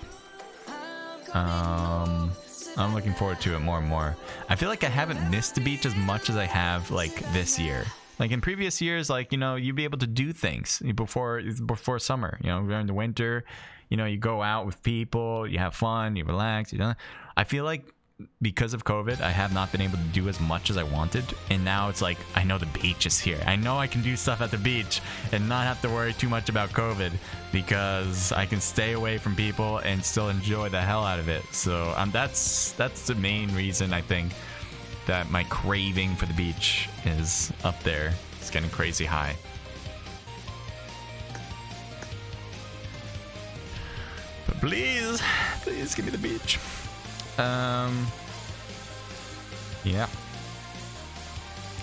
I'm looking forward to it more and more. I feel like I haven't missed the beach as much as I have like this year. Like in previous years, like, you know, you'd be able to do things before summer. You know, during the winter, you know, you go out with people, you have fun, you relax. You know, I feel like because of COVID, I have not been able to do as much as I wanted. And now it's like, I know the beach is here. I know I can do stuff at the beach and not have to worry too much about COVID because I can stay away from people and still enjoy the hell out of it. So that's the main reason I think that my craving for the beach is up there. It's getting crazy high. Please, please give me the beach. Yeah.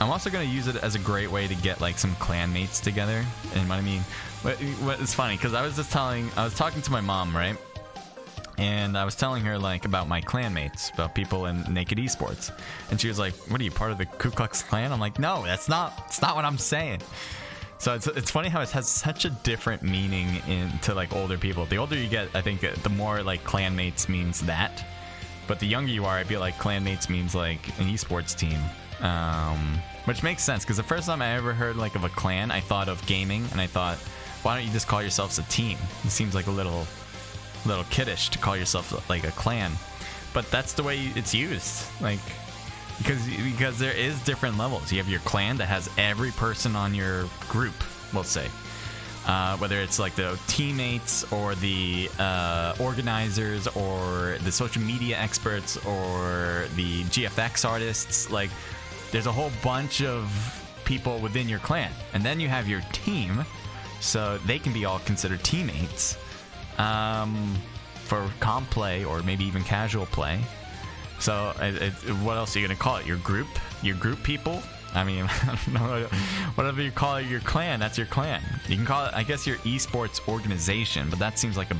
I'm also gonna use it as a great way to get like some clan mates together. And what I mean, what is funny because I was talking to my mom, right? And I was telling her like about my clan mates, about people in Naked Esports, and she was like, "What are you, part of the Ku Klux Klan?" I'm like, "No, it's not what I'm saying." So it's funny how it has such a different meaning to like older people. The older you get, I think the more like clan mates means that. But the younger you are, I feel like clan mates means like an esports team. Which makes sense because the first time I ever heard like of a clan, I thought of gaming, and I thought, why don't you just call yourselves a team? It seems like a little kiddish to call yourself like a clan, but that's the way it's used. Like because there is different levels. You have your clan that has every person on your group, we'll say. Whether it's like the teammates or the organizers or the social media experts or the GFX artists, like there's a whole bunch of people within your clan. And then you have your team, so they can be all considered teammates for comp play or maybe even casual play. So what else are you gonna call it? Your group people? I mean, I don't know. Whatever you call it, your clan, that's your clan. You can call it, I guess, your esports organization, but that seems like a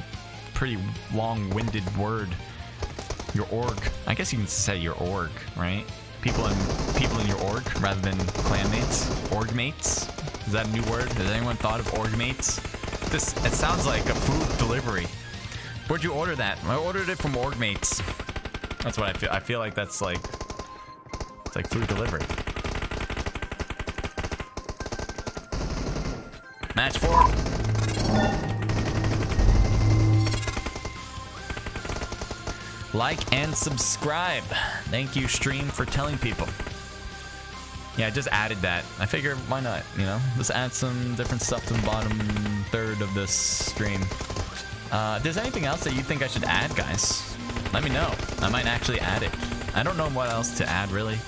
pretty long-winded word. Your org. I guess you can say your org, right? People in your org rather than clan mates. Org mates. Is that a new word? Has anyone thought of org mates? It sounds like a food delivery. Where'd you order that? I ordered it from org mates. That's what I feel. I feel like it's like food delivery. Match 4. Like and subscribe. Thank you, stream, for telling people. Yeah, I just added that. I figure, why not? You know, let's add some different stuff to the bottom third of this stream. If there's anything else that you think I should add, guys, let me know. I might actually add it. I don't know what else to add, really.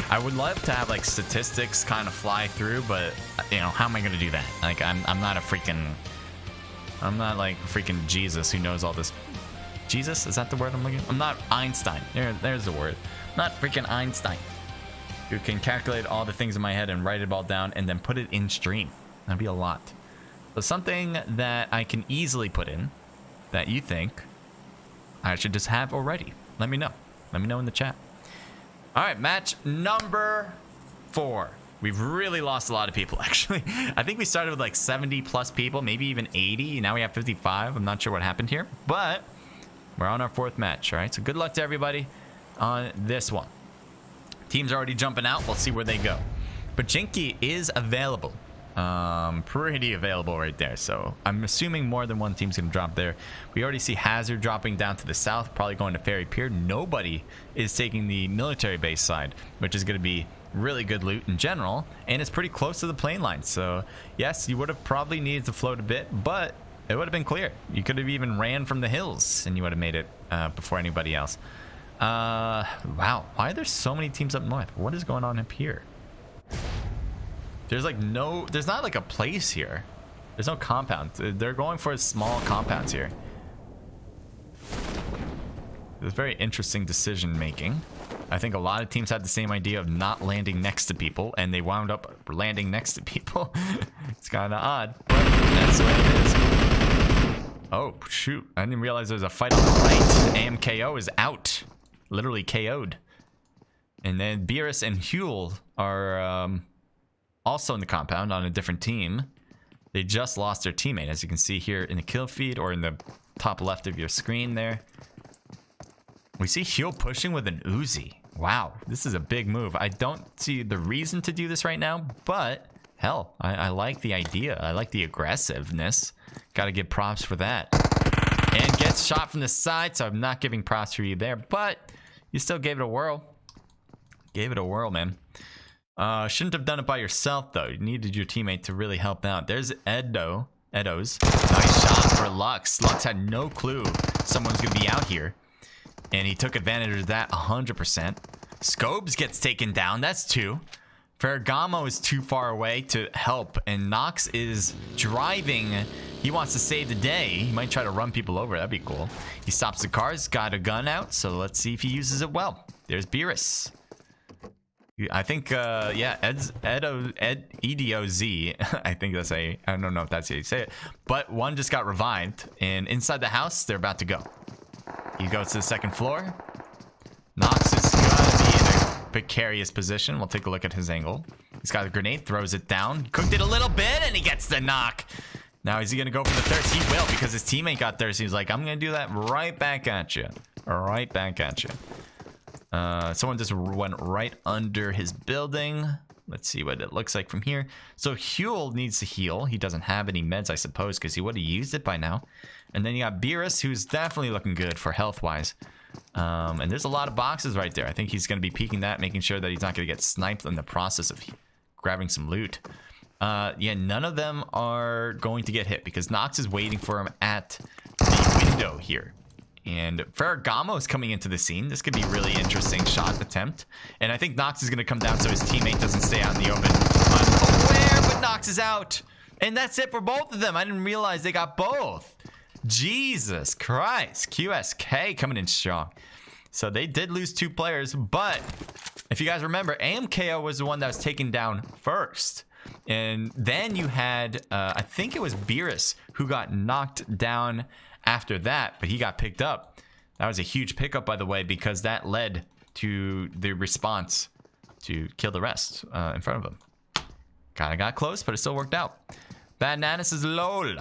I would love to have like statistics kind of fly through, but you know, how am I gonna do that? Like, I'm not like freaking Jesus who knows all this. Jesus, is that the word I'm looking? I'm not Einstein. There's the word. I'm not freaking Einstein, who can calculate all the things in my head and write it all down and then put it in stream. That'd be a lot. But something that I can easily put in that you think I should just have already. Let me know. Let me know in the chat. All right, match number 4. We've really lost a lot of people, actually. I think we started with like 70 plus people, maybe even 80. Now we have 55. I'm not sure what happened here, but we're on our 4th match. All right, so good luck to everybody on this one. Teams are already jumping out. We'll see where they go. But Jinky is available. Pretty available right there. So I'm assuming more than one team's gonna drop there. We already see Hazard dropping down to the south, probably going to Ferry Pier. Nobody is taking the military base side, which is gonna be really good loot in general, and it's pretty close to the plane line. So yes, you would have probably needed to float a bit, but it would have been clear. You could have even ran from the hills and you would have made it before anybody else. Wow, why are there so many teams up north? What is going on up here? There's like there's not like a place here. There's no compound. They're going for small compounds here. It's very interesting decision making. I think a lot of teams had the same idea of not landing next to people, and they wound up landing next to people. It's kind of odd, but that's the way it is. Oh, shoot. I didn't realize there was a fight on the right. PMCO is out. Literally KO'd. And then Beerus and Huel are also in the compound on a different team. They just lost their teammate, as you can see here in the kill feed or in the top left of your screen there. We see Huel pushing with an Uzi. Wow, this is a big move. I don't see the reason to do this right now, but hell, I like the idea. I like the aggressiveness. Gotta give props for that. And gets shot from the side, so I'm not giving props for you there, but you still gave it a whirl. Gave it a whirl, man. Shouldn't have done it by yourself, though. You needed your teammate to really help out. There's Edo's. Nice shot for Lux. Lux had no clue someone's gonna be out here, and he took advantage of that 100%. Scobes gets taken down. That's 2 Ferragamo is too far away to help, and Nox is driving. He wants to save the day. He might try to run people over. That'd be cool. He stops the cars, got a gun out, so let's see if he uses it well. There's Beerus. I think, yeah, EDOZ. I think that's I don't know if that's how you say it. But one just got revived, and inside the house, they're about to go. He goes to the second floor. Nox is gonna be in a precarious position. We'll take a look at his angle. He's got a grenade, throws it down, cooked it a little bit, and he gets the knock. Now, is he gonna go for the thirst? He will, because his teammate got thirsty. He's like, I'm gonna do that right back at you. Right back at you. Someone just went right under his building. Let's see what it looks like from here. So Huel needs to heal. He doesn't have any meds, I suppose, because he would have used it by now. And then you got Beerus, who's definitely looking good for health-wise. And there's a lot of boxes right there. I think he's going to be peeking that, making sure that he's not going to get sniped in the process of grabbing some loot. Yeah, none of them are going to get hit because Nox is waiting for him at the window here. And Ferragamo is coming into the scene. This could be a really interesting shot attempt. And I think Nox is going to come down so his teammate doesn't stay out in the open. Unaware, but Nox is out. And that's it for both of them. I didn't realize they got both. Jesus Christ. QSK coming in strong. So they did lose 2 players. But if you guys remember, PMCO was the one that was taken down first. And then you had, I think it was Beerus who got knocked down after that, but he got picked up. That was a huge pickup, by the way, because that led to the response to kill the rest in front of him. Kind of got close, but it still worked out. Bad Nanis is LOL.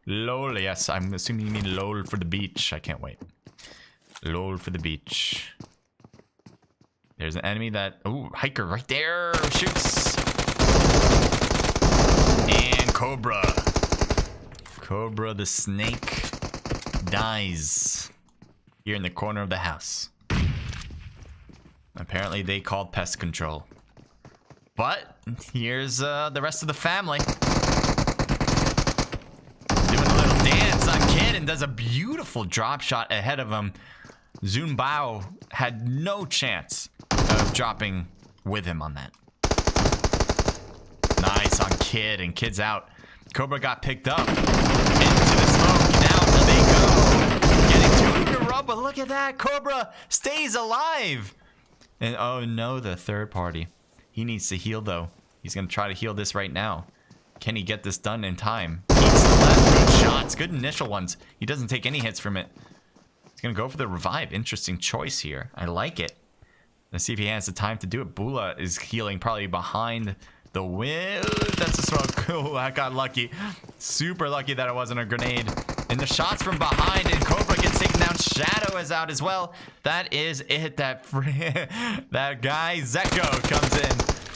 LOL, yes, I'm assuming you mean LOL for the beach. I can't wait. LOL for the beach. There's an enemy that... Oh, hiker right there. Shoots. And Cobra. Cobra the snake dies here in the corner of the house. Apparently they called pest control. But here's the rest of the family. Doing a little dance on Kid and does a beautiful drop shot ahead of him. Zunbao had no chance of dropping with him on that. Nice on Kid, and Kid's out. Cobra got picked up into the smoke. Now they go. Getting 2 in a row, but look at that. Cobra stays alive. And oh no, the third party. He needs to heal though. He's going to try to heal this right now. Can he get this done in time? Keeps the left. Good shots. Good initial ones. He doesn't take any hits from it. He's going to go for the revive. Interesting choice here. I like it. Let's see if he has the time to do it. Bula is healing probably behind the wind. That's a smoke. Cool. I got lucky. Super lucky that it wasn't a grenade. And the shots from behind, and Cobra gets taken down. Shadow is out as well. That is it. That guy Zeko comes in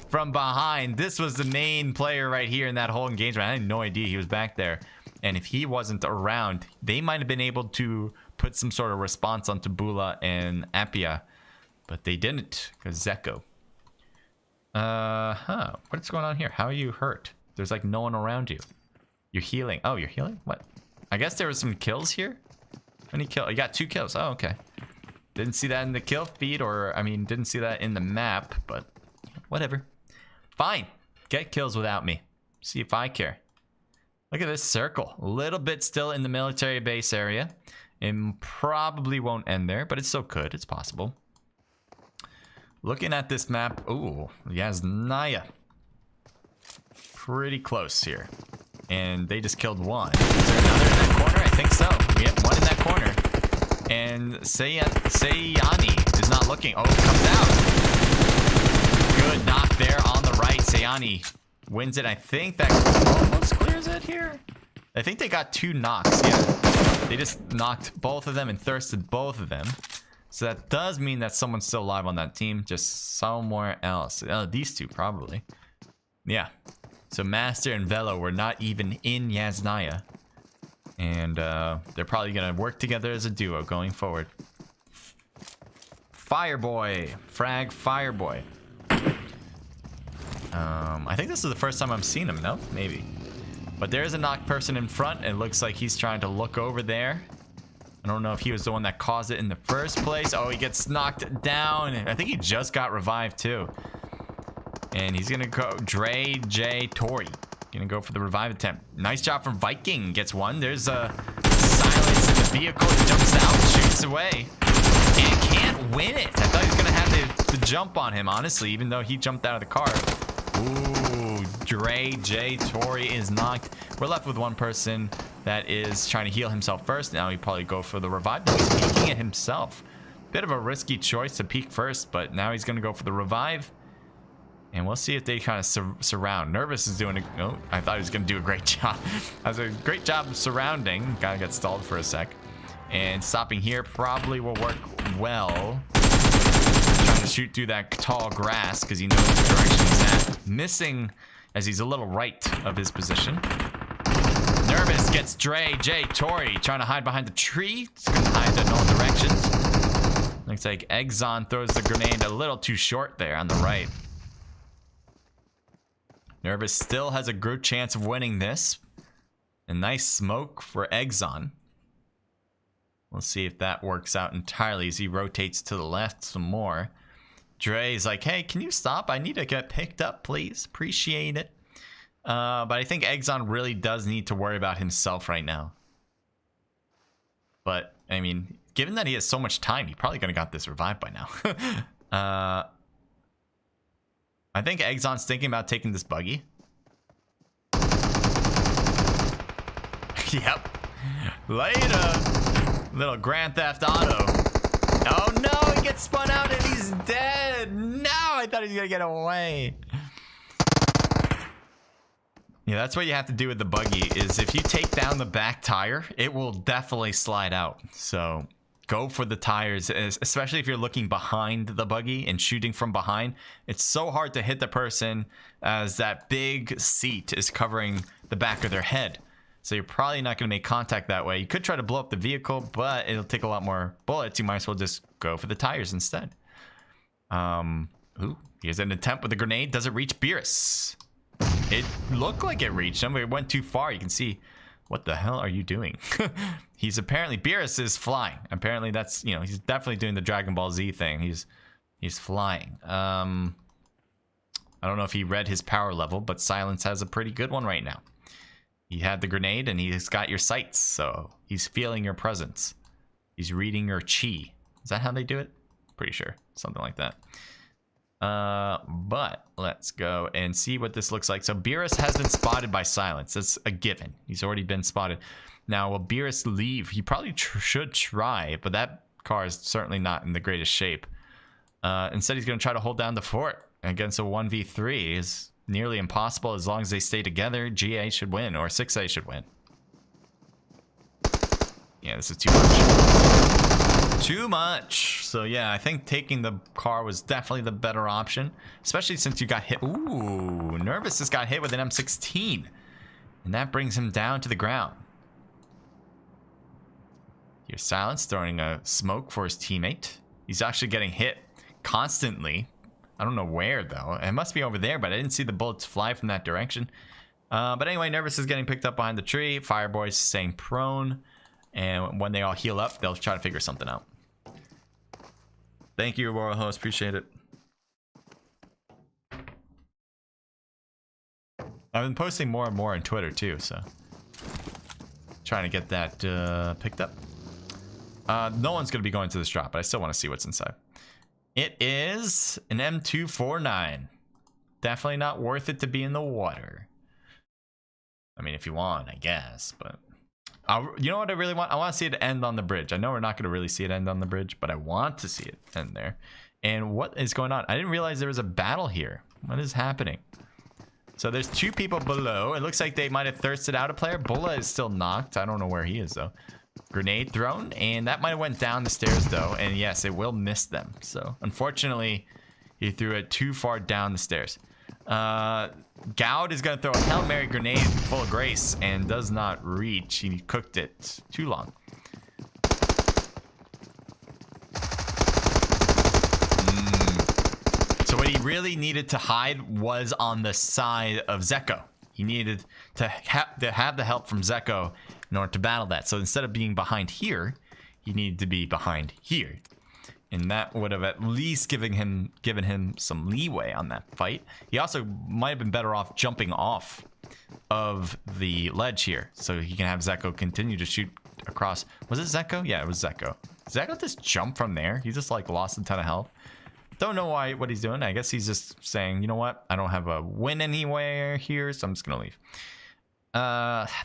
from behind. This was the main player right here in that whole engagement. I had no idea he was back there. And if he wasn't around, they might have been able to put some sort of response onto Bula and Appia. But they didn't, because Zeko. What's going on here? How are you hurt? There's like no one around you. You're healing. Oh, you're healing? What? I guess there was some kills here. How many kills? You got 2 kills. Oh, okay. Didn't see that in the kill feed, or I mean, didn't see that in the map, but whatever. Fine. Get kills without me. See if I care. Look at this circle. A little bit still in the military base area. It probably won't end there, but it still could. It's possible. Looking at this map, ooh, Yasnaya. Pretty close here. And they just killed one. Is there another in that corner? I think so. We have one in that corner. And Sayani is not looking. Oh, it comes out. Good knock there on the right. Sayani wins it. I think that almost clears it here. I think they got 2 knocks. Yeah. They just knocked both of them and thirsted both of them. So that does mean that someone's still alive on that team, just somewhere else. These 2 probably. Yeah. So Master and Velo were not even in Yasnaya. And they're probably going to work together as a duo going forward. Fireboy. Frag Fireboy. I think this is the first time I'm seeing him, no? Maybe. But there is a knocked person in front. It looks like he's trying to look over there. I don't know if he was the one that caused it in the first place. Oh, he gets knocked down. I think he just got revived too. And he's gonna go Dre, J, Tori. Gonna go for the revive attempt. Nice job from Viking. Gets one. There's a silence in the vehicle. He jumps out, shoots away. And can't win it. I thought he was gonna have the jump on him, honestly, even though he jumped out of the car. Ooh, Dre, J, Tori is knocked. We're left with one person that is trying to heal himself first. Now he'd probably go for the revive, but he's peeking it himself. Bit of a risky choice to peek first, but now he's gonna go for the revive. And we'll see if they kind of surround. Nervous is doing a... Oh, I thought he was going to do a great job. That was a great job surrounding. Guy got stalled for a sec. And stopping here probably will work well. Trying to shoot through that tall grass because he knows the direction he's at. Missing as he's a little right of his position. Nervous gets Dre, J, Tori trying to hide behind the tree. It's going to hide in all directions. Looks like Exxon throws the grenade a little too short there on the right. Nervous still has a good chance of winning this. A nice smoke for Exxon. We'll see if that works out entirely as he rotates to the left some more. Dre's like, hey, can you stop? I need to get picked up, please. Appreciate it. But I think Exxon really does need to worry about himself right now. But, I mean, given that he has so much time, he probably could have got this revived by now. I think Exxon's thinking about taking this buggy. Yep. Later. Little Grand Theft Auto. Oh no, he gets spun out and he's dead. No, I thought he was gonna get away. Yeah, that's what you have to do with the buggy is if you take down the back tire, it will definitely slide out. So go for the tires, especially if you're looking behind the buggy and shooting from behind. It's so hard to hit the person as that big seat is covering the back of their head. So you're probably not going to make contact that way. You could try to blow up the vehicle, but it'll take a lot more bullets. You might as well just go for the tires instead. Ooh, here's an attempt with a grenade. Does it reach Beerus? It looked like it reached him, but it went too far. You can see... What the hell are you doing? He's apparently... Beerus is flying. Apparently that's... You know, he's definitely doing the Dragon Ball Z thing. He's flying. I don't know if he read his power level, but Silence has a pretty good one right now. He had the grenade and he's got your sights. So he's feeling your presence. He's reading your chi. Is that how they do it? Pretty sure. Something like that. But let's go and see what this looks like. So Beerus has been spotted by Silence. That's a given. He's already been spotted. Now, will Beerus leave? He probably should try, but that car is certainly not in the greatest shape. Instead, he's going to try to hold down the fort against a 1v3. Is nearly impossible as long as they stay together. GA should win, or 6A should win. Yeah, this is too much. Too much. So yeah, I think taking the car was definitely the better option, especially since you got hit. Ooh, Nervous just got hit with an M16, and that brings him down to the ground. Here's Silence throwing a smoke for his teammate. He's actually getting hit constantly. I don't know where though. It must be over there, but I didn't see the bullets fly from that direction. But anyway, Nervous is getting picked up behind the tree. Fireboy's staying prone. And when they all heal up, they'll try to figure something out. Thank you, Royal Host. Appreciate it. I've been posting more and more on Twitter too, so trying to get that picked up. No one's going to be going to this drop, but I still want to see what's inside. It is an M249. Definitely not worth it to be in the water. I mean, if you want, I guess, but... you know what I really want? I want to see it end on the bridge. I know we're not going to really see it end on the bridge, but I want to see it end there. And what is going on? I didn't realize there was a battle here. What is happening? So there's two people below. It looks like they might have thirsted out a player. Bulla is still knocked. I don't know where he is, though. Grenade thrown, and that might have went down the stairs, though. And yes, it will miss them. So unfortunately, he threw it too far down the stairs. Goud is going to throw a Hail Mary grenade full of grace and does not reach. He cooked it too long. So what he really needed to hide was on the side of Zeko. He needed to have the help from Zeko in order to battle that. So instead of being behind here, he needed to be behind here. And that would have at least given him some leeway on that fight. He also might have been better off jumping off of the ledge here, so he can have Zeko continue to shoot across. Was it Zeko? Yeah, it was Zeko. Zeko just jump from there. He just like lost a ton of health. Don't know what he's doing. I guess he's just saying, you know what? I don't have a win anywhere here, so I'm just gonna leave.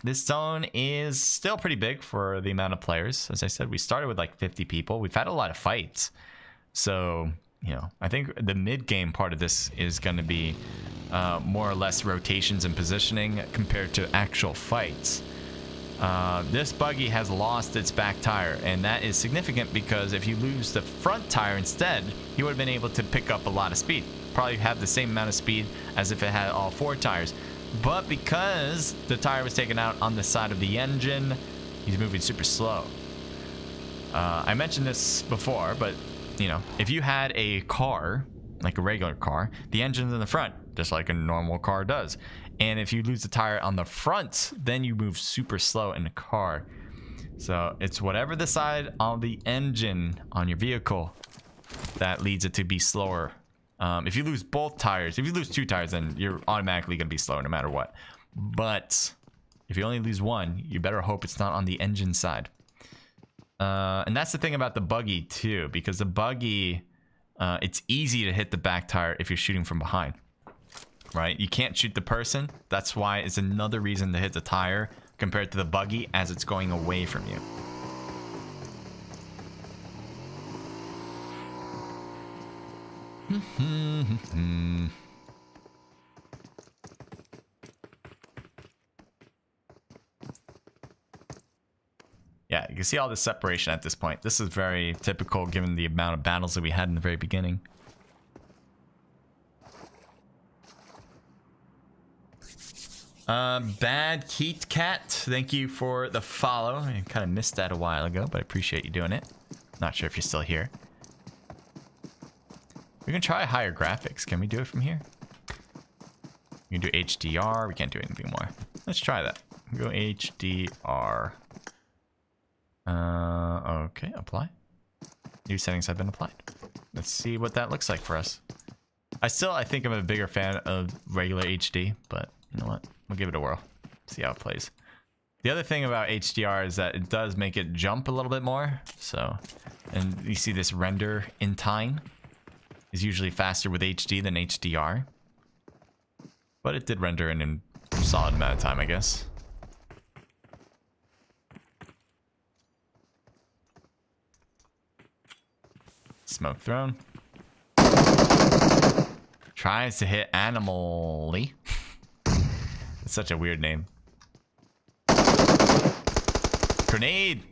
This zone is still pretty big for the amount of players. As I said, we started with like 50 people. We've had a lot of fights. So, you know, I think the mid-game part of this is going to be more or less rotations and positioning compared to actual fights. This buggy has lost its back tire, and that is significant because if you lose the front tire instead, you would have been able to pick up a lot of speed. Probably have the same amount of speed as if it had all 4 tires. But because the tire was taken out on the side of the engine, he's moving super slow. I mentioned this before, but you know, if you had a car, like a regular car, the engine's in the front, just like a normal car does. And if you lose the tire on the front, then you move super slow in the car. So it's whatever the side on the engine on your vehicle that leads it to be slower. If you lose both tires, if you lose 2 tires, then you're automatically going to be slower no matter what. But if you only lose 1, you better hope it's not on the engine side. And that's the thing about the buggy too, because the buggy, it's easy to hit the back tire if you're shooting from behind, right? You can't shoot the person. That's why it's another reason to hit the tire compared to the buggy as it's going away from you. Yeah, you can see all this separation at this point. This is very typical given the amount of battles that we had in the very beginning. Bad Keat Cat, thank you for the follow. I kind of missed that a while ago, but I appreciate you doing it. Not sure if you're still here. We can try higher graphics. Can we do it from here? We can do HDR. We can't do anything more. Let's try that. Go HDR. Okay, apply. New settings have been applied. Let's see what that looks like for us. I think I'm a bigger fan of regular HD, but you know what? We'll give it a whirl. See how it plays. The other thing about HDR is that it does make it jump a little bit more. So, and you see this render in time is usually faster with HD than HDR. But it did render in a solid amount of time, I guess. Smoke thrown. Tries to hit Animally. It's such a weird name. Grenade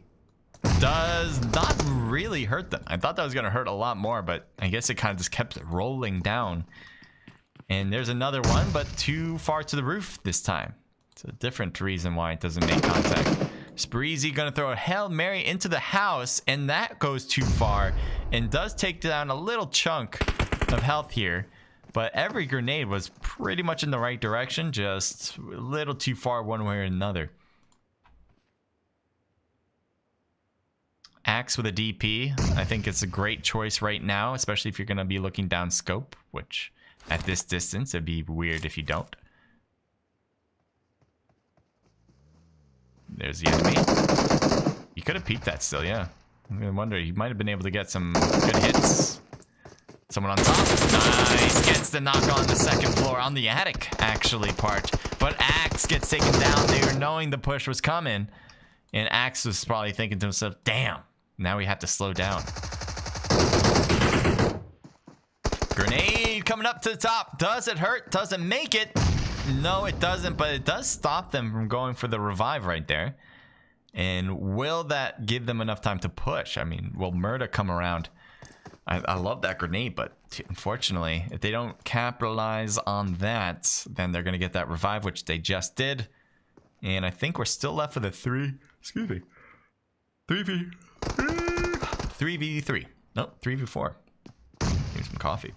does not really hurt them. I thought that was going to hurt a lot more, but I guess it kind of just kept rolling down. And there's another one, but too far to the roof this time. It's a different reason why it doesn't make contact. Spreezy gonna throw a Hail Mary into the house, and that goes too far and does take down a little chunk of health here. But every grenade was pretty much in the right direction, just a little too far one way or another. Axe with a DP, I think it's a great choice right now, especially if you're gonna be looking down scope, which at this distance, it'd be weird if you don't. There's the enemy. You could have peeked that still, yeah. I'm gonna wonder, you might have been able to get some good hits. Someone on top. Nice. Gets the knock on the second floor, on the attic, actually, part. But Axe gets taken down there knowing the push was coming. And Axe was probably thinking to himself, damn, now we have to slow down. Grenade coming up to the top. Does it hurt? Does it make it? No, it doesn't, but it does stop them from going for the revive right there. And will that give them enough time to push? I mean, will Murda come around? I love that grenade, but unfortunately, if they don't capitalize on that, then they're going to get that revive, which they just did. And I think we're still left with a 3v3. Nope, 3v4. Here's some coffee.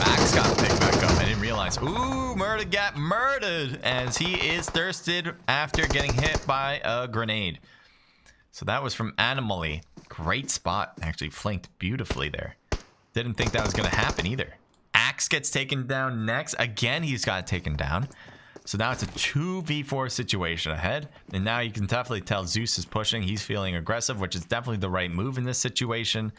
Axe got picked back up. I didn't realize. Ooh, Murda got murdered as he is thirsted after getting hit by a grenade. So that was from Animally. Great spot. Actually flanked beautifully there. Didn't think that was going to happen either. Axe gets taken down next. Again, he's got taken down. So now it's a 2v4 situation ahead. And now you can definitely tell Zeus is pushing. He's feeling aggressive, which is definitely the right move in this situation.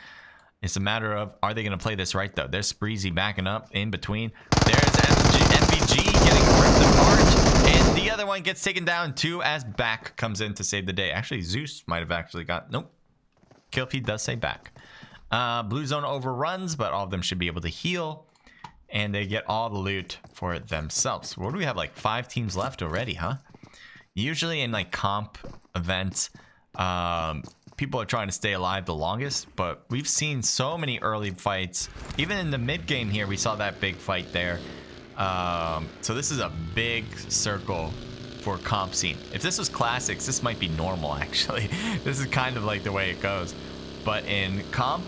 It's a matter of, are they going to play this right, though? There's Spreezy backing up in between. There's MVG getting ripped apart. And the other one gets taken down, too, as Back comes in to save the day. Actually, Zeus might have actually got... Nope. Kill feed does say Back. Blue zone overruns, but all of them should be able to heal. And they get all the loot for themselves. What do we have? Like 5 teams left already, huh? Usually in like comp events, people are trying to stay alive the longest, but we've seen so many early fights. Even in the mid game here, we saw that big fight there. So this is a big circle for comp scene. If this was classics, this might be normal actually. This is kind of like the way it goes. But in comp,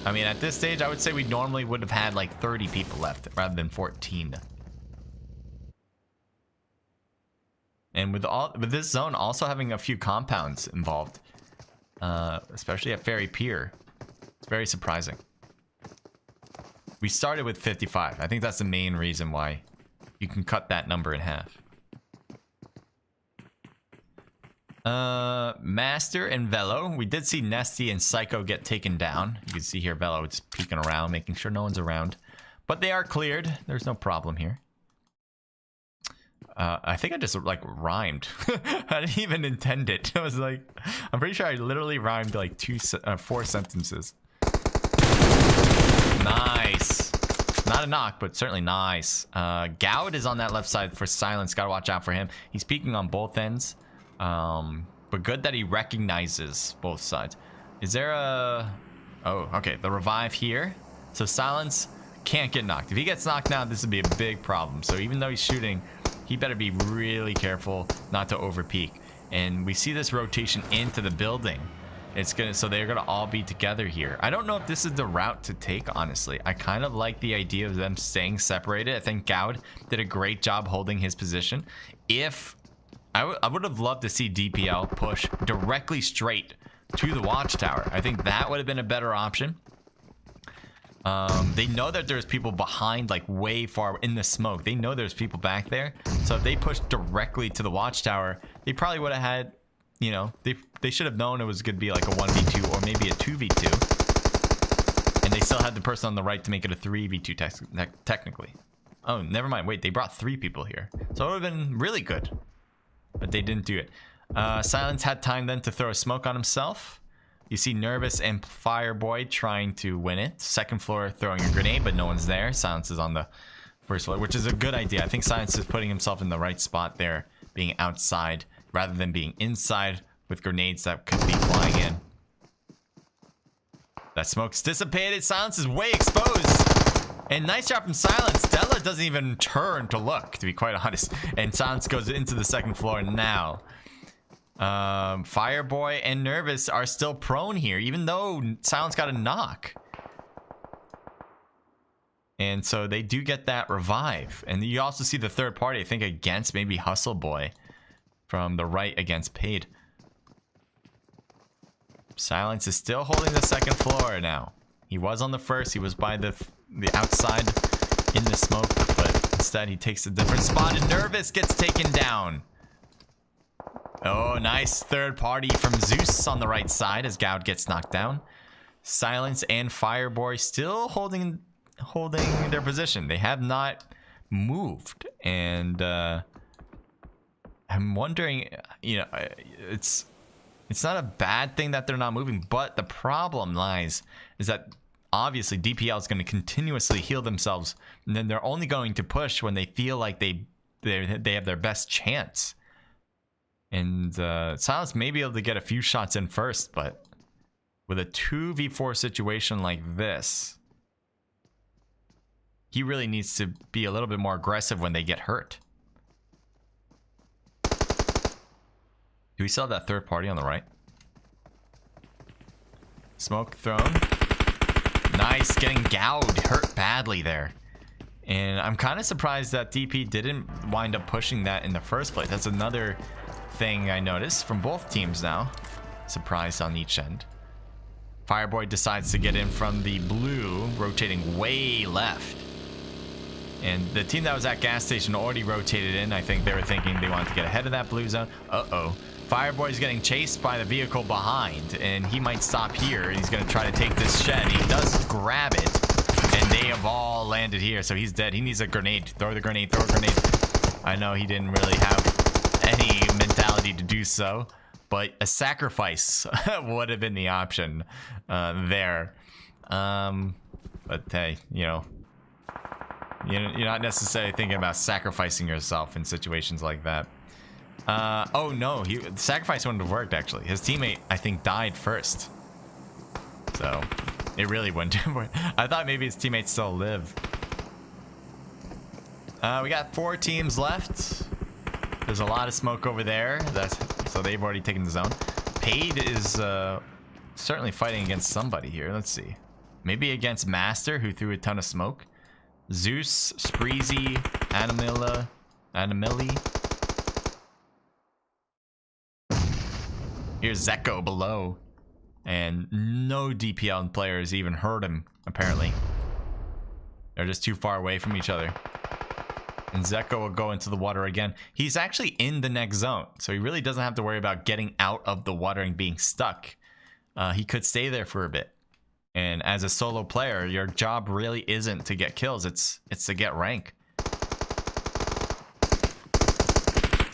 I mean, at this stage, I would say we normally would have had like 30 people left rather than 14. And with this zone also having a few compounds involved, especially at Ferry Pier, it's very surprising. We started with 55. I think that's the main reason why you can cut that number in half. Master and Velo. We did see Nesty and Psycho get taken down. You can see here Velo just peeking around, making sure no one's around. But they are cleared. There's no problem here. I think I just like rhymed. I didn't even intend it. I was like, I'm pretty sure I literally rhymed like 4 sentences. Nice. Not a knock, but certainly nice. Gowd is on that left side for Silence. Gotta watch out for him. He's peeking on both ends. But good that he recognizes both sides. Is there a... Oh, okay. The revive here. So Silence can't get knocked. If he gets knocked now, this would be a big problem. So even though he's shooting, he better be really careful not to overpeak. And we see this rotation into the building. So they're gonna all be together here. I don't know if this is the route to take, honestly. I kind of like the idea of them staying separated. I think Gowd did a great job holding his position. I would have loved to see DPL push directly straight to the watchtower. I think that would have been a better option. They know that there's people behind, like way far in the smoke. They know there's people back there. So if they pushed directly to the watchtower, they probably would have had, you know, they should have known it was going to be like a 1v2 or maybe a 2v2. And they still had the person on the right to make it a 3v2 technically. Oh, never mind. Wait, they brought 3 people here. So it would have been really good. But they didn't do it. Silence had time then to throw a smoke on himself. You see Nervous and Fireboy trying to win it. Second floor throwing a grenade, but no one's there. Silence is on the first floor, which is a good idea. I think Silence is putting himself in the right spot there, being outside rather than being inside with grenades that could be flying in. That smoke's dissipated. Silence is way exposed. And nice job from Silence. Della doesn't even turn to look, to be quite honest. And Silence goes into the second floor now. Fireboy and Nervous are still prone here, even though Silence got a knock. And so they do get that revive. And you also see the third party, I think, against maybe Hustle Boy from the right against Paid. Silence is still holding the second floor now. He was on the first. He was by the outside in the smoke, but instead he takes a different spot and Nervous gets taken down. Oh, nice third party from Zeus on the right side as Gowd gets knocked down. Silence and Fireboy still holding their position. They have not moved, and I'm wondering, you know, it's not a bad thing that they're not moving, but the problem lies is that obviously DPL is going to continuously heal themselves, and then they're only going to push when they feel like they have their best chance. And Silence may be able to get a few shots in first, but with a 2v4 situation like this, he really needs to be a little bit more aggressive when they get hurt. Do we still have that third party on the right? Smoke thrown. Nice, getting Gowd hurt badly there. And I'm kind of surprised that DP didn't wind up pushing that in the first place. That's another thing I noticed from both teams now. surprised on each end. Fireboy decides to get in from the blue, rotating way left. And the team that was at gas station already rotated in. I think they were thinking they wanted to get ahead of that blue zone. Uh-oh. Fireboy's getting chased by the vehicle behind, and he might stop here. He's going to try to take this shed. He does grab it, and they have all landed here, so he's dead. He needs a grenade. Throw the grenade. Throw a grenade. I know he didn't really have any mentality to do so, but a sacrifice would have been the option there. But hey, you know, you're not necessarily thinking about sacrificing yourself in situations like that. Oh no, the sacrifice wouldn't have worked actually. His teammate, I think, died first. So it really wouldn't have worked. I thought maybe his teammates still live. We got 4 teams left. There's a lot of smoke over there. So they've already taken the zone. Paid is certainly fighting against somebody here. Let's see. Maybe against Master, who threw a ton of smoke. Zeus, Spreezy, Animili. Here's Zeko below. And no DPL players even heard him, apparently. They're just too far away from each other. And Zeko will go into the water again. He's actually in the next zone, so he really doesn't have to worry about getting out of the water and being stuck. He could stay there for a bit. And as a solo player, your job really isn't to get kills. It's to get rank.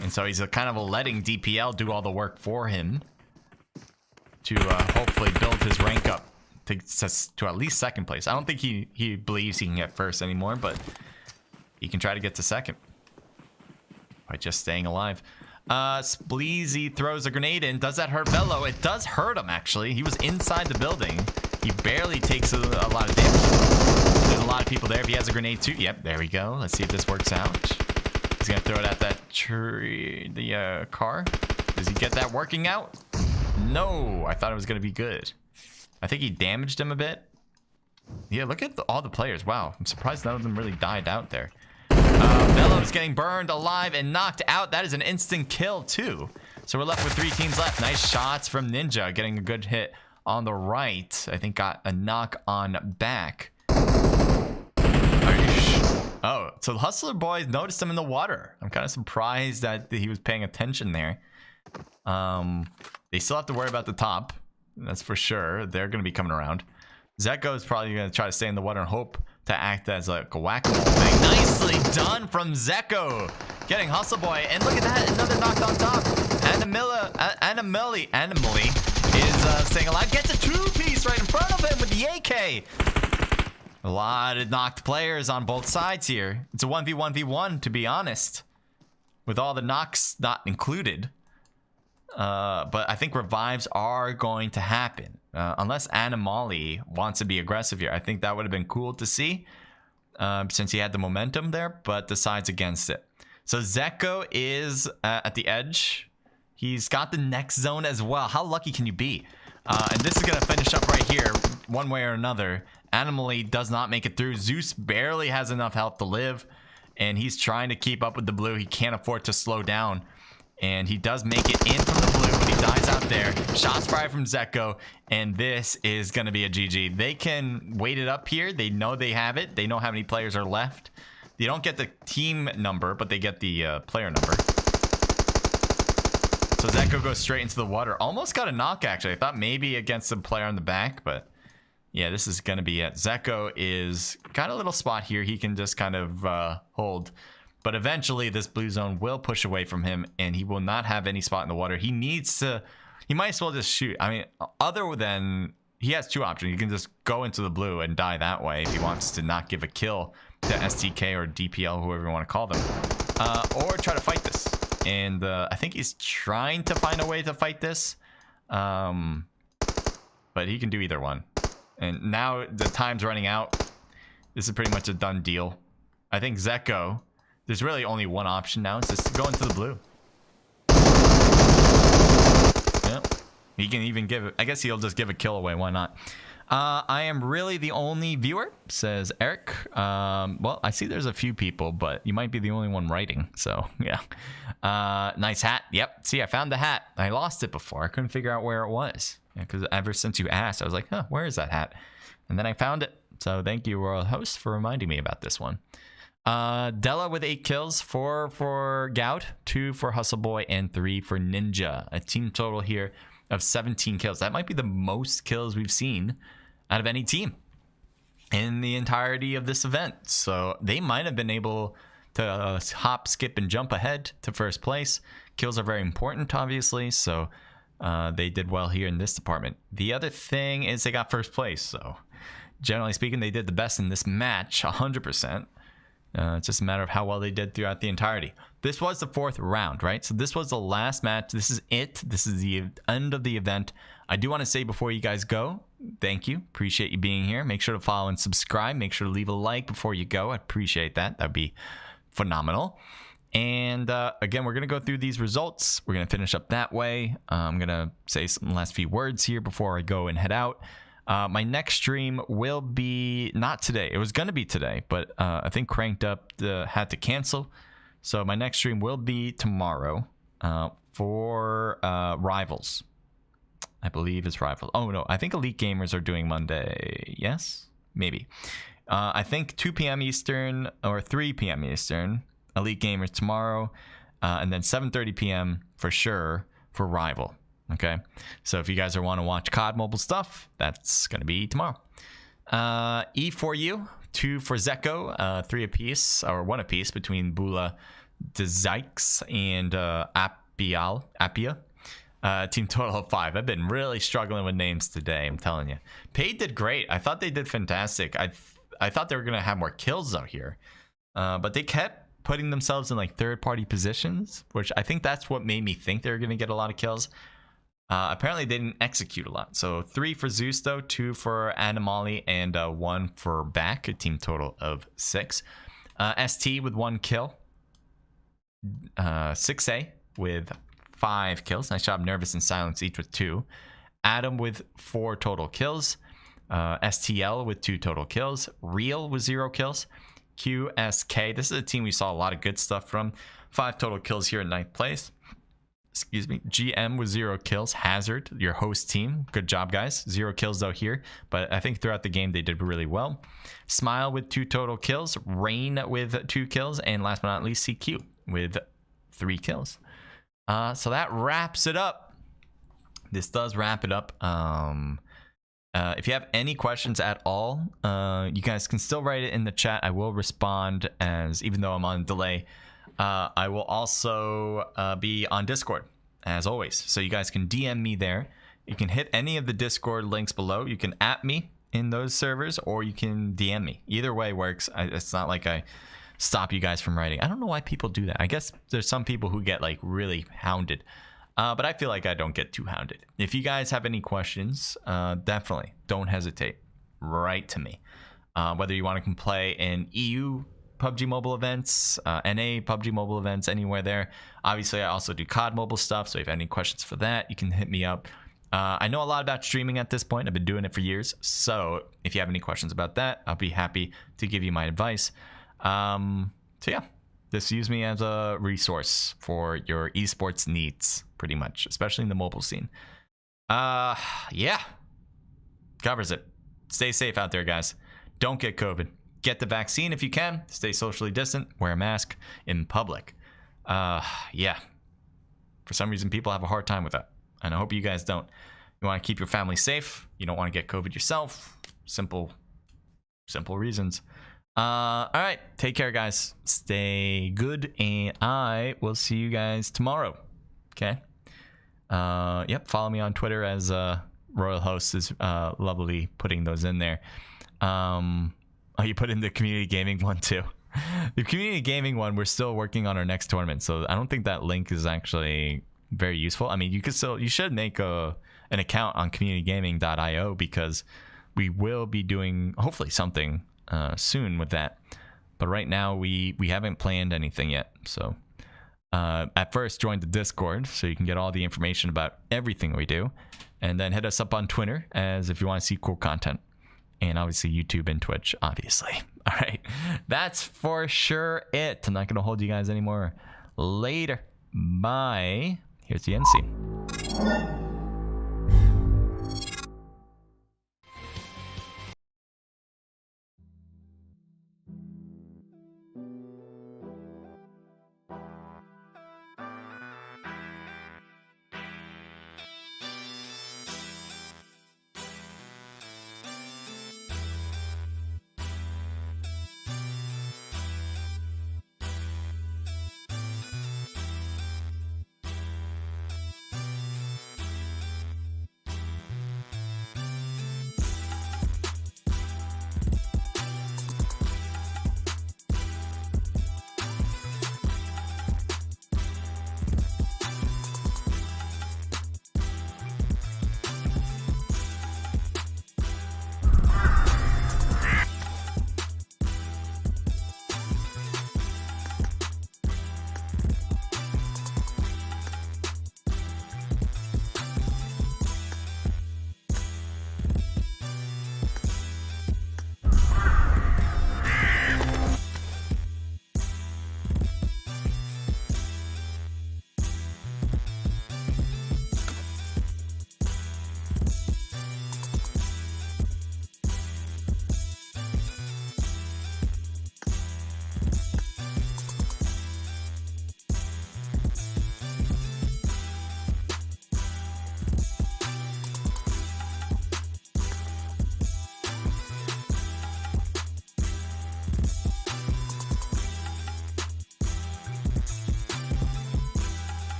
And so he's kind of letting DPL do all the work for him to hopefully build his rank up to at least second place. I don't think he believes he can get first anymore, but he can try to get to second by just staying alive. Spleezy throws a grenade in. Does that hurt Velo? It does hurt him, actually. He was inside the building. He barely takes a lot of damage. There's a lot of people there. If he has a grenade too. Yep, there we go. Let's see if this works out. He's going to throw it at that tree, the car. Does he get that working out? No, I thought it was going to be good. I think he damaged him a bit. Yeah, look at all the players. Wow, I'm surprised none of them really died out there. Velo's getting burned alive and knocked out. That is an instant kill too. So we're left with 3 teams left. Nice shots from Ninja, getting a good hit on the right. I think got a knock on back. Oh, so the Hustler boys noticed him in the water. I'm kind of surprised that he was paying attention there. They still have to worry about the top. That's for sure. They're going to be coming around. Zeko is probably going to try to stay in the water and hope to act as like a whack-a-mole thing. Nicely done from Zeko. Getting Hustle Boy. And look at that. Another knock on top. Animili is staying alive. Gets a 2-piece right in front of him with the AK. A lot of knocked players on both sides here. It's a 1v1v1, to be honest. With all the knocks not included. But I think revives are going to happen. Unless Animali wants to be aggressive here. I think that would have been cool to see. Since he had the momentum there, but decides against it. So Zeko is at the edge. He's got the next zone as well. How lucky can you be? And this is going to finish up right here, one way or another. Animali does not make it through. Zeus barely has enough health to live. And he's trying to keep up with the blue. He can't afford to slow down. And he does make it in from the blue, but he dies out there. Shots fired from Zeko, and this is going to be a GG. They can wait it up here. They know they have it. They know how many players are left. They don't get the team number, but they get the player number. So Zeko goes straight into the water. Almost got a knock, actually. I thought maybe against the player on the back, but yeah, this is going to be it. Zeko is got a little spot here. He can just kind of hold. But eventually, this blue zone will push away from him, and he will not have any spot in the water. He needs to... He might as well just shoot. I mean, other than... He has 2 options. He can just go into the blue and die that way if he wants to not give a kill to STK or DPL, whoever you want to call them. Or try to fight this. And I think he's trying to find a way to fight this. But he can do either one. And now the time's running out. This is pretty much a done deal. I think Zeko... There's really only one option now. It's just to go into the blue. Yep. He can even give it. I guess he'll just give a kill away. Why not? I am really the only viewer, says Eric. Well, I see there's a few people, but you might be the only one writing. So, yeah. Nice hat. Yep. See, I found the hat. I lost it before. I couldn't figure out where it was. Because ever since you asked, I was like, huh, where is that hat? And then I found it. So thank you, Royal Host, for reminding me about this one. Della with 8 kills, 4 for Gout, 2 for Hustle Boy, and 3 for Ninja. A team total here of 17 kills. That might be the most kills we've seen out of any team in the entirety of this event. So they might have been able to hop, skip, and jump ahead to first place. Kills are very important, obviously, so they did well here in this department. The other thing is they got first place, so generally speaking, they did the best in this match, 100%. It's just a matter of how well they did throughout the entirety. This was the 4th round, right? So this was the last match. This is it. This is the end of the event. I do want to say before you guys go, thank you. Appreciate you being here. Make sure to follow and subscribe. Make sure to leave a like before you go. I appreciate that. That'd be phenomenal. And again, we're going to go through these results. We're going to finish up that way. I'm going to say some last few words here before I go and head out. My next stream will be not today. It was going to be today, but I think Cranked Up had to cancel. So my next stream will be tomorrow for Rivals. I believe it's Rivals. Oh, no. I think Elite Gamers are doing Monday. Yes? Maybe. I think 2 p.m. Eastern or 3 p.m. Eastern. Elite Gamers tomorrow. And then 7:30 p.m. for sure for Rival. Okay, so if you guys want to watch COD mobile stuff, that's going to be tomorrow. E for you, 2 for Zeko, 3 apiece, or 1 apiece between Bula, Dzikes, and Appia. Team total of 5. I've been really struggling with names today, I'm telling you. Paid did great. I thought they did fantastic. I thought they were going to have more kills out here. But they kept putting themselves in like third-party positions, which I think that's what made me think they were going to get a lot of kills. Apparently they didn't execute a lot. So 3 for Zeus though, 2 for Animali, and 1 for Back, a team total of 6. ST with 1 kill. 6A with 5 kills. Nice job. Nervous and Silence each with 2. Adam with 4 total kills. STL with 2 total kills. Real with 0 kills. QSK. This is a team we saw a lot of good stuff from. 5 total kills here in 9th place. Excuse me. GM with 0 kills. Hazard, your host team. Good job, guys. 0 kills though here, but I think throughout the game they did really well. Smile with 2 total kills. Rain with 2 kills, and last but not least, CQ with 3 kills. So that wraps it up. This does wrap it up. If you have any questions at all, you guys can still write it in the chat. I will respond, as even though I'm on delay. I will also be on Discord, as always. So you guys can DM me there. You can hit any of the Discord links below. You can @ me in those servers, or you can DM me. Either way works. It's not like I stop you guys from writing. I don't know why people do that. I guess there's some people who get like really hounded. But I feel like I don't get too hounded. If you guys have any questions, definitely don't hesitate. Write to me. Whether you want to play in EU PUBG mobile events, NA PUBG mobile events, anywhere there. Obviously, I also do COD mobile stuff, so if you have any questions for that, you can hit me up. I know a lot about streaming at this point. I've been doing it for years, so if you have any questions about that, I'll be happy to give you my advice. So yeah, just use me as a resource for your esports needs, pretty much, especially in the mobile scene. Yeah, covers it. Stay safe out there, guys. Don't get COVID. Get the vaccine if you can. Stay socially distant. Wear a mask in public. Yeah. For some reason, people have a hard time with that. And I hope you guys don't. You want to keep your family safe. You don't want to get COVID yourself. Simple reasons. All right. Take care, guys. Stay good. And I will see you guys tomorrow. Okay? Yep. Follow me on Twitter, as Royal Host is lovely putting those in there. Oh, you put in the community gaming one too. The community gaming one, we're still working on our next tournament, so I don't think that link is actually very useful. I mean, you should make an account on communitygaming.io, because we will be doing hopefully something soon with that. But right now we haven't planned anything yet. So at first join the Discord so you can get all the information about everything we do, and then hit us up on Twitter as if you want to see cool content, and obviously YouTube and Twitch, obviously. All right, that's for sure it. I'm not gonna hold you guys anymore. Later. Bye. Here's the end scene.